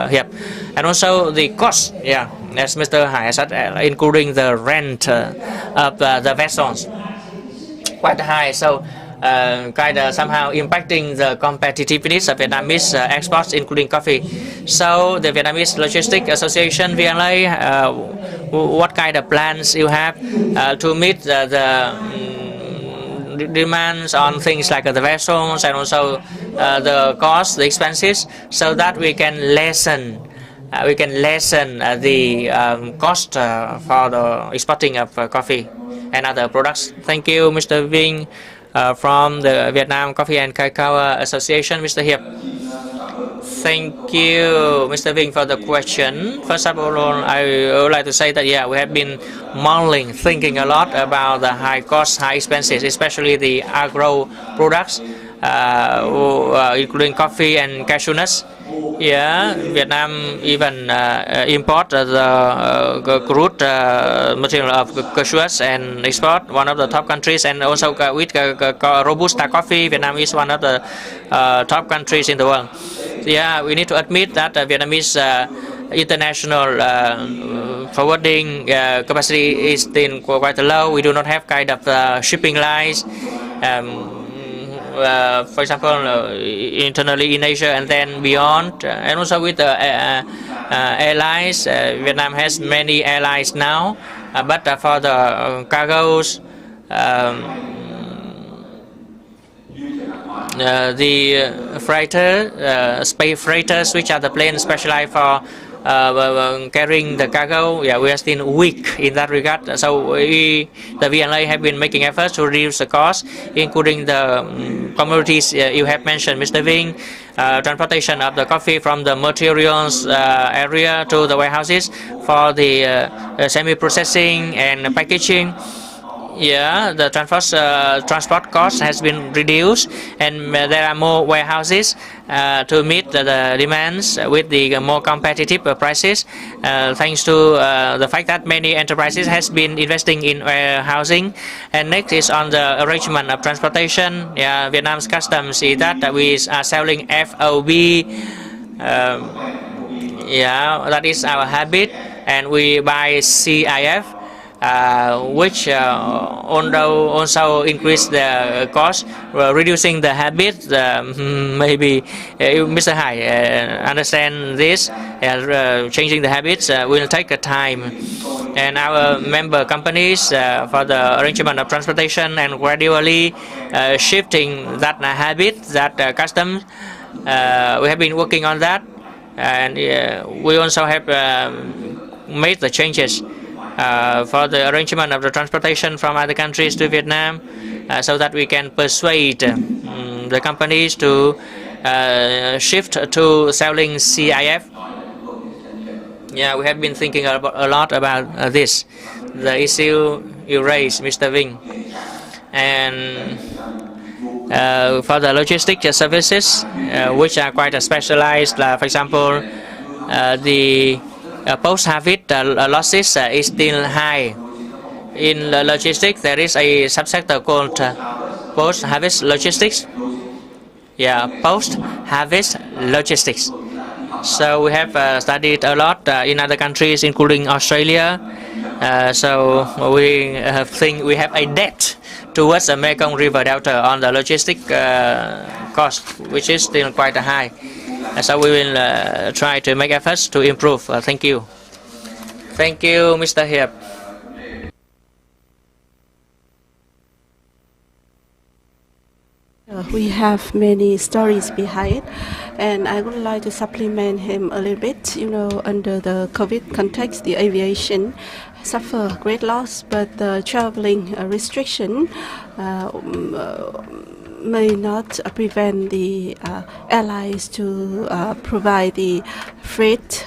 Hiệp. And also the cost, yeah, as Mr. Hai said, including the rent of the vessels, quite high. So kind of somehow impacting the competitiveness of Vietnamese exports, including coffee. So the Vietnamese Logistics Association, VLA, what kind of plans you have to meet the demands on things like the vessels and also the cost, the expenses, so that we can lessen the cost for the exporting of coffee and other products. Thank you, Mr. Vinh. From the Vietnam Coffee and Cacao Association, Mr. Hiệp. Thank you, Mr. Vinh, for the question. First of all, I would like to say that, yeah, we have been mulling, thinking a lot about the high costs, high expenses, especially the agro products, including coffee and cashew nuts. Yeah, Vietnam even import the crude material of cashews and export, one of the top countries. And also with Robusta coffee, Vietnam is one of the top countries in the world. Yeah, we need to admit that Vietnamese international forwarding capacity is still quite low. We do not have kind of shipping lines. For example, internally in Asia and then beyond, and also with the airlines, Vietnam has many airlines now, but for the cargoes, the freighter, space freighters, which are the planes specialized for carrying the cargo. Yeah, we are still weak in that regard. So the VNA have been making efforts to reduce the cost, including the commodities you have mentioned, Mr. Ving, transportation of the coffee from the materials area to the warehouses for the semi-processing and packaging. Yeah, the transport cost has been reduced, and there are more warehouses to meet the demands with the more competitive prices, thanks to the fact that many enterprises has been investing in warehousing. And next is on the arrangement of transportation. Yeah, Vietnam's customs is that we are selling FOB. Yeah, that is our habit, and we buy CIF. Which although also increase the cost, reducing the habit. Maybe Mr. Hai understand this. Changing the habits will take a time, and our member companies for the arrangement of transportation and gradually shifting that habit, that custom. We have been working on that, and we also have made the changes for the arrangement of the transportation from other countries to Vietnam, so that we can persuade the companies to shift to selling CIF. Yeah, we have been thinking a lot about this, the issue you raised, Mr. Ving. And for the logistic services, which are quite specialized, for example, the post-harvest losses is still high. In logistics, there is a subsector called post-harvest logistics. Yeah, post-harvest logistics. So we have studied a lot in other countries, including Australia. So we think we have a debt towards the Mekong River Delta on the logistic cost, which is still quite high. So we will try to make efforts to improve. Thank you. Thank you, Mr. Hiệp. We have many stories behind, and I would like to supplement him a little bit. You know, under the COVID context, the aviation suffer great loss, but the traveling restriction may not prevent the airlines to provide the freight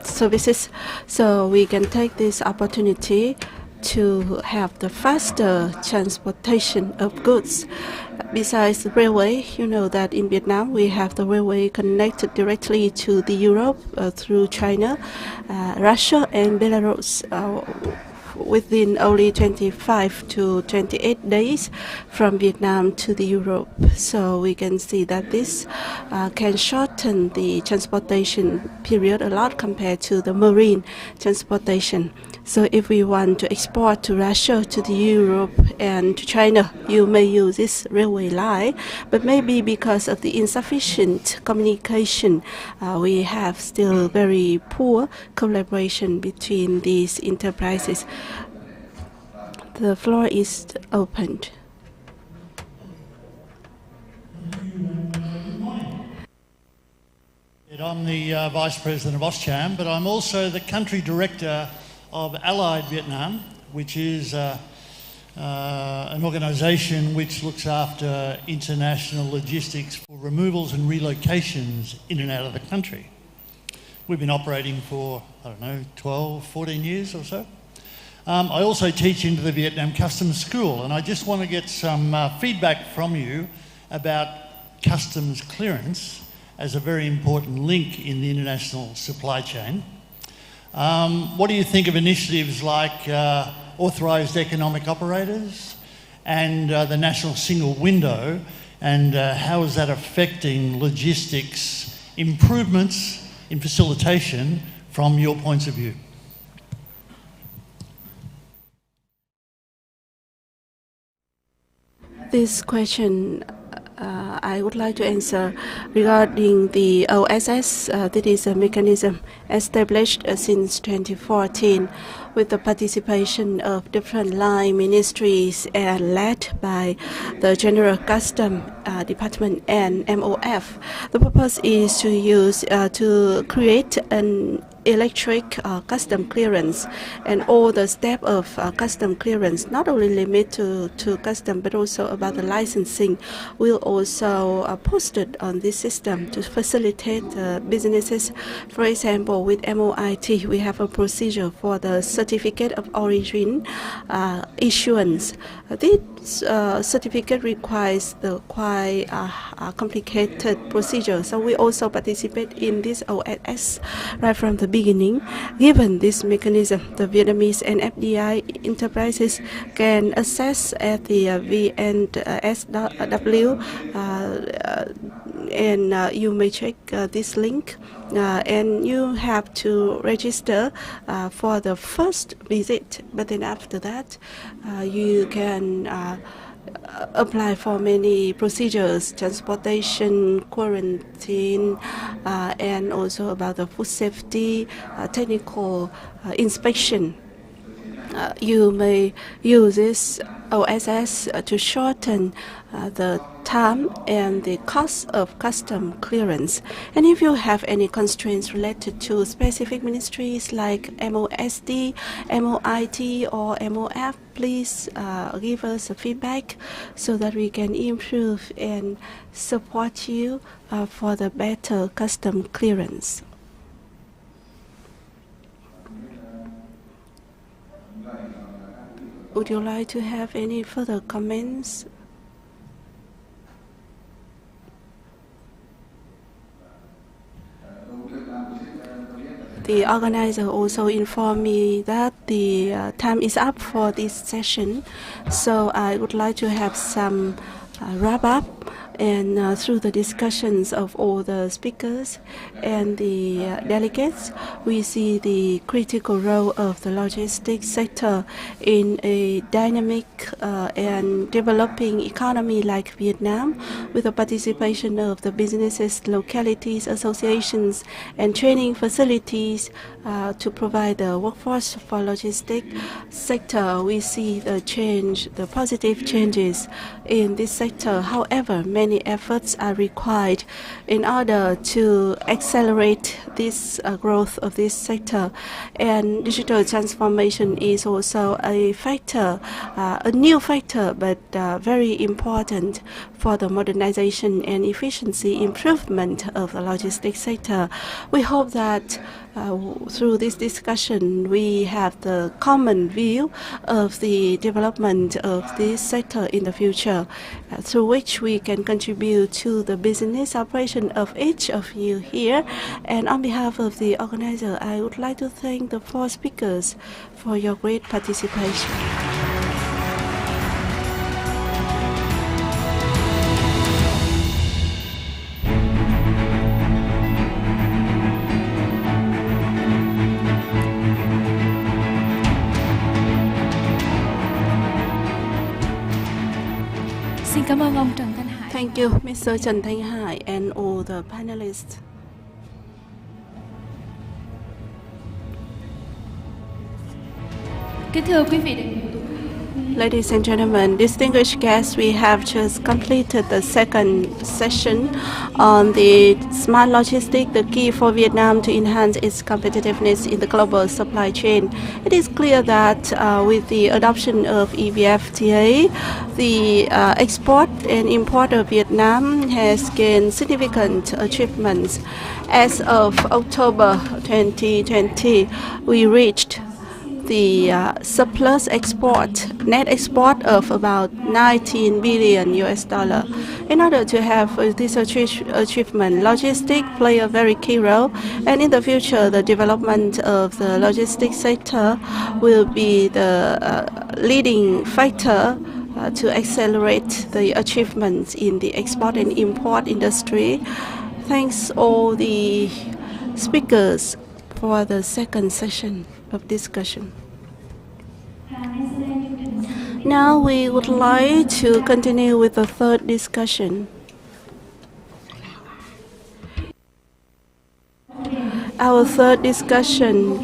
services. So we can take this opportunity to have the faster transportation of goods. Besides the railway, you know that in Vietnam we have the railway connected directly to the Europe through China, Russia and Belarus. Within only 25 to 28 days from Vietnam to the Europe. So we can see that this can shorten the transportation period a lot compared to the marine transportation. So if we want to export to Russia, to the Europe and to China, you may use this railway line, but maybe because of the insufficient communication, we have still very poor collaboration between these enterprises. The floor is opened. I'm the Vice President of Auscham, but I'm also the Country Director of Allied Vietnam, which is an organisation which looks after international logistics for removals and relocations in and out of the country. We've been operating for, 12, 14 years or so. I also teach into the Vietnam Customs School, and I just want to get some feedback from you about customs clearance as a very important link in the international supply chain. What do you think of initiatives like authorised economic operators and the national single window, and how is that affecting logistics improvements in facilitation from your points of view? This question I would like to answer regarding the OSS. That is a mechanism established since 2014 with the participation of different line ministries and led by the General Custom Department and MOF. The purpose is to use to create an electric custom clearance, and all the steps of custom clearance, not only limit to custom but also about the licensing, will also posted on this system to facilitate businesses. For example, with MOIT, we have a procedure for the certificate of origin issuance. This certificate requires the quite complicated procedure, so we also participate in this OSS right from the beginning. Given this mechanism, the Vietnamese and FDI enterprises can access at the VNSW, and you may check this link, and you have to register for the first visit, but then after that you can apply for many procedures, transportation, quarantine, and also about the food safety, technical inspection. You may use this OSS to shorten the time and the cost of custom clearance. And if you have any constraints related to specific ministries like MOSD, MOIT, or MOF, please give us a feedback so that we can improve and support you for the better custom clearance. Would you like to have any further comments? The organizer also informed me that the time is up for this session, so I would like to have some wrap up. And through the discussions of all the speakers and the delegates, we see the critical role of the logistics sector in a dynamic and developing economy like Vietnam, with the participation of the businesses, localities, associations, and training facilities to provide the workforce for logistics sector. We see the change, the positive changes in this sector. However, many efforts are required in order to accelerate this growth of this sector, and digital transformation is also a factor, a new factor, but very important for the modernization and efficiency improvement of the logistics sector. We hope that through this discussion, we have the common view of the development of this sector in the future, through which we can contribute to the business operation of each of you here. And on behalf of the organizer, I would like to thank the 4 speakers for your great participation. Xin cảm ơn ông Trần Thanh Hải. Thank you, Mr. Trần Thanh Hải and all the panelists. Kính thưa quý vị đại biểu, Ladies and gentlemen, distinguished guests, we have just completed the second session on the smart logistics, the key for Vietnam to enhance its competitiveness in the global supply chain. It is clear that with the adoption of EVFTA, the export and import of Vietnam has gained significant achievements. As of October 2020, we reached the surplus export, net export of about 19 billion US dollar. In order to have this achievement, logistics play a very key role, and in the future, the development of the logistics sector will be the leading factor to accelerate the achievements in the export and import industry. Thanks all the speakers for the second session of discussion. Now we would like to continue with the third discussion. Our third discussion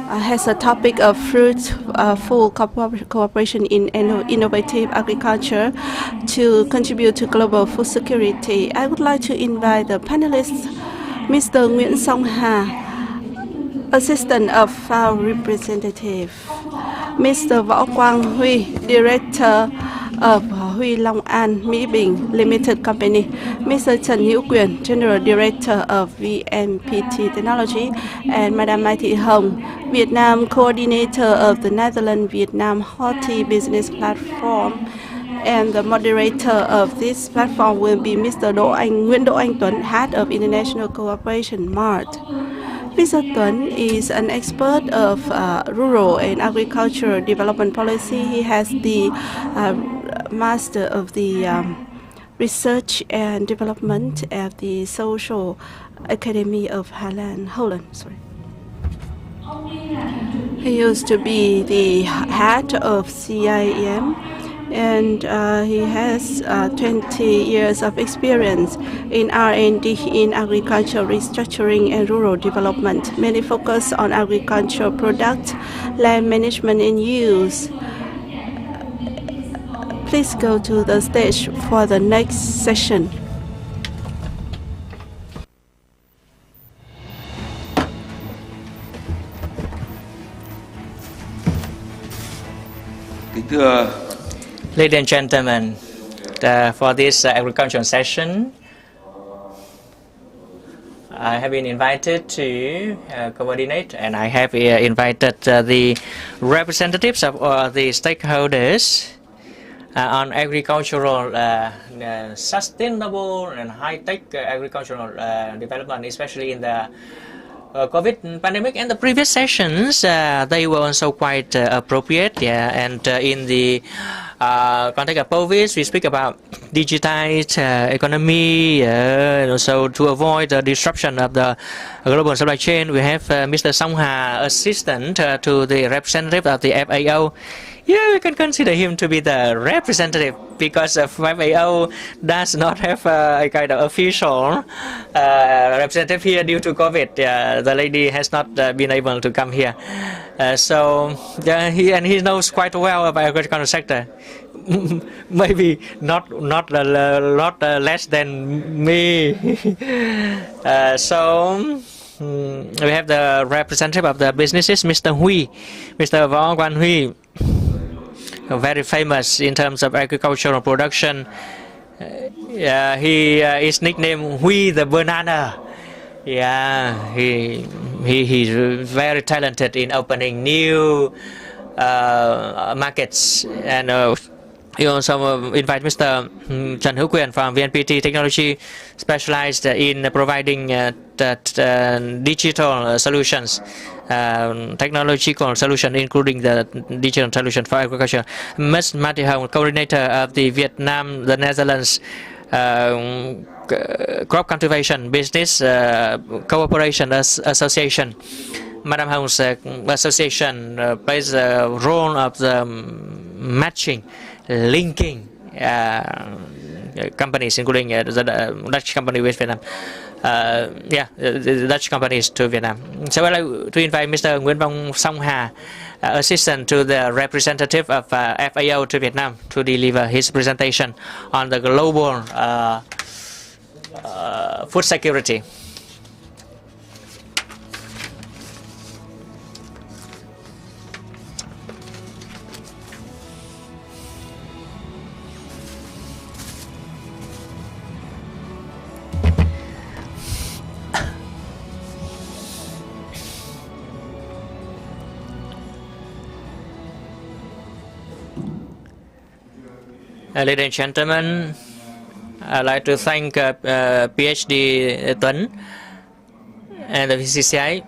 has a topic of fruitful cooperation in innovative agriculture to contribute to global food security. I would like to invite the panelists, Mr. Nguyễn Song Hà, Assistant of FAO Representative, Mr. Võ Quang Huy, Director of Huy Long An Mỹ Bình Limited Company, Mr. Trần Hữu Quyền, General Director of VNPT Technology, and Madam Mai Thị Hồng, Vietnam Coordinator of the Netherlands-Vietnam Horti Business Platform. And the moderator of this platform will be Mr. Nguyễn Đỗ Anh Tuấn, Head of International Cooperation, MART. Mr. Tuấn is an expert of rural and agricultural development policy. He has the Master of the Research and Development at the Social Academy of Holland. Sorry. He used to be the head of CIEM, and he has 20 years of experience in R&D in agriculture restructuring and rural development, mainly focused on agricultural product, land management and use. Please go to the stage for the next session. Kính thưa Ladies and gentlemen, for this agricultural session, I have been invited to coordinate, and I have invited the representatives of the stakeholders on agricultural sustainable and high-tech agricultural development, especially in the COVID pandemic. And the previous sessions, they were also quite appropriate. Yeah, and in the context of COVID, we speak about digitized economy, and also to avoid the disruption of the global supply chain. We have Mr. Song Ha, assistant to the representative of the FAO. Yeah, we can consider him to be the representative because FAO does not have a kind of official representative here due to COVID. The lady has not been able to come here. He knows quite well about the agricultural sector. Maybe not less than me. We have the representative of the businesses, Mr. Huy, Mr. Võ Quang Huy, very famous in terms of agricultural production. He is nicknamed Huy the Banana. Yeah, he's very talented in opening new markets. And we also invite Mr. Trần Hữu Quyền from VNPT Technology, specialized in providing digital solutions, technological solution, including the digital solution for agriculture. Ms. Mai Thị Hồng, coordinator of the Vietnam, the Netherlands Crop Cultivation Business Cooperation Association. Madam Hong's association plays a role of the matching, linking companies, including the Dutch company with Vietnam. The Dutch companies to Vietnam. So I'd like to invite Mr. Nguyễn Song Ha, assistant to the representative of FAO to Vietnam, to deliver his presentation on the global food security. Ladies and gentlemen, I'd like to thank PhD Tuấn and the VCCI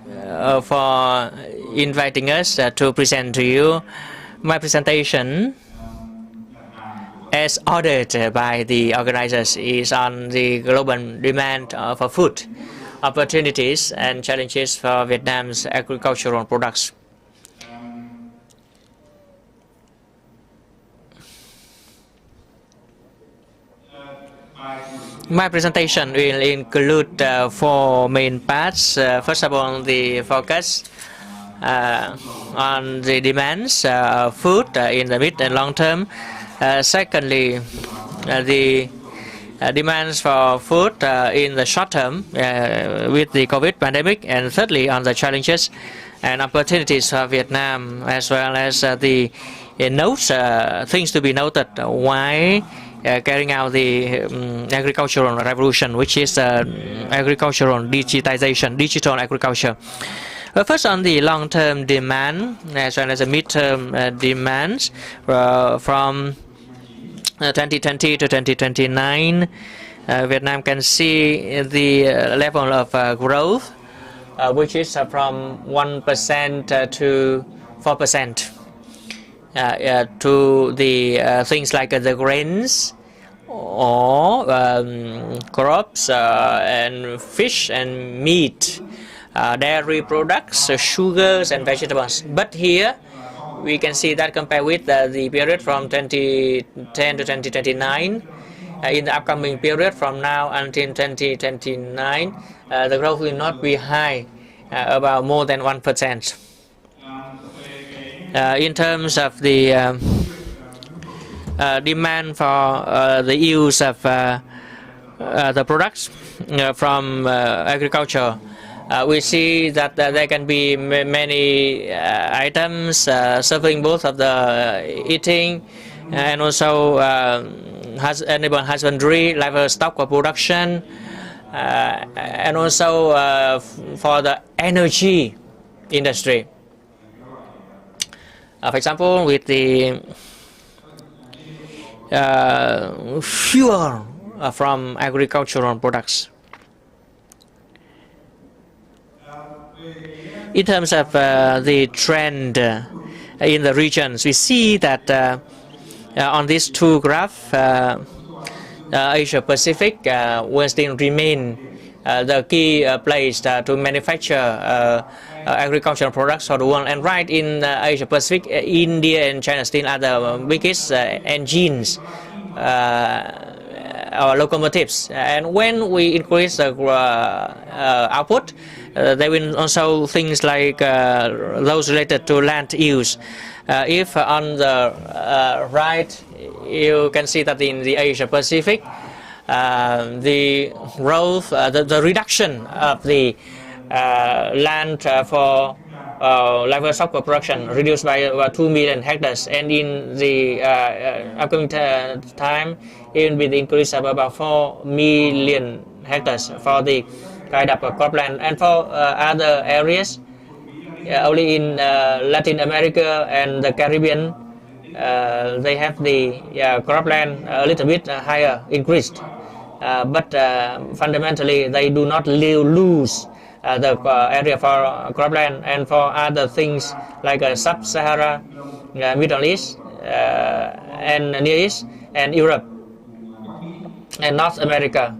for inviting us to present to you. My presentation, as ordered by the organizers, is on the global demand for food, opportunities and challenges for Vietnam's agricultural products. My presentation will include 4 main parts. First of all, the focus on the demands of food in the mid and long term. Secondly, the demands for food in the short term with the COVID pandemic. And thirdly, on the challenges and opportunities for Vietnam, as well as the notes, things to be noted why carrying out the agricultural revolution, which is agricultural digitization, digital agriculture. First, on the long-term demand, as well as the mid-term demands from 2020 to 2029, Vietnam can see the level of growth, which is from 1% to 4%. To the things like the grains or crops and fish and meat, dairy products, sugars and vegetables. But here we can see that compared with the period from 2010 to 2029, in the upcoming period from now until 2029, the growth will not be high, about more than 1%. In terms of the demand for the use of the products from agriculture, we see that there can be many items serving both of the eating and also animal husbandry, livestock production, and also for the energy industry. For example, with the fuel from agricultural products. In terms of the trend in the regions, we see that on these two graphs, Asia Pacific will still remain the key place to manufacture agricultural products for the world. And right in Asia Pacific, India and China still are the biggest engines or locomotives. And when we increase the output, there will also things like those related to land use. If on the right, you can see that in the Asia Pacific, the growth, the reduction of the land for livestock production reduced by about 2 million hectares, and in the upcoming time, it will be the increase of about 4 million hectares for the kind of cropland. And for other areas, only in Latin America and the Caribbean, they have the cropland a little bit higher increased, but fundamentally they do not lose the area for cropland. And for other things like Sub-Sahara, Middle East, and Near East, and Europe, and North America,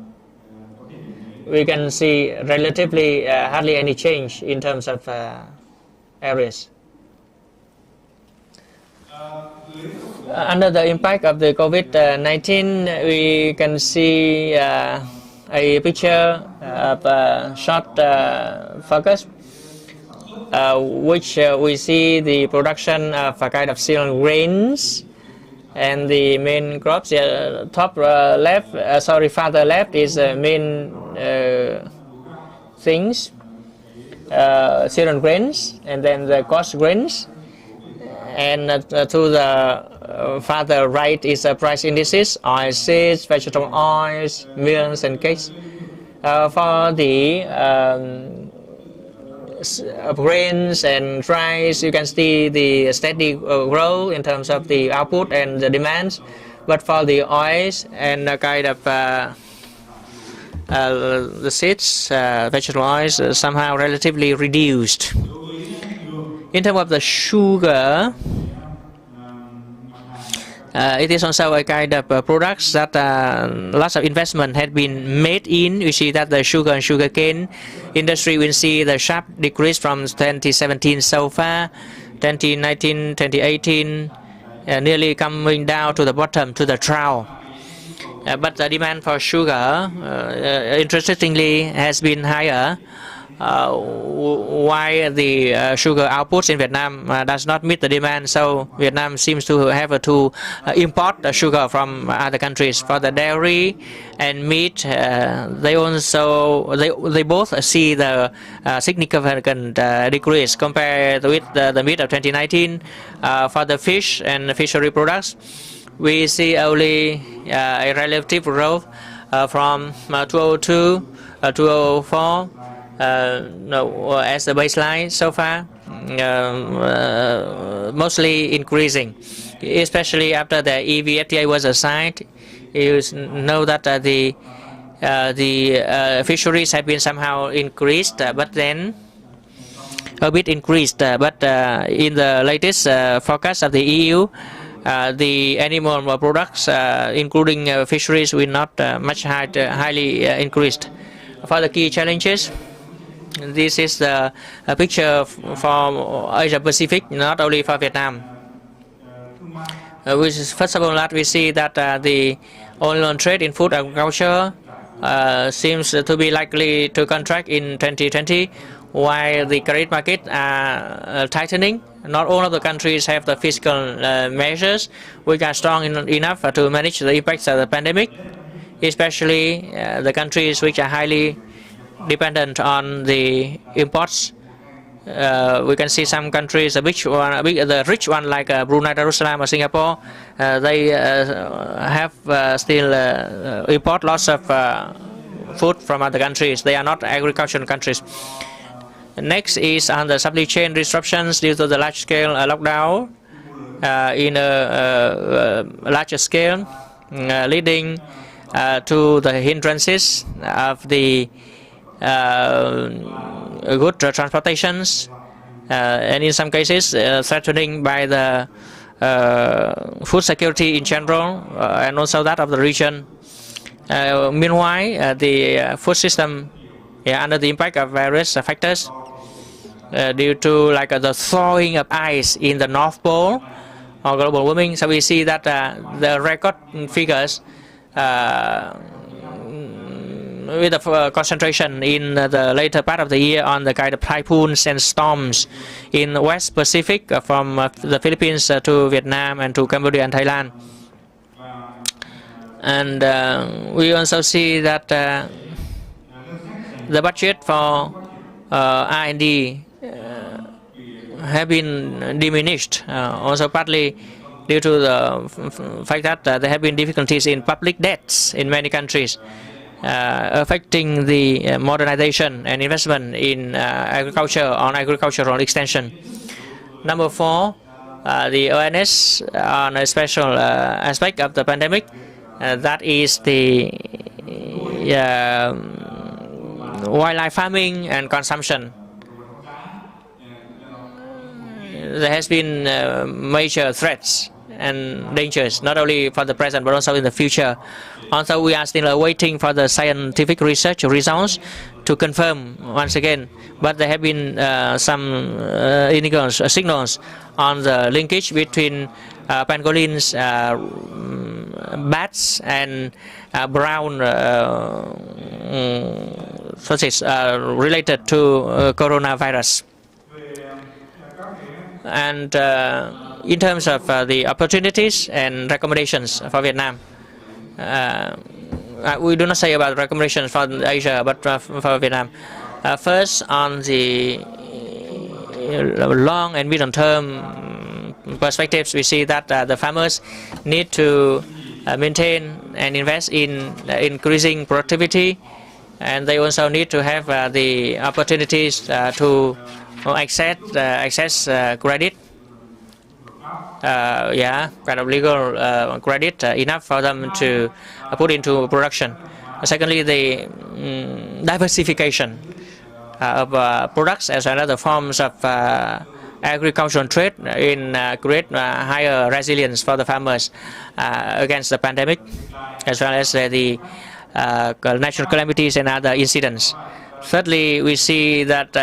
we can see relatively hardly any change in terms of areas. Under the impact of the COVID-19, we can see a picture of a short focus, which we see the production of a kind of cereal grains and the main crops. Top left, farther left is main things, cereal grains, and then the coarse grains. And to the farther right is price indices, oil seeds, vegetable oils, milks, and cakes. For the grains and rice, you can see the steady growth in terms of the output and the demands. But for the oils and kind of the seeds, vegetable oils, somehow relatively reduced. In terms of the sugar, it is also a kind of products that lots of investment had been made in. You see that the sugar and sugarcane industry will see the sharp decrease from 2017 so far, 2019, 2018, nearly coming down to the bottom, to the trough. but the demand for sugar, interestingly, has been higher. Why the sugar outputs in Vietnam does not meet the demand, so Vietnam seems to have to import sugar from other countries. For the dairy and meat, they both see the significant decrease compared with the meat of 2019. For the fish and fishery products, we see only a relative growth from 2002 to 2004. As the baseline so far, mostly increasing, especially after the EVFTA was signed. You know that the fisheries have been somehow increased, but then a bit increased. But in the latest forecast of the EU, the animal products, including fisheries, will not much highly increased. For the key challenges, this is the picture for Asia Pacific, not only for Vietnam. First of all, we see that the online trade in food and agriculture seems to be likely to contract in 2020, while the credit market are tightening. Not all of the countries have the fiscal measures which are strong enough to manage the impacts of the pandemic, especially the countries which are highly dependent on the imports. We can see some countries, the rich one like Brunei Darussalam or Singapore, they have still import lots of food from other countries. They are not agricultural countries. Next is on the supply chain disruptions due to the large-scale lockdown in a larger scale, leading to the hindrances of the good transportations, and in some cases threatening by the food security in general, and also that of the region. Meanwhile, the food system under the impact of various factors due to the thawing of ice in the North Pole or global warming. So we see that the record figures with the concentration in the later part of the year on the kind of typhoons and storms in the West Pacific, from the Philippines to Vietnam and to Cambodia and Thailand. And we also see that the budget for R&D have been diminished, also partly due to the fact that there have been difficulties in public debts in many countries, affecting the modernization and investment in agriculture on agricultural extension. Number 4, the awareness on a special aspect of the pandemic, that is the wildlife farming and consumption. There has been major threats and dangers, not only for the present but also in the future. Also, we are still waiting for the scientific research results to confirm once again, but there have been some signals on the linkage between pangolins, bats, and brown sausages related to coronavirus. And in terms of the opportunities and recommendations for Vietnam, we do not say about recommendations for Asia, but for Vietnam. First, on the long and medium-term perspectives, we see that the farmers need to maintain and invest in increasing productivity, and they also need to have the opportunities to access credit, kind of legal credit enough for them to put into production. Secondly, the diversification of products as well as the forms of agricultural trade create higher resilience for the farmers against the pandemic, as well as the natural calamities and other incidents. Thirdly, we see that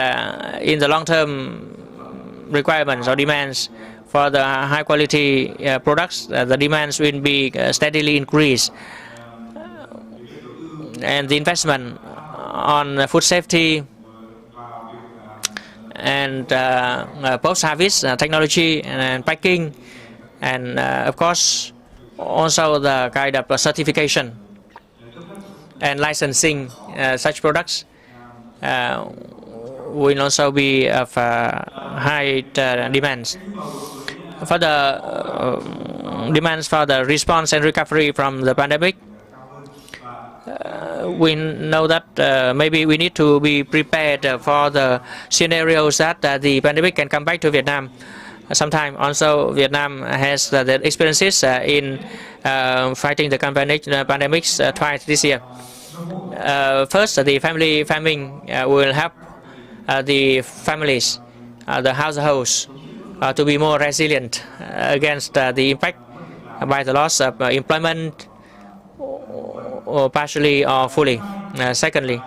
in the long-term requirements or demands for the high-quality products, the demands will be steadily increased. and the investment on food safety and post-harvest technology and packing, and of course also the kind of certification and licensing such products will also be of high demands. For the demands for the response and recovery from the pandemic, we know that maybe we need to be prepared for the scenarios that the pandemic can come back to Vietnam sometime. Also, Vietnam has the experiences in fighting the pandemics twice this year. First, the family farming will help the families, the households, to be more resilient against the impact by the loss of employment, or partially or fully. Secondly,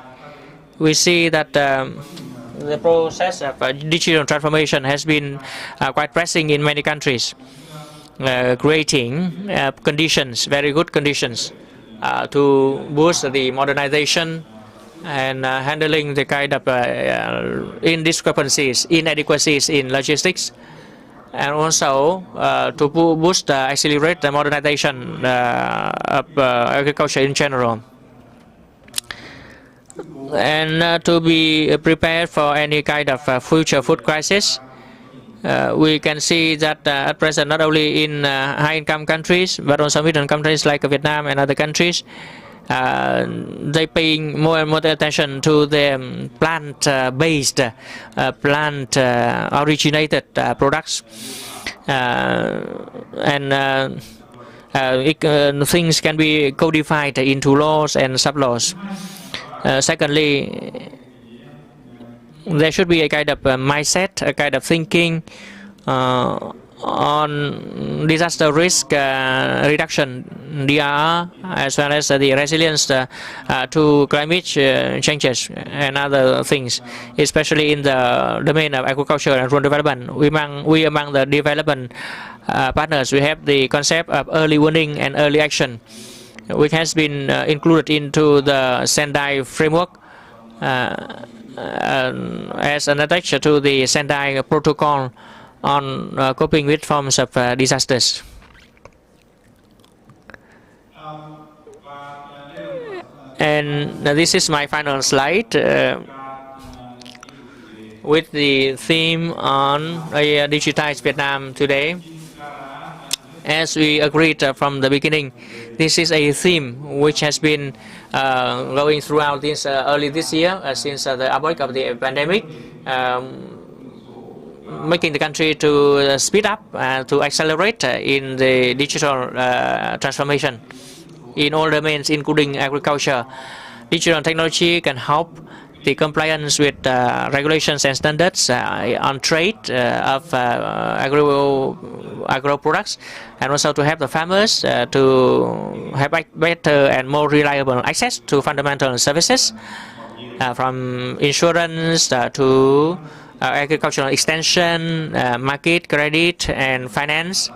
we see that the process of digital transformation has been quite pressing in many countries, creating conditions, very good conditions, to boost the modernization and handling the kind of inadequacies in logistics, and also to boost, accelerate the modernization of agriculture in general, and to be prepared for any kind of future food crisis. We can see that at present, not only in high-income countries, but also middle countries like Vietnam and other countries, they paying more and more attention to the plant-based, plant-originated products, and things can be codified into laws and sub-laws. Secondly, there should be a kind of mindset, a kind of thinking on disaster risk reduction, DRR, as well as the resilience to climate changes and other things, especially in the domain of agriculture and rural development. We among the development partners, we have the concept of early warning and early action, which has been included into the Sendai framework as an attached to the Sendai protocol on coping with forms of disasters. And this is my final slide with the theme on a digitized Vietnam today. As we agreed from the beginning, this is a theme which has been going throughout this early this year, since the outbreak of the pandemic, making the country to speed up, to accelerate in the digital transformation in all domains, including agriculture. Digital technology can help the compliance with regulations and standards on trade of agro products, and also to help the farmers to have better and more reliable access to fundamental services, from insurance to agricultural extension, market, credit, and finance,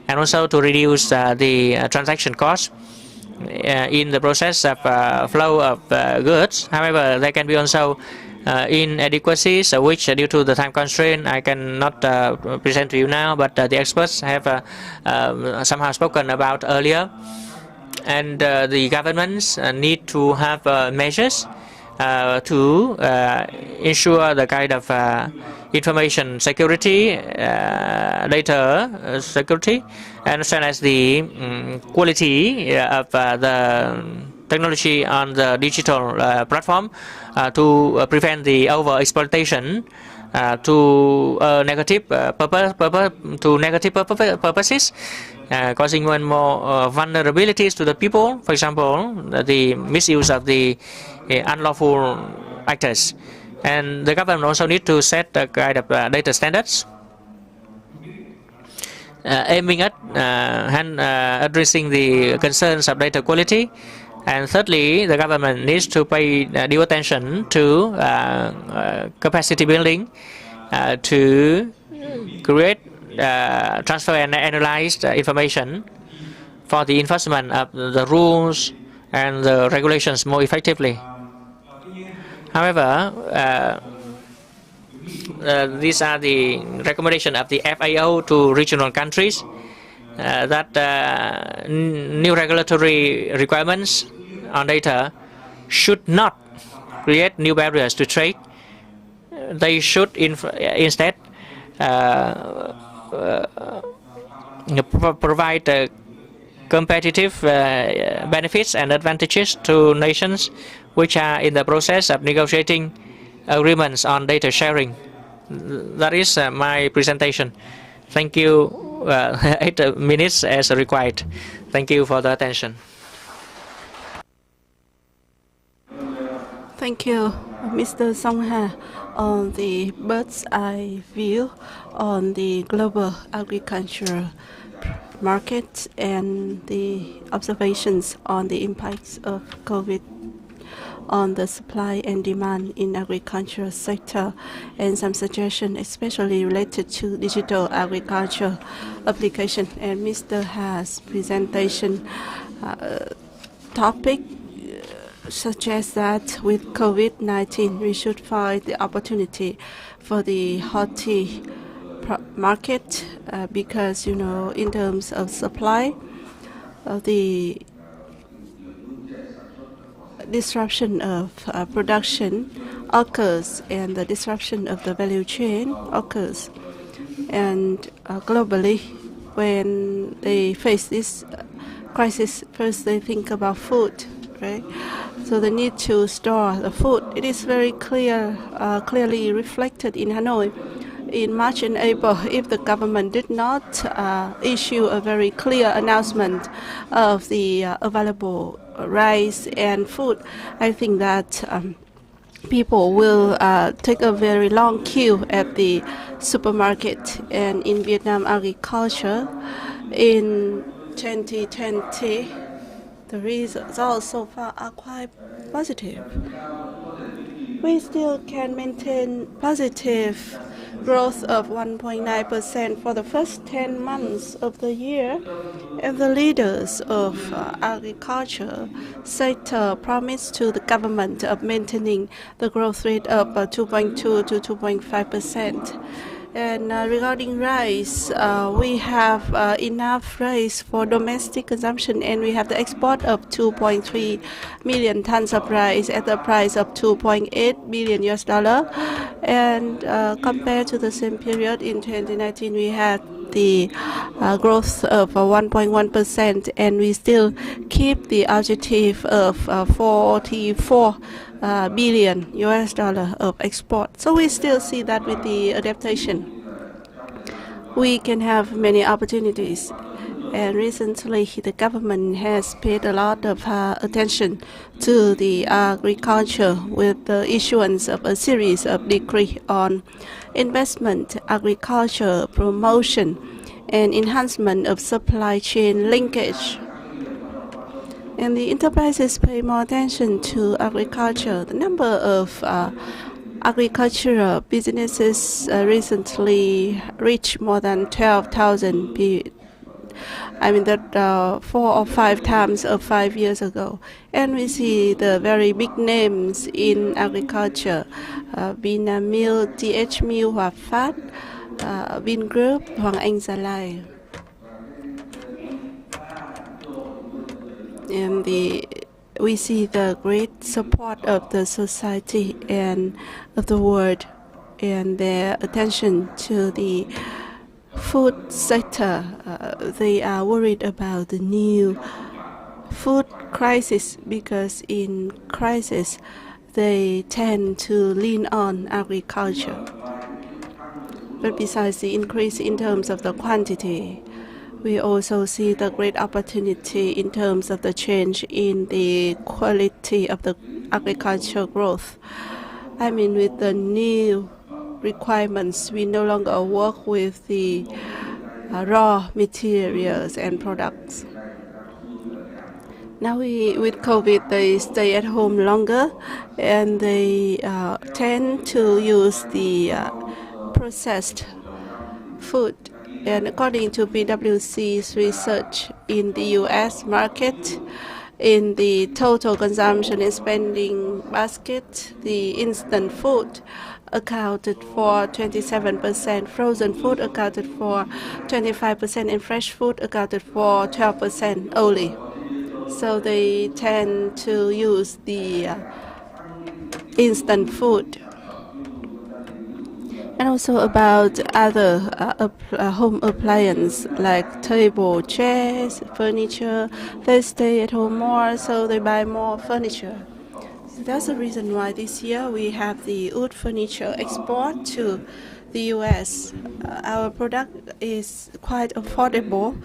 and also to reduce the transaction costs in the process of flow of goods. However, there can be also inadequacies, which due to the time constraint I cannot present to you now, but the experts have somehow spoken about earlier. And the governments need to have measures to ensure the kind of information security, data security, and as well as the quality of the technology on the digital platform, to prevent the over-exploitation to negative purposes, causing more and more vulnerabilities to the people. For example, the misuse of the unlawful actors. And the government also need to set a kind of data standards, aiming at addressing the concerns of data quality. And thirdly, the government needs to pay due attention to capacity building, to create, transfer and analyze information for the enforcement of the rules and the regulations more effectively. However, these are the recommendations of the FAO to regional countries that new regulatory requirements on data should not create new barriers to trade. They should instead provide competitive benefits and advantages to nations which are in the process of negotiating agreements on data sharing. That is my presentation. Thank you. 8 minutes as required. Thank you for the attention. Thank you, Mr. Songha, on the bird's eye view on the global agricultural market and the observations on the impacts of COVID on the supply and demand in agricultural sector, and some suggestions especially related to digital agriculture application. And Mr. Ha's presentation topic suggests that with COVID-19 we should find the opportunity for the horti market because, you know, in terms of supply, the disruption of production occurs and the disruption of the value chain occurs. And globally, when they face this crisis, first they think about food, right? So the need to store the food. It is very clearly reflected in Hanoi. In March and April, if the government did not issue a very clear announcement of the available rice and food, I think that people will take a very long queue at the supermarket. And in Vietnam agriculture, in 2020, the results so far are quite positive. We still can maintain positive growth of 1.9% for the first 10 months of the year, and the leaders of agriculture sector promised to the government of maintaining the growth rate of 2.2 to 2.5%. And regarding rice, we have enough rice for domestic consumption, and we have the export of 2.3 million tons of rice at the price of $2.8 billion US. And compared to the same period in 2019, we had the growth of 1.1%, and we still keep the objective of 44 billion US dollar of export. So we still see that with the adaptation, we can have many opportunities. And recently, the government has paid a lot of attention to the agriculture with the issuance of a series of decrees on investment, agriculture promotion, and enhancement of supply chain linkage. And the enterprises pay more attention to agriculture. The number of agricultural businesses recently reached more than 12,000. I mean that 4 or 5 times of 5 years ago. And we see the very big names in agriculture: Vinamilk, TH Milk, Hòa Phát, Vingroup, Hoàng Anh Gia Lai. And we see the great support of the society and of the world, and their attention to the food sector. They are worried about the new food crisis, because in crisis they tend to lean on agriculture. But besides the increase in terms of the quantity, we also see the great opportunity in terms of the change in the quality of the agricultural growth. I mean, with the new requirements, we no longer work with the raw materials and products. Now with COVID, they stay at home longer, and they tend to use the processed food. And according to PwC's research in the U.S. market, In the total consumption and spending basket, the instant food accounted for 27%, frozen food accounted for 25%, and fresh food accounted for 12% only. So they tend to use the instant food. And also about other home appliance like table, chairs, furniture. They stay at home more, so they buy more furniture. So that's the reason why this year we have the wood furniture export to the US. Our product is quite affordable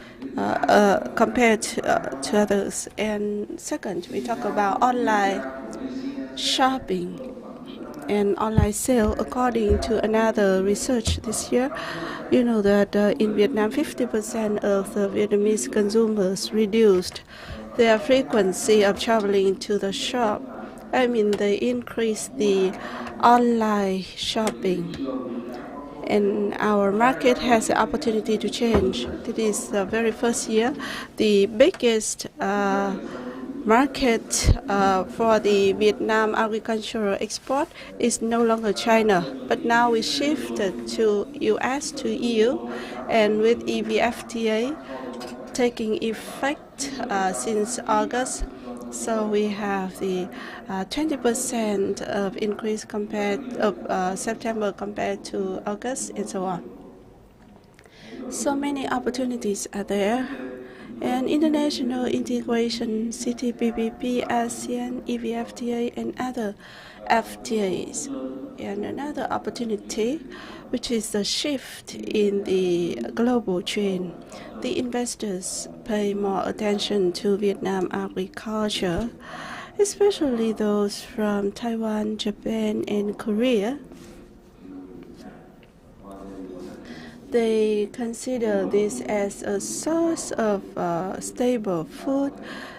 compared to others. And second, we talk about online shopping and online sale. According to another research this year, you know that in Vietnam, 50% of the Vietnamese consumers reduced their frequency of traveling to the shop. I mean, they increased the online shopping. And our market has the opportunity to change. This is the very first year. The biggest market for the Vietnam agricultural export is no longer China, but now we shifted to US, to EU, and with EVFTA taking effect since August, so we have the 20% of increase compared of September compared to August, and so on. So many opportunities are there. And international integration, CPTPP, ASEAN, EVFTA, and other FTAs. And another opportunity, which is the shift in the global trend. The investors pay more attention to Vietnam agriculture, especially those from Taiwan, Japan, and Korea. They consider this as a source of stable food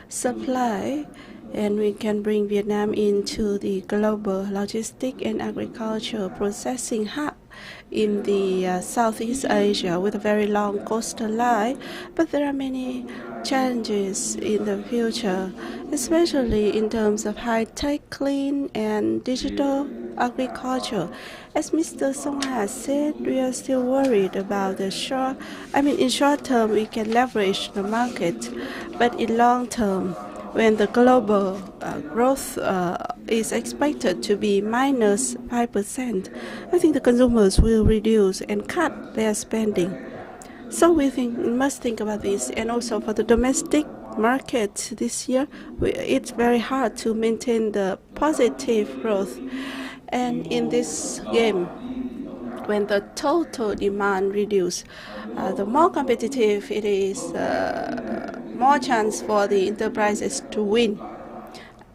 supply, and we can bring Vietnam into the global logistic and agricultural processing hub in the Southeast Asia with a very long coastal line. But there are many challenges in the future, especially in terms of high-tech, clean, and digital agriculture. As Mr. Song has said, we are still worried about in short term, we can leverage the market, but in long term, when the global growth is expected to be minus 5%, I think the consumers will reduce and cut their spending. So we must think about this. And also for the domestic market this year, it's very hard to maintain the positive growth. And in this game, when the total demand reduces, the more competitive it is, more chance for the enterprises to win.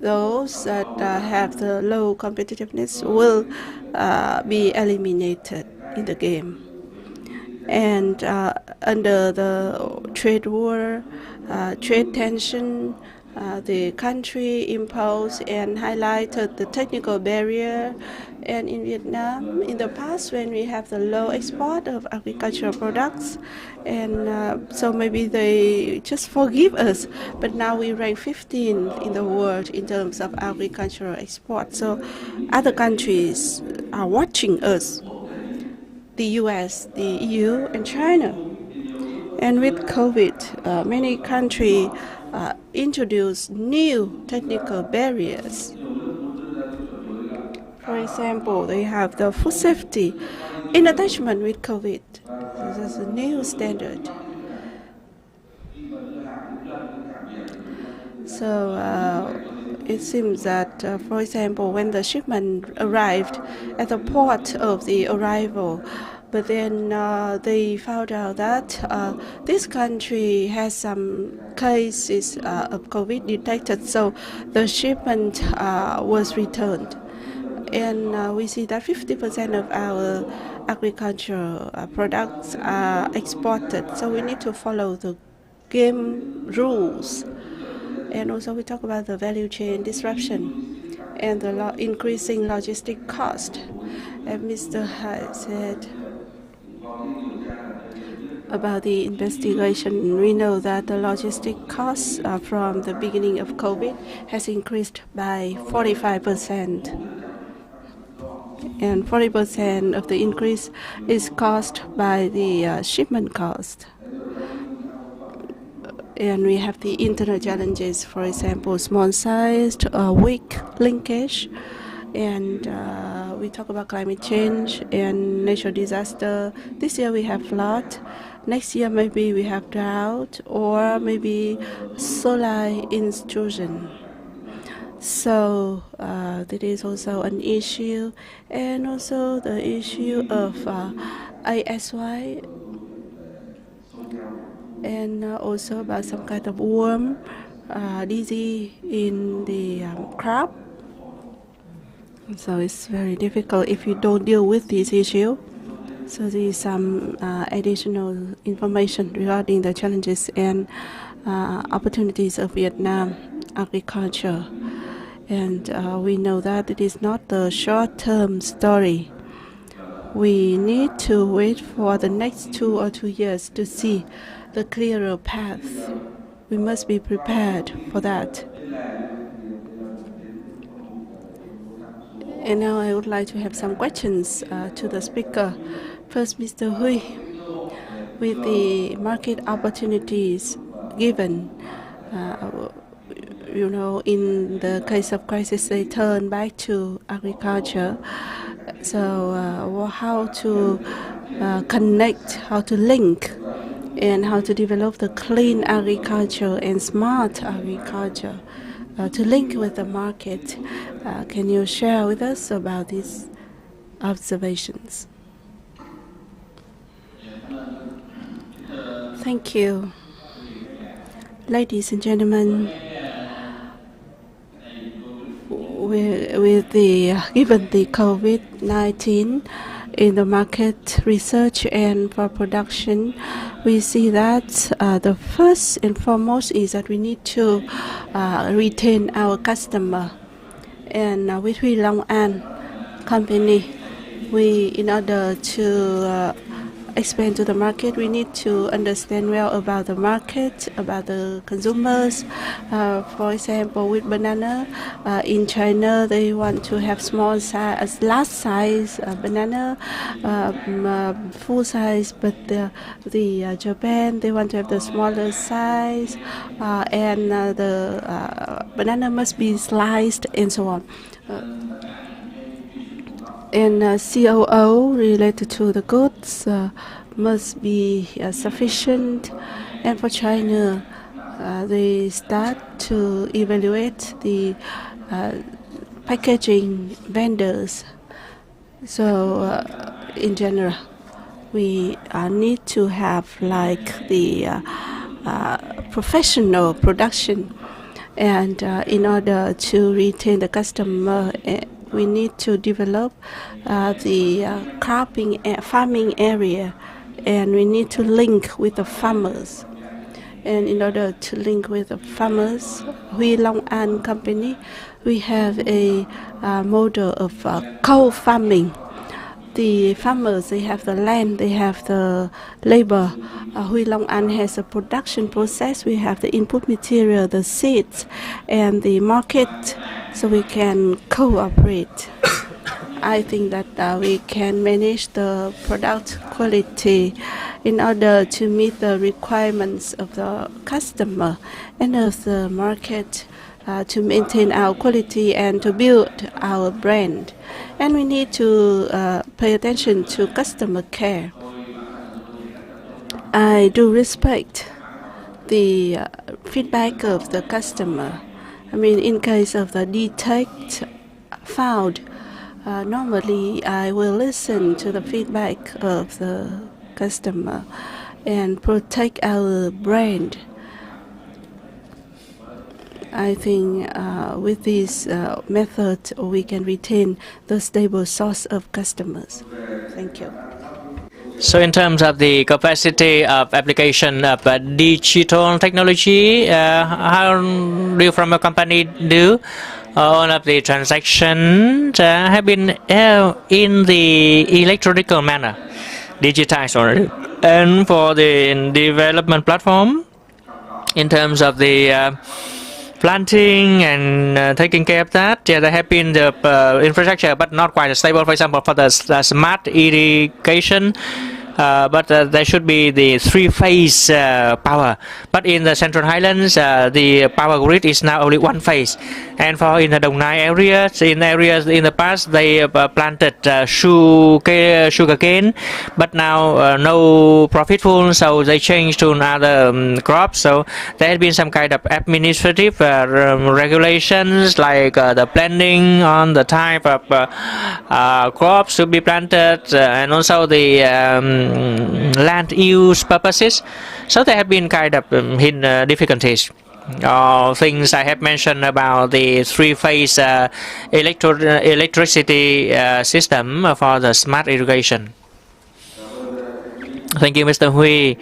Those that have the low competitiveness will be eliminated in the game. And under the trade war, trade tension, the country imposed and highlighted the technical barrier. And in Vietnam, in the past, when we have the low export of agricultural products, and so maybe they just forgive us, but now we rank 15th in the world in terms of agricultural export. So other countries are watching us, the US, the EU, and China. And with COVID, many countries introduced new technical barriers. For example, they have the food safety in attachment with COVID. This is a new standard. So it seems that, for example, when the shipment arrived at the port of the arrival, but then they found out that this country has some cases of COVID detected, so the shipment was returned. And we see that 50% of our agricultural products are exported, so we need to follow the game rules. And also we talk about the value chain disruption and the increasing logistic cost. And Mr. Hai said About the investigation, we know that the logistic costs from the beginning of COVID has increased by 45%. And 40% of the increase is caused by the shipment cost. And we have the internal challenges, for example, small-sized, weak linkage, and we talk about climate change and natural disaster. This year we have flood. Next year maybe we have drought or maybe solar intrusion. So that is also an issue, and also the issue of ASY, and also about some kind of worm disease in the crop. So it's very difficult if you don't deal with this issue. So there is some additional information regarding the challenges and opportunities of Vietnam agriculture. And we know that it is not the short-term story. We need to wait for the next 2 or 2 years to see the clearer path. We must be prepared for that. And now I would like to have some questions to the speaker. First, Mr. Hui, with the market opportunities given, in the case of crisis, they turn back to agriculture. So how to connect, how to link, and how to develop the clean agriculture and smart agriculture to link with the market. Can you share with us about these observations? Thank you. Ladies and gentlemen, given the COVID-19 in the market research and for production, we see that the first and foremost is that we need to retain our customer. And with Huy Long An company, in order to expand to the market, we need to understand well about the market, about the consumers. For example, with banana, in China, they want to have small size, large size banana, full size, but the Japan, they want to have the smaller size, and the banana must be sliced and so on. And COO related to the goods must be sufficient. And for China, they start to evaluate the packaging vendors. So in general, we need to have like the professional production. And in order to retain the customer, we need to develop the farming area, and we need to link with the farmers. And in order to link with the farmers, Huy Long An company, we have a model of co-farming. The farmers, they have the land, they have the labor. Huy Long An has a production process. We have the input material, the seeds, and the market, so we can cooperate. I think that we can manage the product quality in order to meet the requirements of the customer and of the market, to maintain our quality and to build our brand. And we need to pay attention to customer care. I do respect the feedback of the customer. I mean, in case of the defect found, normally I will listen to the feedback of the customer and protect our brand. I think with this method, we can retain the stable source of customers. Thank you. So in terms of the capacity of application of digital technology, how do you from your company do? All of the transactions have been in the electronic manner, digitized already. And for the development platform, in terms of the planting and taking care of that, yeah, there have been the infrastructure, but not quite stable. For example, for the smart irrigation, but there should be the three-phase power. But in the Central Highlands, the power grid is now only one phase. And for in the Dong Nai areas in the past, they planted sugarcane, but now no profitful, so they changed to another crops. So there has been some kind of administrative regulations, like the planning on the type of crops to be planted, and also the land use purposes. So there have been kind of difficulties. Things I have mentioned about the three-phase electricity system for the smart irrigation. Thank you, Mr. Hui,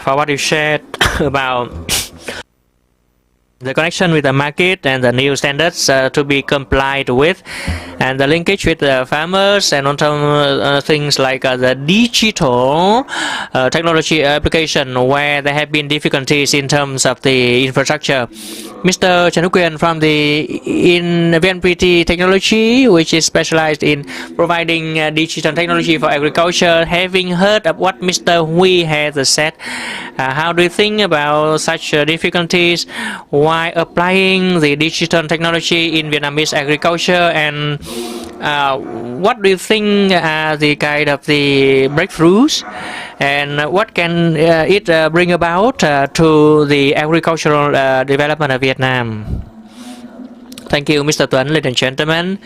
for what you shared about the connection with the market and the new standards to be complied with, and the linkage with the farmers, and also things like the digital technology application where there have been difficulties in terms of the infrastructure. Mr. Chanukian from the VNPT technology, which is specialized in providing digital technology for agriculture, having heard of what Mr. Hui has said, how do you think about such difficulties while applying the digital technology in Vietnamese agriculture, and what do you think are the kind of the breakthroughs, and what can it bring about to the agricultural development of Vietnam? Thank you, Mr. Tuấn. Ladies and gentlemen,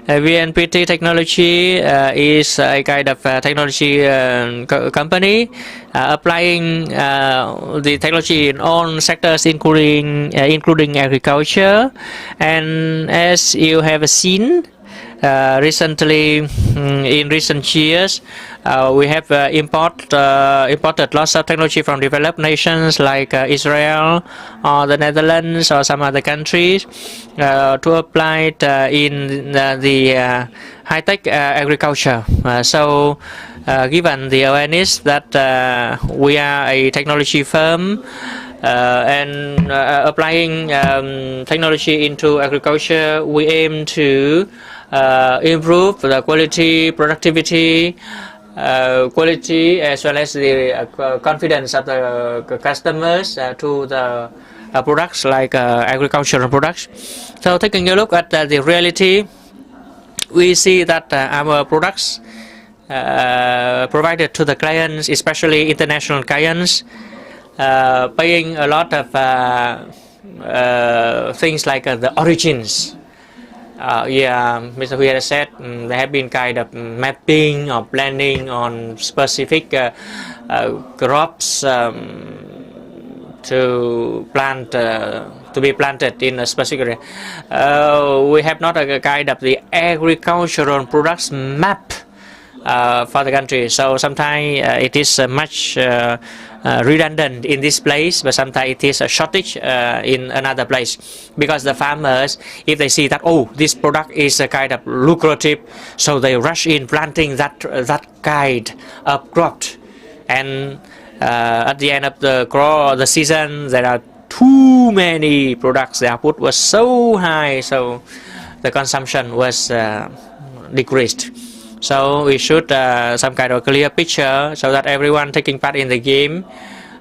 VNPT technology is a kind of technology company applying the technology in all sectors, including agriculture. And as you have seen, recently, in recent years, we have imported lots of technology from developed nations like Israel or the Netherlands or some other countries to apply it in the high-tech agriculture. So given the awareness that we are a technology firm and applying technology into agriculture, we aim to improve the quality, productivity, quality, as well as the confidence of the customers to the products like agricultural products. So taking a look at the reality, we see that our products provided to the clients, especially international clients, paying a lot of things like the origins. Mr. Hui has said there have been kind of mapping or planning on specific crops to plant to be planted in a specific area. We have not a kind of the agricultural products map for the country, so sometimes it is much redundant in this place, but sometimes it is a shortage in another place, because the farmers, if they see that, oh, this product is a kind of lucrative, so they rush in planting that kind of crop, and at the end of the season, there are too many products. The output was so high, so the consumption was decreased. So we should some kind of clear picture so that everyone taking part in the game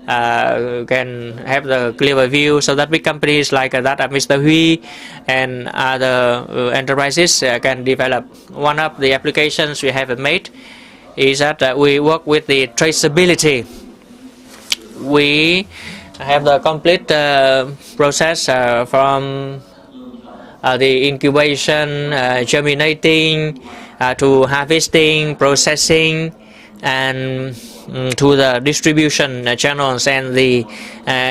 can have the clear view, so that big companies like that of Mr. Hui and other enterprises can develop. One of the applications we have made is that we work with the traceability. We have the complete process from the incubation, germinating, to harvesting, processing, and to the distribution channels and the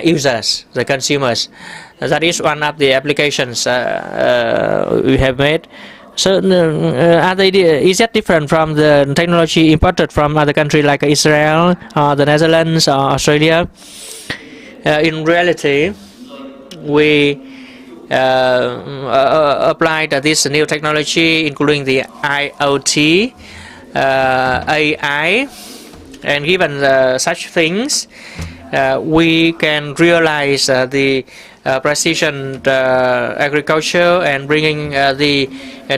users, the consumers. That is one of the applications we have made. So is that different from the technology imported from other countries like Israel, or the Netherlands, or Australia? In reality, we applied this new technology, including the IoT, AI, And given such things, we can realize the precision agriculture and bringing the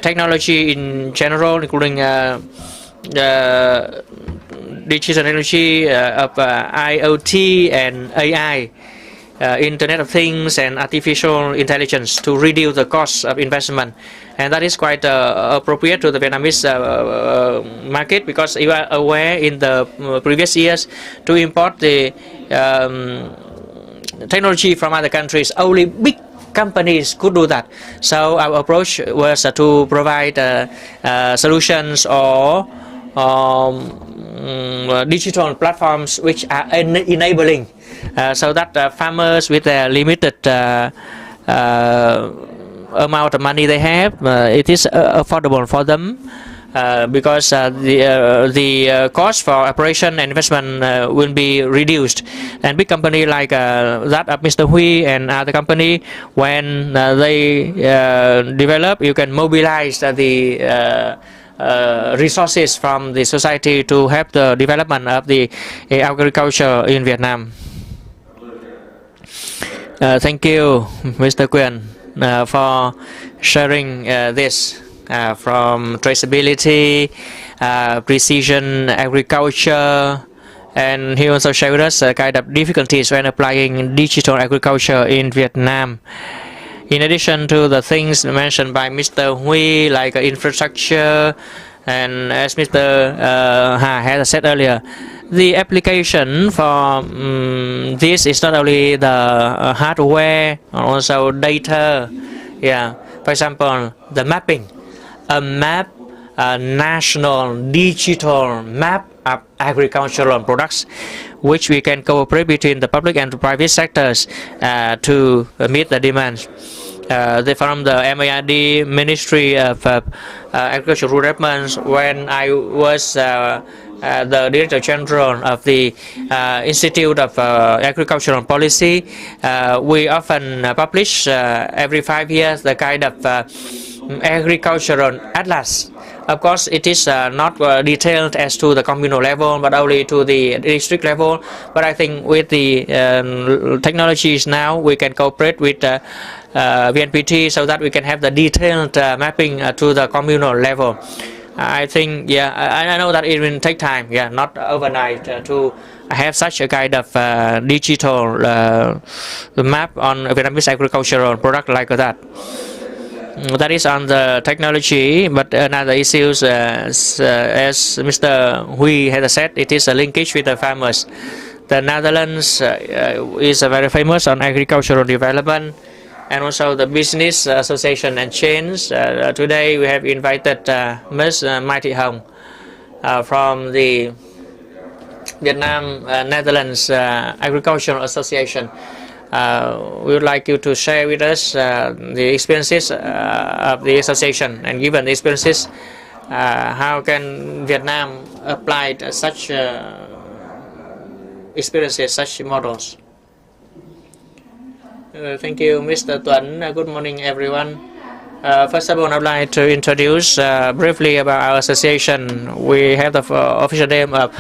technology in general, including digital energy of IoT and AI, Internet of Things and artificial intelligence to reduce the cost of investment. And that is quite appropriate to the Vietnamese market, because you are aware in the previous years to import the technology from other countries, only big companies could do that. So our approach was to provide solutions or digital platforms which are enabling, so that farmers with their limited amount of money they have, it is affordable for them, because the cost for operation and investment will be reduced. And big company like that of Mr. Huy and other company, when they develop, you can mobilize the resources from the society to help the development of the agriculture in Vietnam. Thank you, Mr. Quyền, for sharing this from traceability, precision agriculture, and he also showed us kind of difficulties when applying digital agriculture in Vietnam. In addition to the things mentioned by Mr. Huy, like infrastructure, and as Mr. Ha has said earlier, the application for this is not only the hardware, also data. Yeah, for example, the mapping, a map, a national digital map of agricultural products, which we can cooperate between the public and the private sectors to meet the demands. From the MARD Ministry of Agricultural Development, when I was the Director General of the Institute of Agricultural Policy, we often publish every 5 years the kind of agricultural atlas. Of course, it is not detailed as to the communal level, but only to the district level. But I think with the technologies now, we can cooperate with VNPT so that we can have the detailed mapping to the communal level. I think, yeah, I know that it will take time, yeah, not overnight, to have such a kind of digital map on Vietnamese agricultural product like that. That is on the technology, but another issue, as Mr. Huy has said, it is a linkage with the farmers. The Netherlands is very famous on agricultural development, and also the business association and chains. Today we have invited Ms. Mai Thị Hồng from the Vietnam Netherlands Agricultural Association. We would like you to share with us the experiences of the association, and given the experiences, how can Vietnam apply such experiences, such models? Thank you, Mr. Tuấn. Good morning, everyone. First of all, I would like to introduce briefly about our association. We have the official name of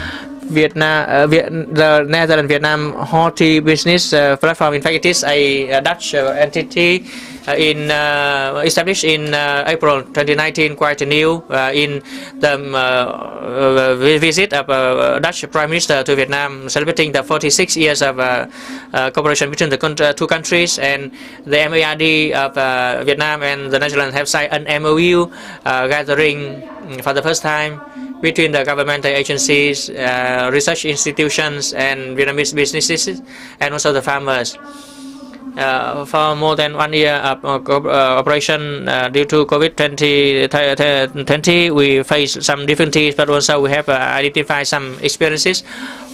Vietnam, the Netherlands Vietnam Horti Business Platform. In fact, it is a Dutch entity established in April 2019, quite new, in the visit of Dutch Prime Minister to Vietnam, celebrating the 46 years of cooperation between the two countries. And the MARD of Vietnam and the Netherlands have signed an MOU gathering for the first time between the governmental agencies, research institutions, and Vietnamese businesses, and also the farmers. For more than 1 year of operation due to COVID-20, we faced some difficulties, but also we have identified some experiences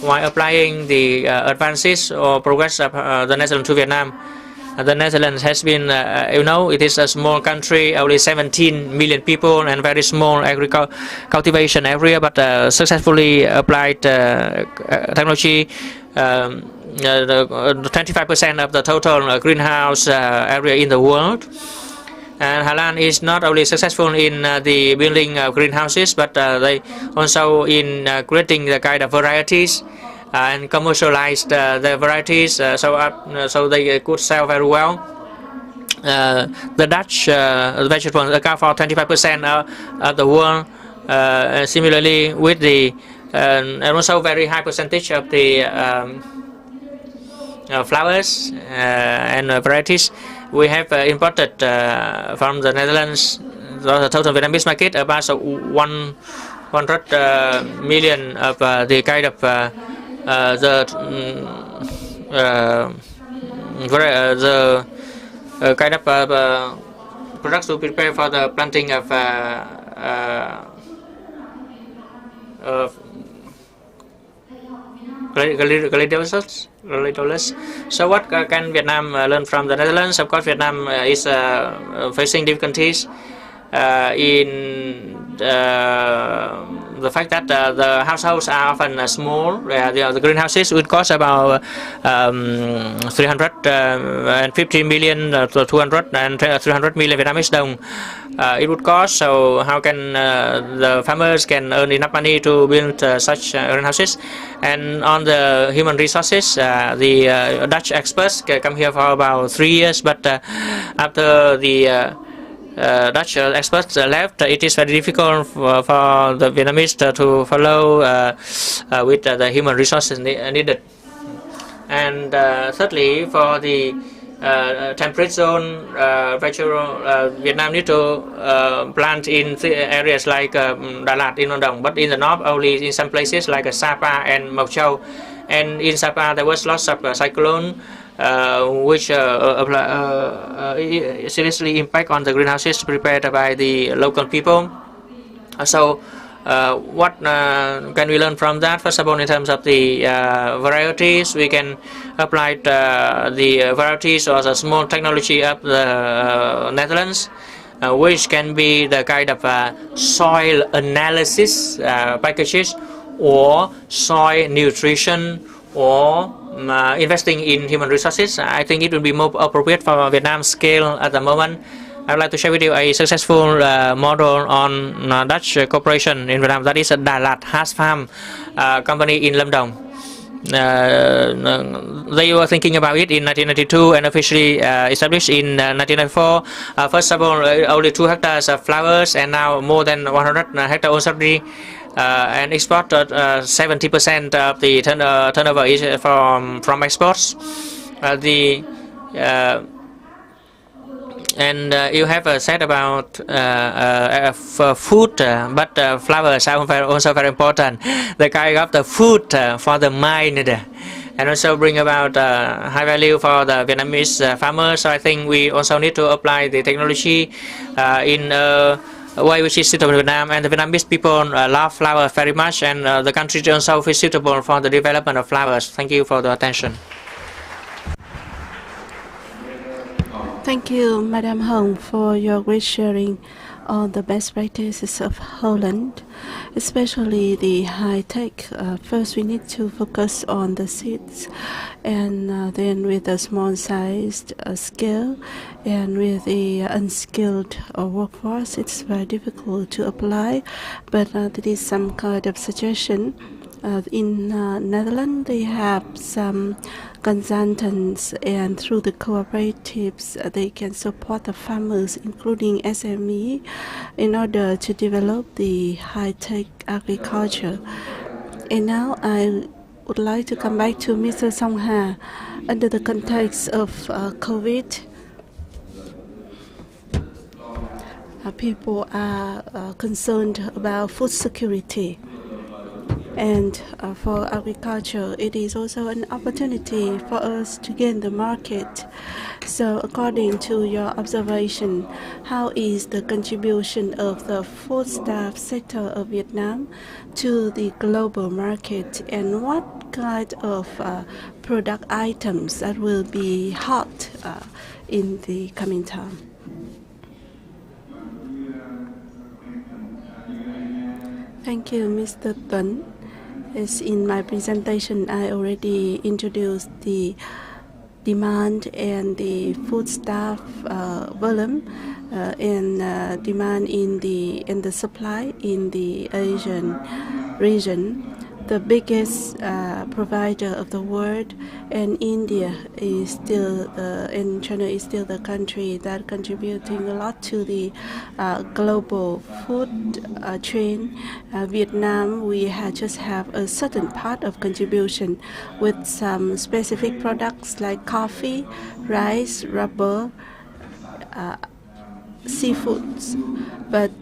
while applying the advances or progress of the Netherlands to Vietnam. The Netherlands has been, it is a small country, only 17 million people, and very small cultivation area, but successfully applied technology. 25% of the total greenhouse area in the world. And Thailand is not only successful in the building of greenhouses, but they also in creating the kind of varieties and commercialized the varieties, so they could sell very well. The Dutch vegetables account for 25% of the world. Similarly, with the and also very high percentage of the flowers and varieties we have imported from the Netherlands. The total Vietnamese market about 100 million of the kind of kind of products to prepare for the planting of gladiolas. So what can Vietnam learn from the Netherlands? Of course, Vietnam is facing difficulties in the fact that the households are often small. The greenhouses would cost about 350 million to 300 million Vietnamese dong. It would cost. So how can the farmers can earn enough money to build such greenhouses? And on the human resources, the Dutch experts come here for about 3 years, but after the Dutch experts left, it is very difficult for the Vietnamese to follow with the human resources needed. And thirdly, for the temperate zone vegetable, Vietnam need to plant in areas like Đà Lạt, in Lâm Đồng, but in the north only in some places like Sapa and Mộc Châu. And in Sapa there was lots of cyclone which seriously impact on the greenhouses prepared by the local people. So what can we learn from that? First of all, in terms of the varieties, we can apply the varieties or the small technology of the Netherlands, which can be the kind of soil analysis packages or soil nutrition or investing in human resources. I think it would be more appropriate for Vietnam's scale at the moment. I would like to share with you a successful model on Dutch corporation in Vietnam. That is a Đà Lạt Hass Farm company in Lâm Đồng. They were thinking about it in 1992 and officially established in 1994. First of all, only 2 hectares of flowers, and now more than 100 hectares already. And export 70% of the turnover is from exports. And you have said about food, but flowers are also very important. The kind of the food for the mind, and also bring about high value for the Vietnamese farmers. So I think we also need to apply the technology in a way which is suitable to Vietnam, and the Vietnamese people love flowers very much, and the country also is suitable for the development of flowers. Thank you for the attention. Thank you, Madam Hồng, for your great sharing on the best practices of Holland, especially the high-tech. First, we need to focus on the seeds, and then with a small-sized scale, and with the unskilled workforce, it's very difficult to apply, but there is some kind of suggestion. In Netherlands, they have some consultants, and through the cooperatives, they can support the farmers, including SME, in order to develop the high-tech agriculture. And now I would like to come back to Mr. Song Ha. Under the context of COVID, people are concerned about food security. And for agriculture, it is also an opportunity for us to gain the market. So according to your observation, how is the contribution of the foodstuff sector of Vietnam to the global market, and what kind of product items that will be hot in the coming time? Thank you, Mr. Tuấn. As in my presentation, I already introduced the demand and the foodstuff volume and demand in the supply in the Asian region. The biggest provider of the world, and India is still, and China is still the country that contributing a lot to the global food chain. Vietnam, we just have a certain part of contribution with some specific products like coffee, rice, rubber, seafoods. But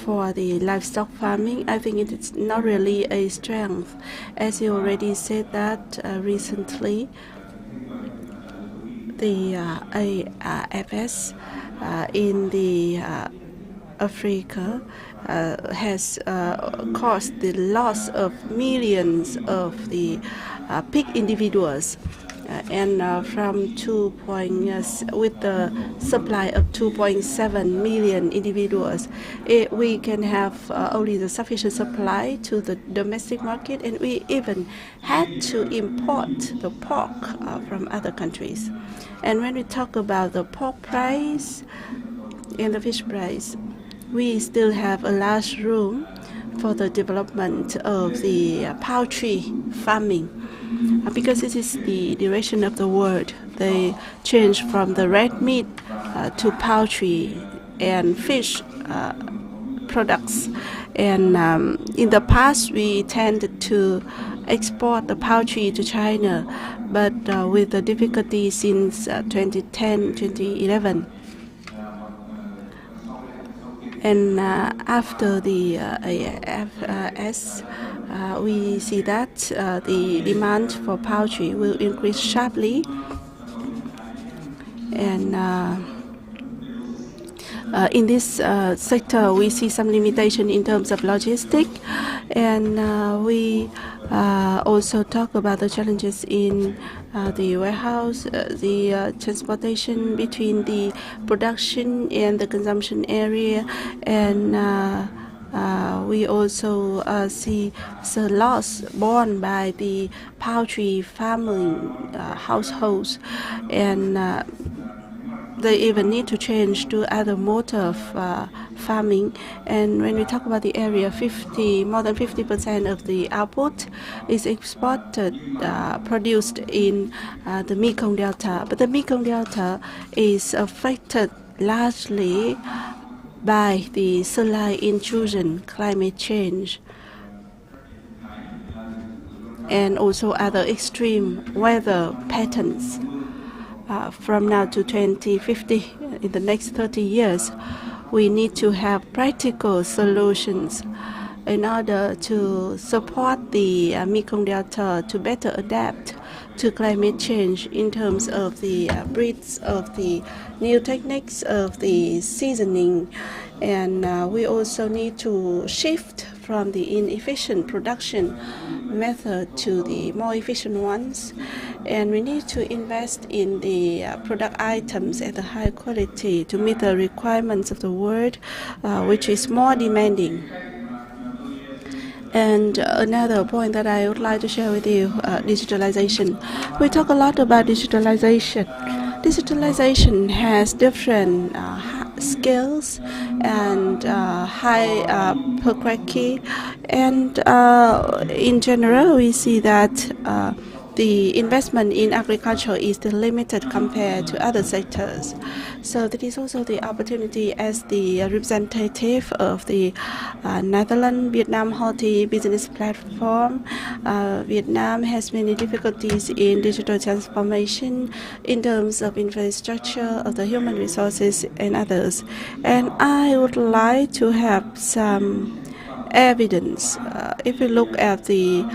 for the livestock farming, I think it's not really a strength. As you already said that recently, the AFS in the Africa has caused the loss of millions of the pig individuals. And from with the supply of 2.7 million individuals, we can have only the sufficient supply to the domestic market, and we even had to import the pork from other countries. And when we talk about the pork price and the fish price, we still have a large room for the development of the poultry farming. Because this is the direction of the world. They change from the red meat to poultry and fish products. And in the past, we tended to export the poultry to China, but with the difficulty since 2010, 2011. And after the AFS, we see that the demand for poultry will increase sharply. And in this sector, we see some limitation in terms of logistics. And we also talk about the challenges in the warehouse, the transportation between the production and the consumption area, and we also see the loss borne by the poultry farming households, and they even need to change to other mode of farming. And when we talk about the area, more than 50% of the output is exported, produced in the Mekong Delta. But the Mekong Delta is affected largely by the sunlight intrusion, climate change, and also other extreme weather patterns. From now to 2050, in the next 30 years, we need to have practical solutions in order to support the Mekong Delta to better adapt to climate change in terms of the breeds, of the new techniques, of the seasoning. And we also need to shift from the inefficient production method to the more efficient ones. And we need to invest in the product items at a high quality to meet the requirements of the world, which is more demanding. And another point that I would like to share with you, digitalization. We talk a lot about digitalization. Digitalization has different skills and high hierarchy, and in general we see that the investment in agriculture is still limited compared to other sectors. So that is also the opportunity as the representative of the Netherlands Vietnam Healthy Business Platform. Vietnam has many difficulties in digital transformation in terms of infrastructure, of the human resources, and others. And I would like to have some evidence. If you look at the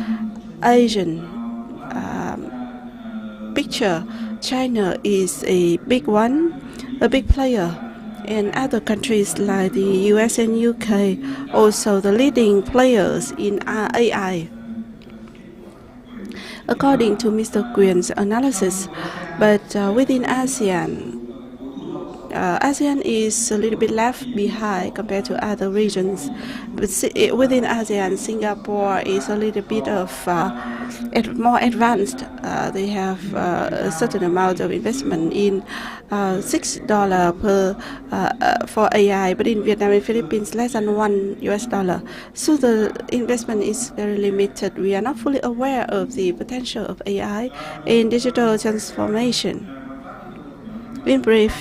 Asian picture, China is a big one, a big player, and other countries like the US and UK also the leading players in AI. According to Mr. Nguyen's analysis, but within ASEAN, ASEAN is a little bit left behind compared to other regions. But within ASEAN, Singapore is a little bit of more advanced. They have a certain amount of investment in $6 per for AI, but in Vietnam and Philippines, less than $1. So the investment is very limited. We are not fully aware of the potential of AI in digital transformation. In brief,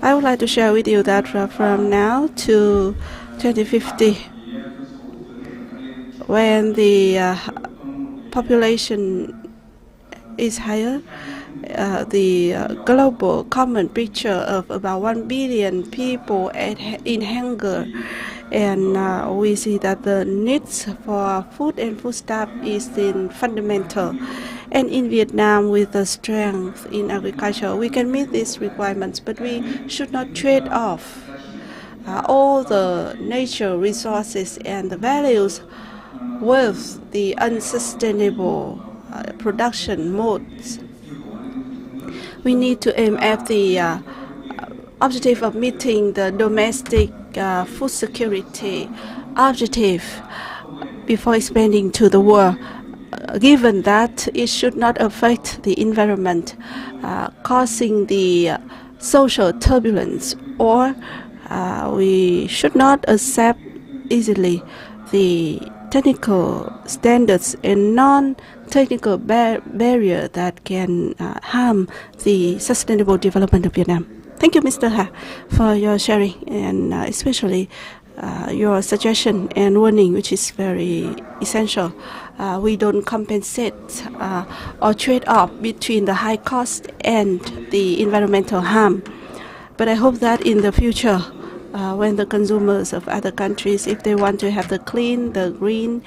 I would like to share with you that from now to 2050, when the population is higher, the global common picture of about 1 billion people in hunger, and we see that the needs for food and foodstuff is fundamental. And in Vietnam, with the strength in agriculture, we can meet these requirements, but we should not trade off all the nature resources and the values with the unsustainable production modes. We need to aim at the objective of meeting the domestic food security objective before expanding to the world, given that it should not affect the environment, causing the social turbulence, or we should not accept easily the technical standards and non-technical barrier that can harm the sustainable development of Vietnam. Thank you, Mr. Ha, for your sharing, and especially your suggestion and warning, which is very essential. We don't compensate or trade off between the high cost and the environmental harm. But I hope that in the future, when the consumers of other countries, if they want to have the clean, the green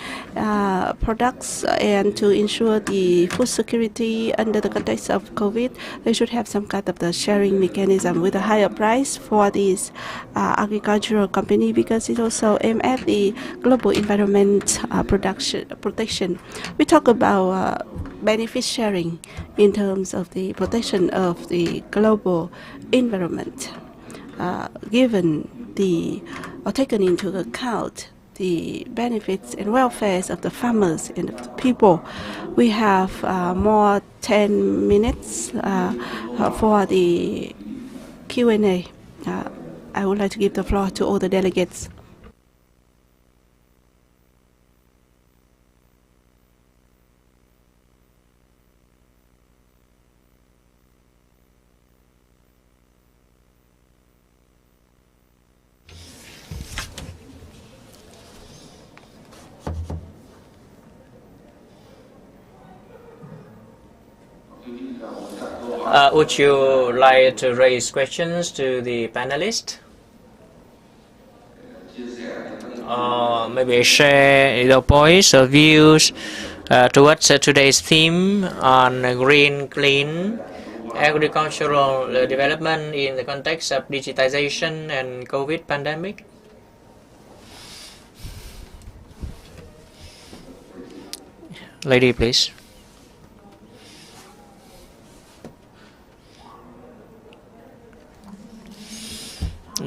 products, and to ensure the food security under the context of COVID, they should have some kind of the sharing mechanism with a higher price for these agricultural company, because it also aims at the global environment protection. We talk about benefit sharing in terms of the protection of the global environment. Given or taken into account the benefits and welfares of the farmers and of the people, we have more 10 minutes for the Q&A. I would like to give the floor to all the delegates. Would you like to raise questions to the panelists? Or maybe share your points or views towards today's theme on green, clean agricultural development in the context of digitization and COVID pandemic? Lady, please.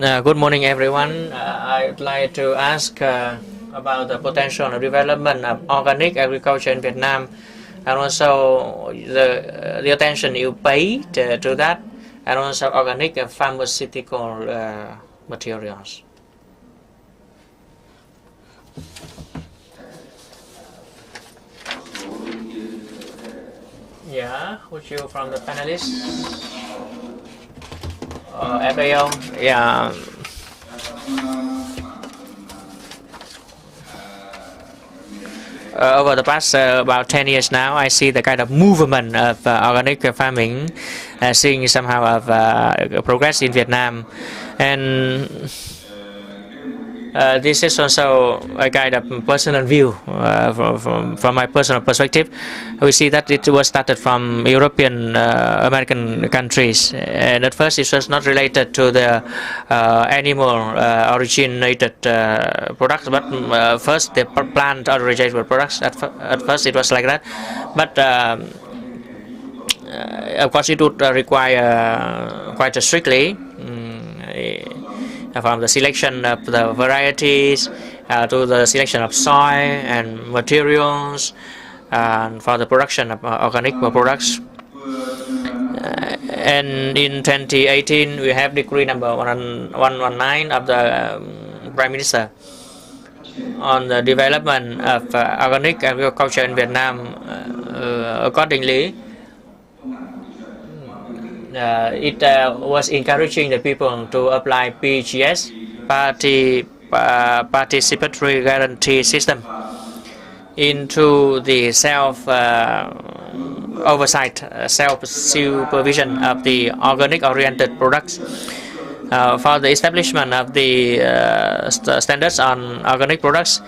Good morning, everyone. I'd like to ask about the potential development of organic agriculture in Vietnam, and also the attention you paid to that, and also organic pharmaceutical materials. Yeah, would you from the panelists? FAO, yeah. Over the past about 10 years now, I see the kind of movement of organic farming, seeing somehow of progress in Vietnam, and this is also a kind of personal view from my personal perspective. We see that it was started from European American countries, and at first it was not related to the animal originated products, but first the plant originated products. At first it was like that, but of course it would require quite strictly from the selection of the varieties to the selection of soil and materials, and for the production of organic products. And in 2018, we have decree number 119 of the Prime Minister on the development of organic agriculture in Vietnam. Accordingly, it was encouraging the people to apply PGS, Participatory Guarantee System, into the oversight, self-supervision of the organic-oriented products. For the establishment of the standards on organic products,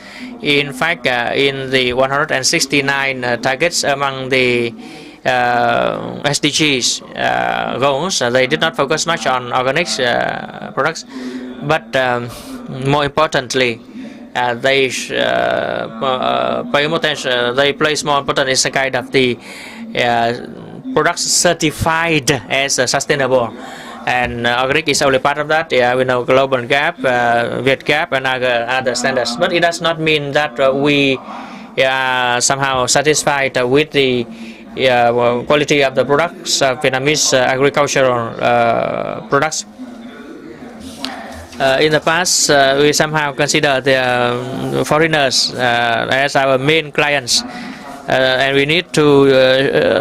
in fact, in the 169 targets among the SDGs goals, they did not focus much on organic products, but more importantly, they pay more attention. They place more importance in kind of the products certified as sustainable, and organic is only part of that. We know Global Gap, Viet Gap, and other standards. But it does not mean that we somehow satisfied with the quality of the products, Vietnamese agricultural products. In the past, we somehow consider the foreigners as our main clients, and we need to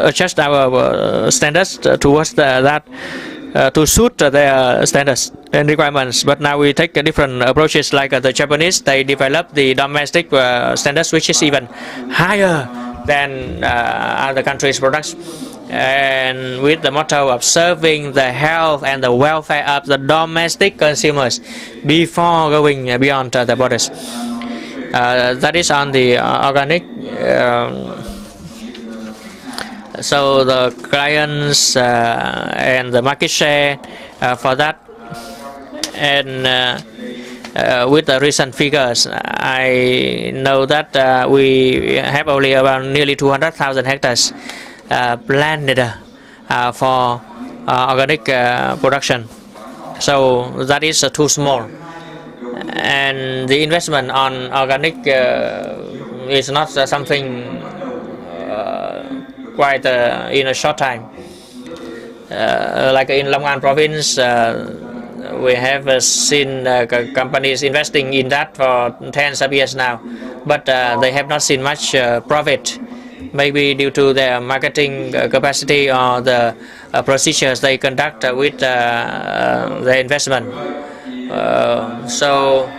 adjust our standards towards that to suit their standards and requirements. But now we take different approaches, like the Japanese. They develop the domestic standards, which is even higher than other countries' products, and with the motto of serving the health and the welfare of the domestic consumers before going beyond the borders. That is on the organic. So the clients and the market share for that, and with the recent figures, I know that we have only about nearly 200,000 hectares planted for organic production. So that is too small, and the investment on organic is not something quite in a short time. Like in Long An province, we have seen companies investing in that for tens of years now, but they have not seen much profit, maybe due to their marketing capacity or the procedures they conduct with their investment. So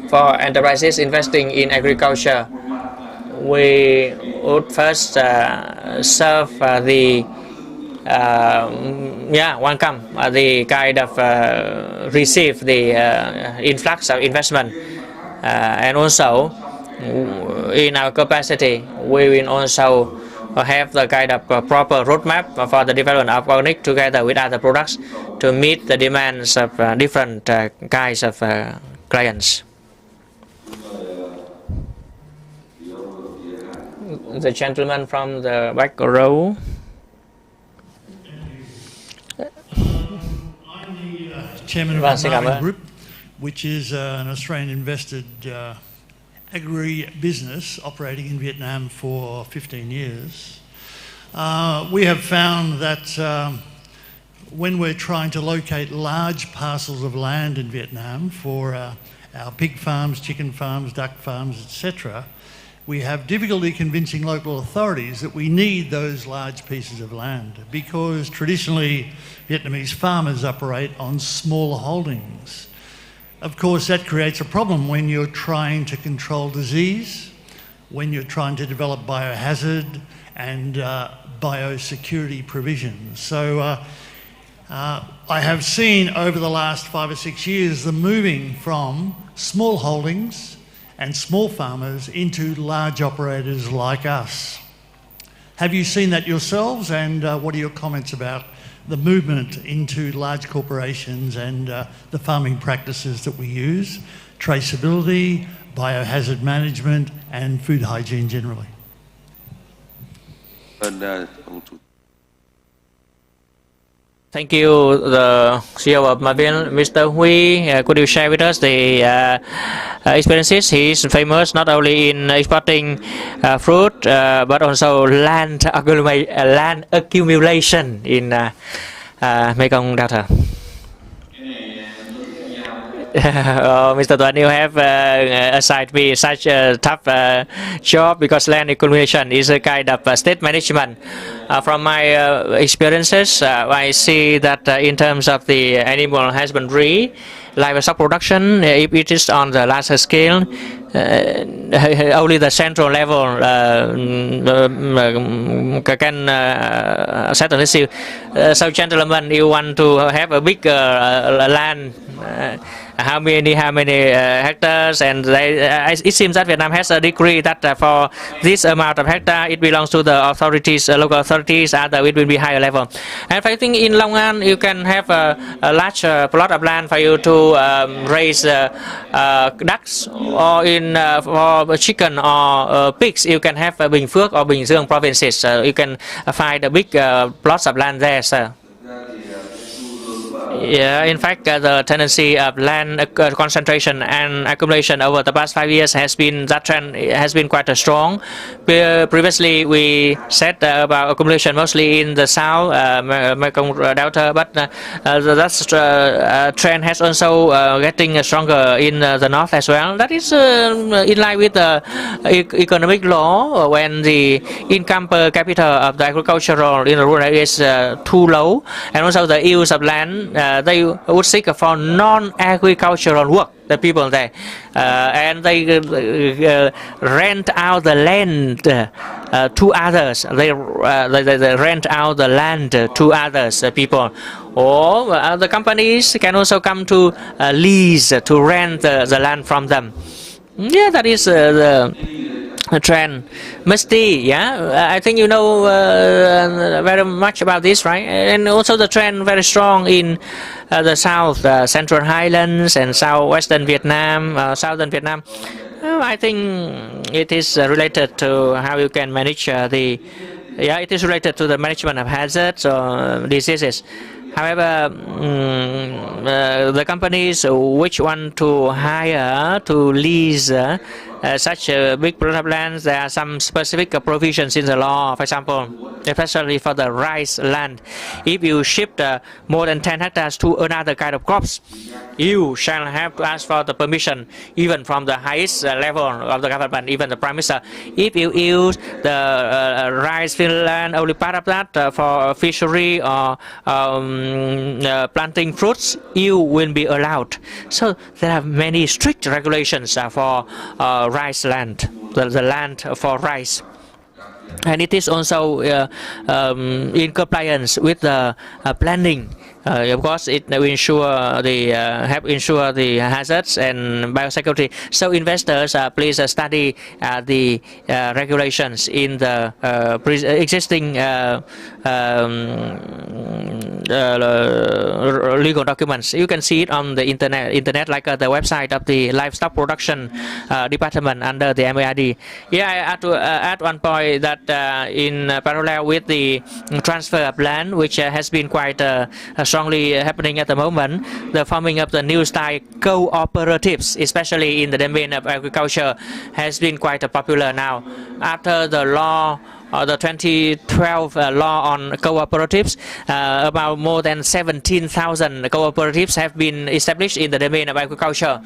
for enterprises investing in agriculture, we would first serve the welcome the kind of receive the influx of investment, and also in our capacity we will also have the kind of proper roadmap for the development of organic together with other products to meet the demands of different kinds of clients. The gentleman from the back row. I'm the chairman of the Marvin Group, which is an Australian invested agri-business operating in Vietnam for 15 years. We have found that when we're trying to locate large parcels of land in Vietnam for our pig farms, chicken farms, duck farms, etc., we have difficulty convincing local authorities that we need those large pieces of land, because traditionally Vietnamese farmers operate on small holdings. Of course, that creates a problem when you're trying to control disease, when you're trying to develop biohazard and biosecurity provisions. So I have seen over the last 5 or 6 years the moving from small holdings and small farmers into large operators like us. Have you seen that yourselves, and what are your comments about the movement into large corporations and the farming practices that we use, traceability, biohazard management and food hygiene generally? Thank you, the CEO of Mavin, Mr. Hui. Could you share with us the experiences? He is famous not only in exporting fruit, but also land accumulation in Mekong Delta. Mr. Tuan, you have assigned me such a tough job because land accumulation is a kind of state management. From my experiences, I see that in terms of the animal husbandry, livestock production, if it is on the larger scale, only the central level can settle this issue. So, gentlemen, you want to have a big land. How many hectares, and it seems that Vietnam has a decree that for this amount of hectare it belongs to the authorities, local authorities, other it will be higher level. And I think in Long An you can have a large plot of land for you to raise ducks, or in for chicken or pigs you can have Bình Phước or Bình Dương provinces. You can find a big plots of land there, sir. Yeah, in fact, the tendency of land concentration and accumulation over the past 5 years has been, that trend has been quite strong. Previously, we said about accumulation mostly in the south, Mekong Delta, but that trend has also getting stronger in the north as well. That is in line with the economic law, when the income per capita of the agricultural in the rural area is too low, and also the use of land. They would seek for non-agricultural work, the people there, and they rent out the land to others. They rent out the land to others, people. Or the companies can also come to lease, to rent the land from them. Yeah, that is the trend. Musty, yeah, I think you know very much about this, right? And also the trend very strong in the south, central highlands and southwestern Vietnam, southern Vietnam. I think it is related to how you can manage it is related to the management of hazards or diseases. However, the companies which want to hire, to lease such a big plot of lands, there are some specific provisions in the law. For example, especially for the rice land, if you shift more than 10 hectares to another kind of crops, you shall have to ask for the permission, even from the highest level of the government, even the Prime Minister. If you use the rice field land, only part of that for fishery or planting fruits, you will be allowed. So there are many strict regulations for rice land, the land for rice. And it is also in compliance with the planning. Of course, it will ensure the hazards and biosecurity. So investors, please study the regulations in the existing legal documents. You can see it on the internet, like the website of the livestock production department under the MARD. Yeah, I have to add one point that in parallel with the transfer of land, which has been quite strongly happening at the moment, the forming of the new style cooperatives, especially in the domain of agriculture, has been quite popular now. After the law, the 2012 law on cooperatives, about more than 17,000 cooperatives have been established in the domain of agriculture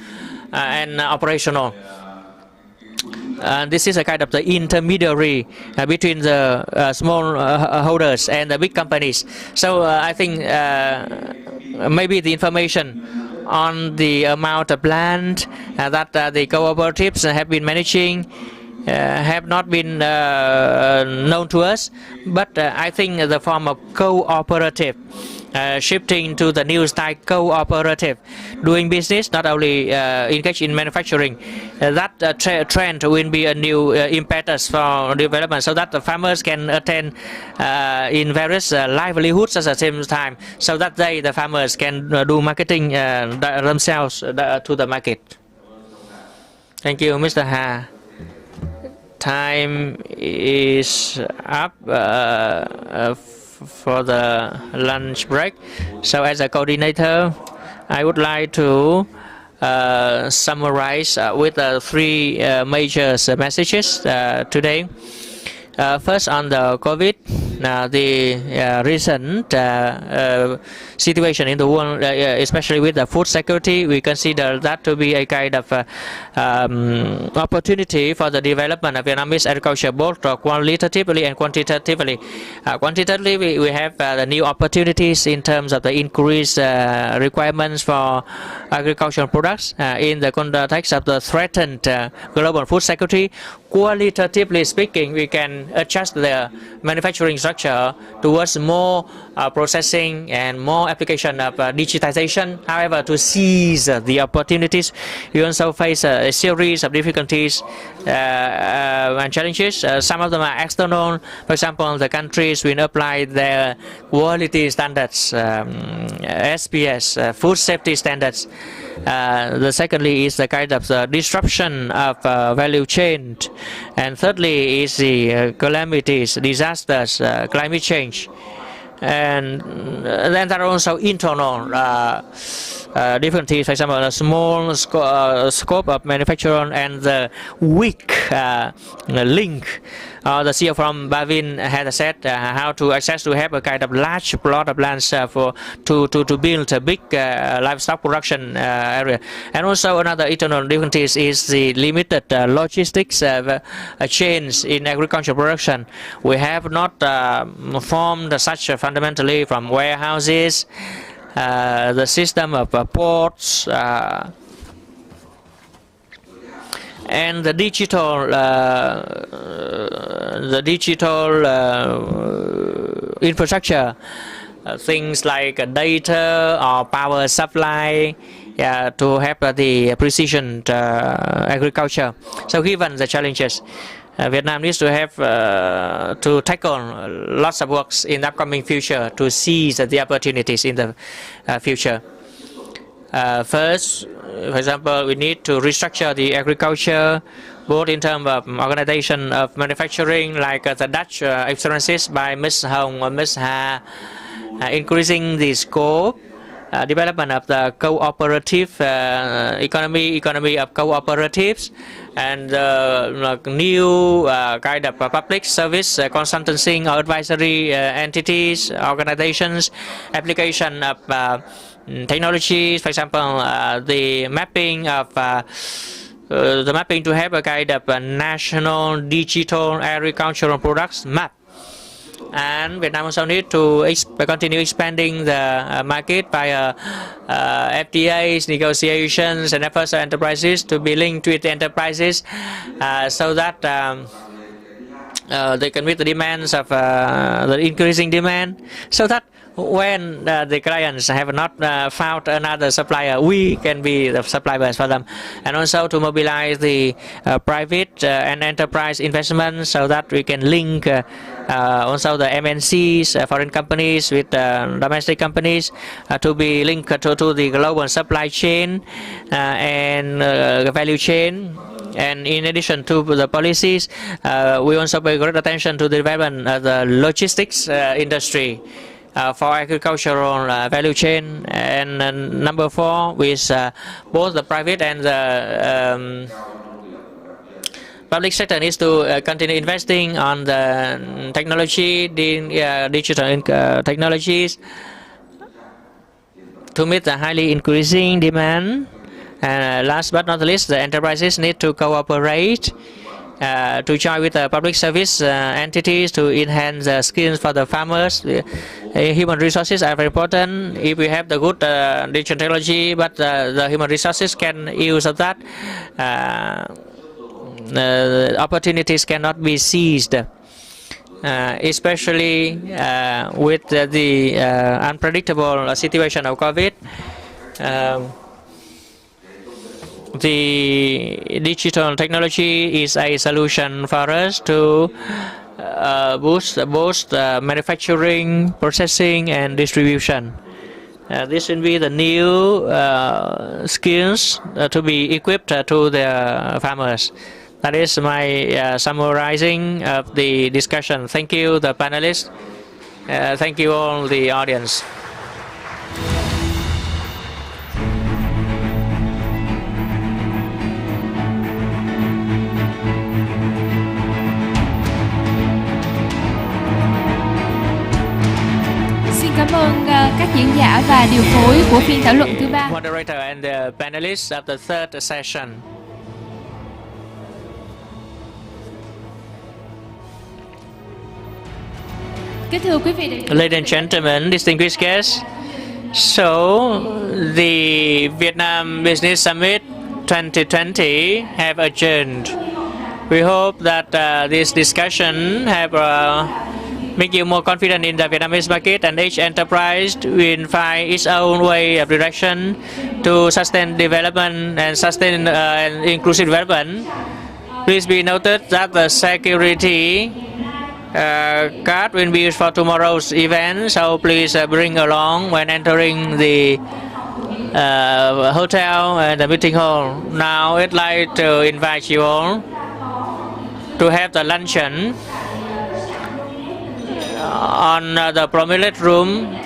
and operational. This is a kind of the intermediary between the small holders and the big companies. So I think maybe the information on the amount of land that the cooperatives have been managing have not been known to us, but I think the form of cooperative, shifting to the new style cooperative, doing business, not only engaged in manufacturing, that trend will be a new impetus for development, so that the farmers can attain in various livelihoods at the same time, so that the farmers can do marketing themselves to the market. Thank you, Mr. Ha. Time is up. for the lunch break. So as a coordinator, I would like to summarize with three major messages today. First, on the COVID, the recent situation in the world, especially with the food security, we consider that to be a kind of opportunity for the development of Vietnamese agriculture, both qualitatively and quantitatively. Quantitatively, we have the new opportunities in terms of the increased requirements for agricultural products in the context of the threatened global food security. Qualitatively speaking, we can adjust the manufacturing structure towards more processing and more application of digitization. However, to seize the opportunities, we also face a series of difficulties and challenges. Some of them are external. For example, the countries will apply their quality standards, SPS, food safety standards. The secondly is the kind of disruption of value chain, and thirdly is the calamities, disasters, climate change, and then there are also internal difficulties. For example, a small scope of manufacturing and the weak link. The CEO from Bavin had said how to access to have a kind of large plot of lands to build a big livestock production area. And also another internal difficulties is the limited logistics chains in agricultural production. We have not formed such fundamentally from warehouses, the system of ports, and the digital infrastructure, things like data or power supply, to have the precision agriculture. So given the challenges, Vietnam needs to have to tackle lots of works in the upcoming future to seize the opportunities in the future. First, for example, we need to restructure the agriculture, both in terms of organization of manufacturing, like the Dutch experiences by Ms. Hồng or Ms. Ha, increasing the scope, development of the cooperative economy of cooperatives, and new kind of public service consulting or advisory entities, organizations, application of technologies. For example, the mapping to have a kind of a national digital agricultural products map. And Vietnam also need to continue expanding the market by FTAs, negotiations, and efforts of enterprises to be linked with the enterprises so that they can meet the demands of the increasing demand, so that when the clients have not found another supplier, we can be the suppliers for them. And also to mobilize the private and enterprise investment so that we can link also the MNCs, foreign companies, with domestic companies to be linked to the global supply chain and value chain. And in addition to the policies, we also pay great attention to the development of the logistics industry for agricultural value chain. And number 4, with both the private and the public sector needs to continue investing on the technology, digital technologies to meet the highly increasing demand. And last but not least, the enterprises need to cooperate to join with the public service entities to enhance the skills for the farmers. Human resources are very important. If we have the good digital technology, but the human resources can use of that, opportunities cannot be seized, especially with the unpredictable situation of COVID. The digital technology is a solution for us to boost manufacturing, processing, and distribution. This will be the new skills to be equipped to the farmers. That is my summarizing of the discussion. Thank you, the panelists. Thank you all the audience. Xin cảm ơn các diễn giả và điều phối của phiên thảo luận thứ ba. Moderator and the panelists of the third session. Kính thưa quý vị đại biểu, Ladies and gentlemen, distinguished guests, so the Vietnam Business Summit 2020 have adjourned. We hope that this discussion have make you more confident in the Vietnamese market, and each enterprise will find its own way of direction to sustain development and sustain and inclusive development. Please be noted that the security card will be used for tomorrow's event, so please bring along when entering the hotel and the meeting hall. Now I'd like to invite you all to have the luncheon on the Promenade Room,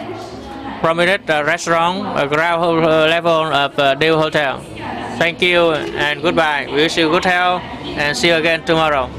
Promenade Restaurant, ground level of Deal Hotel. Thank you and goodbye. We wish you good health and see you again tomorrow.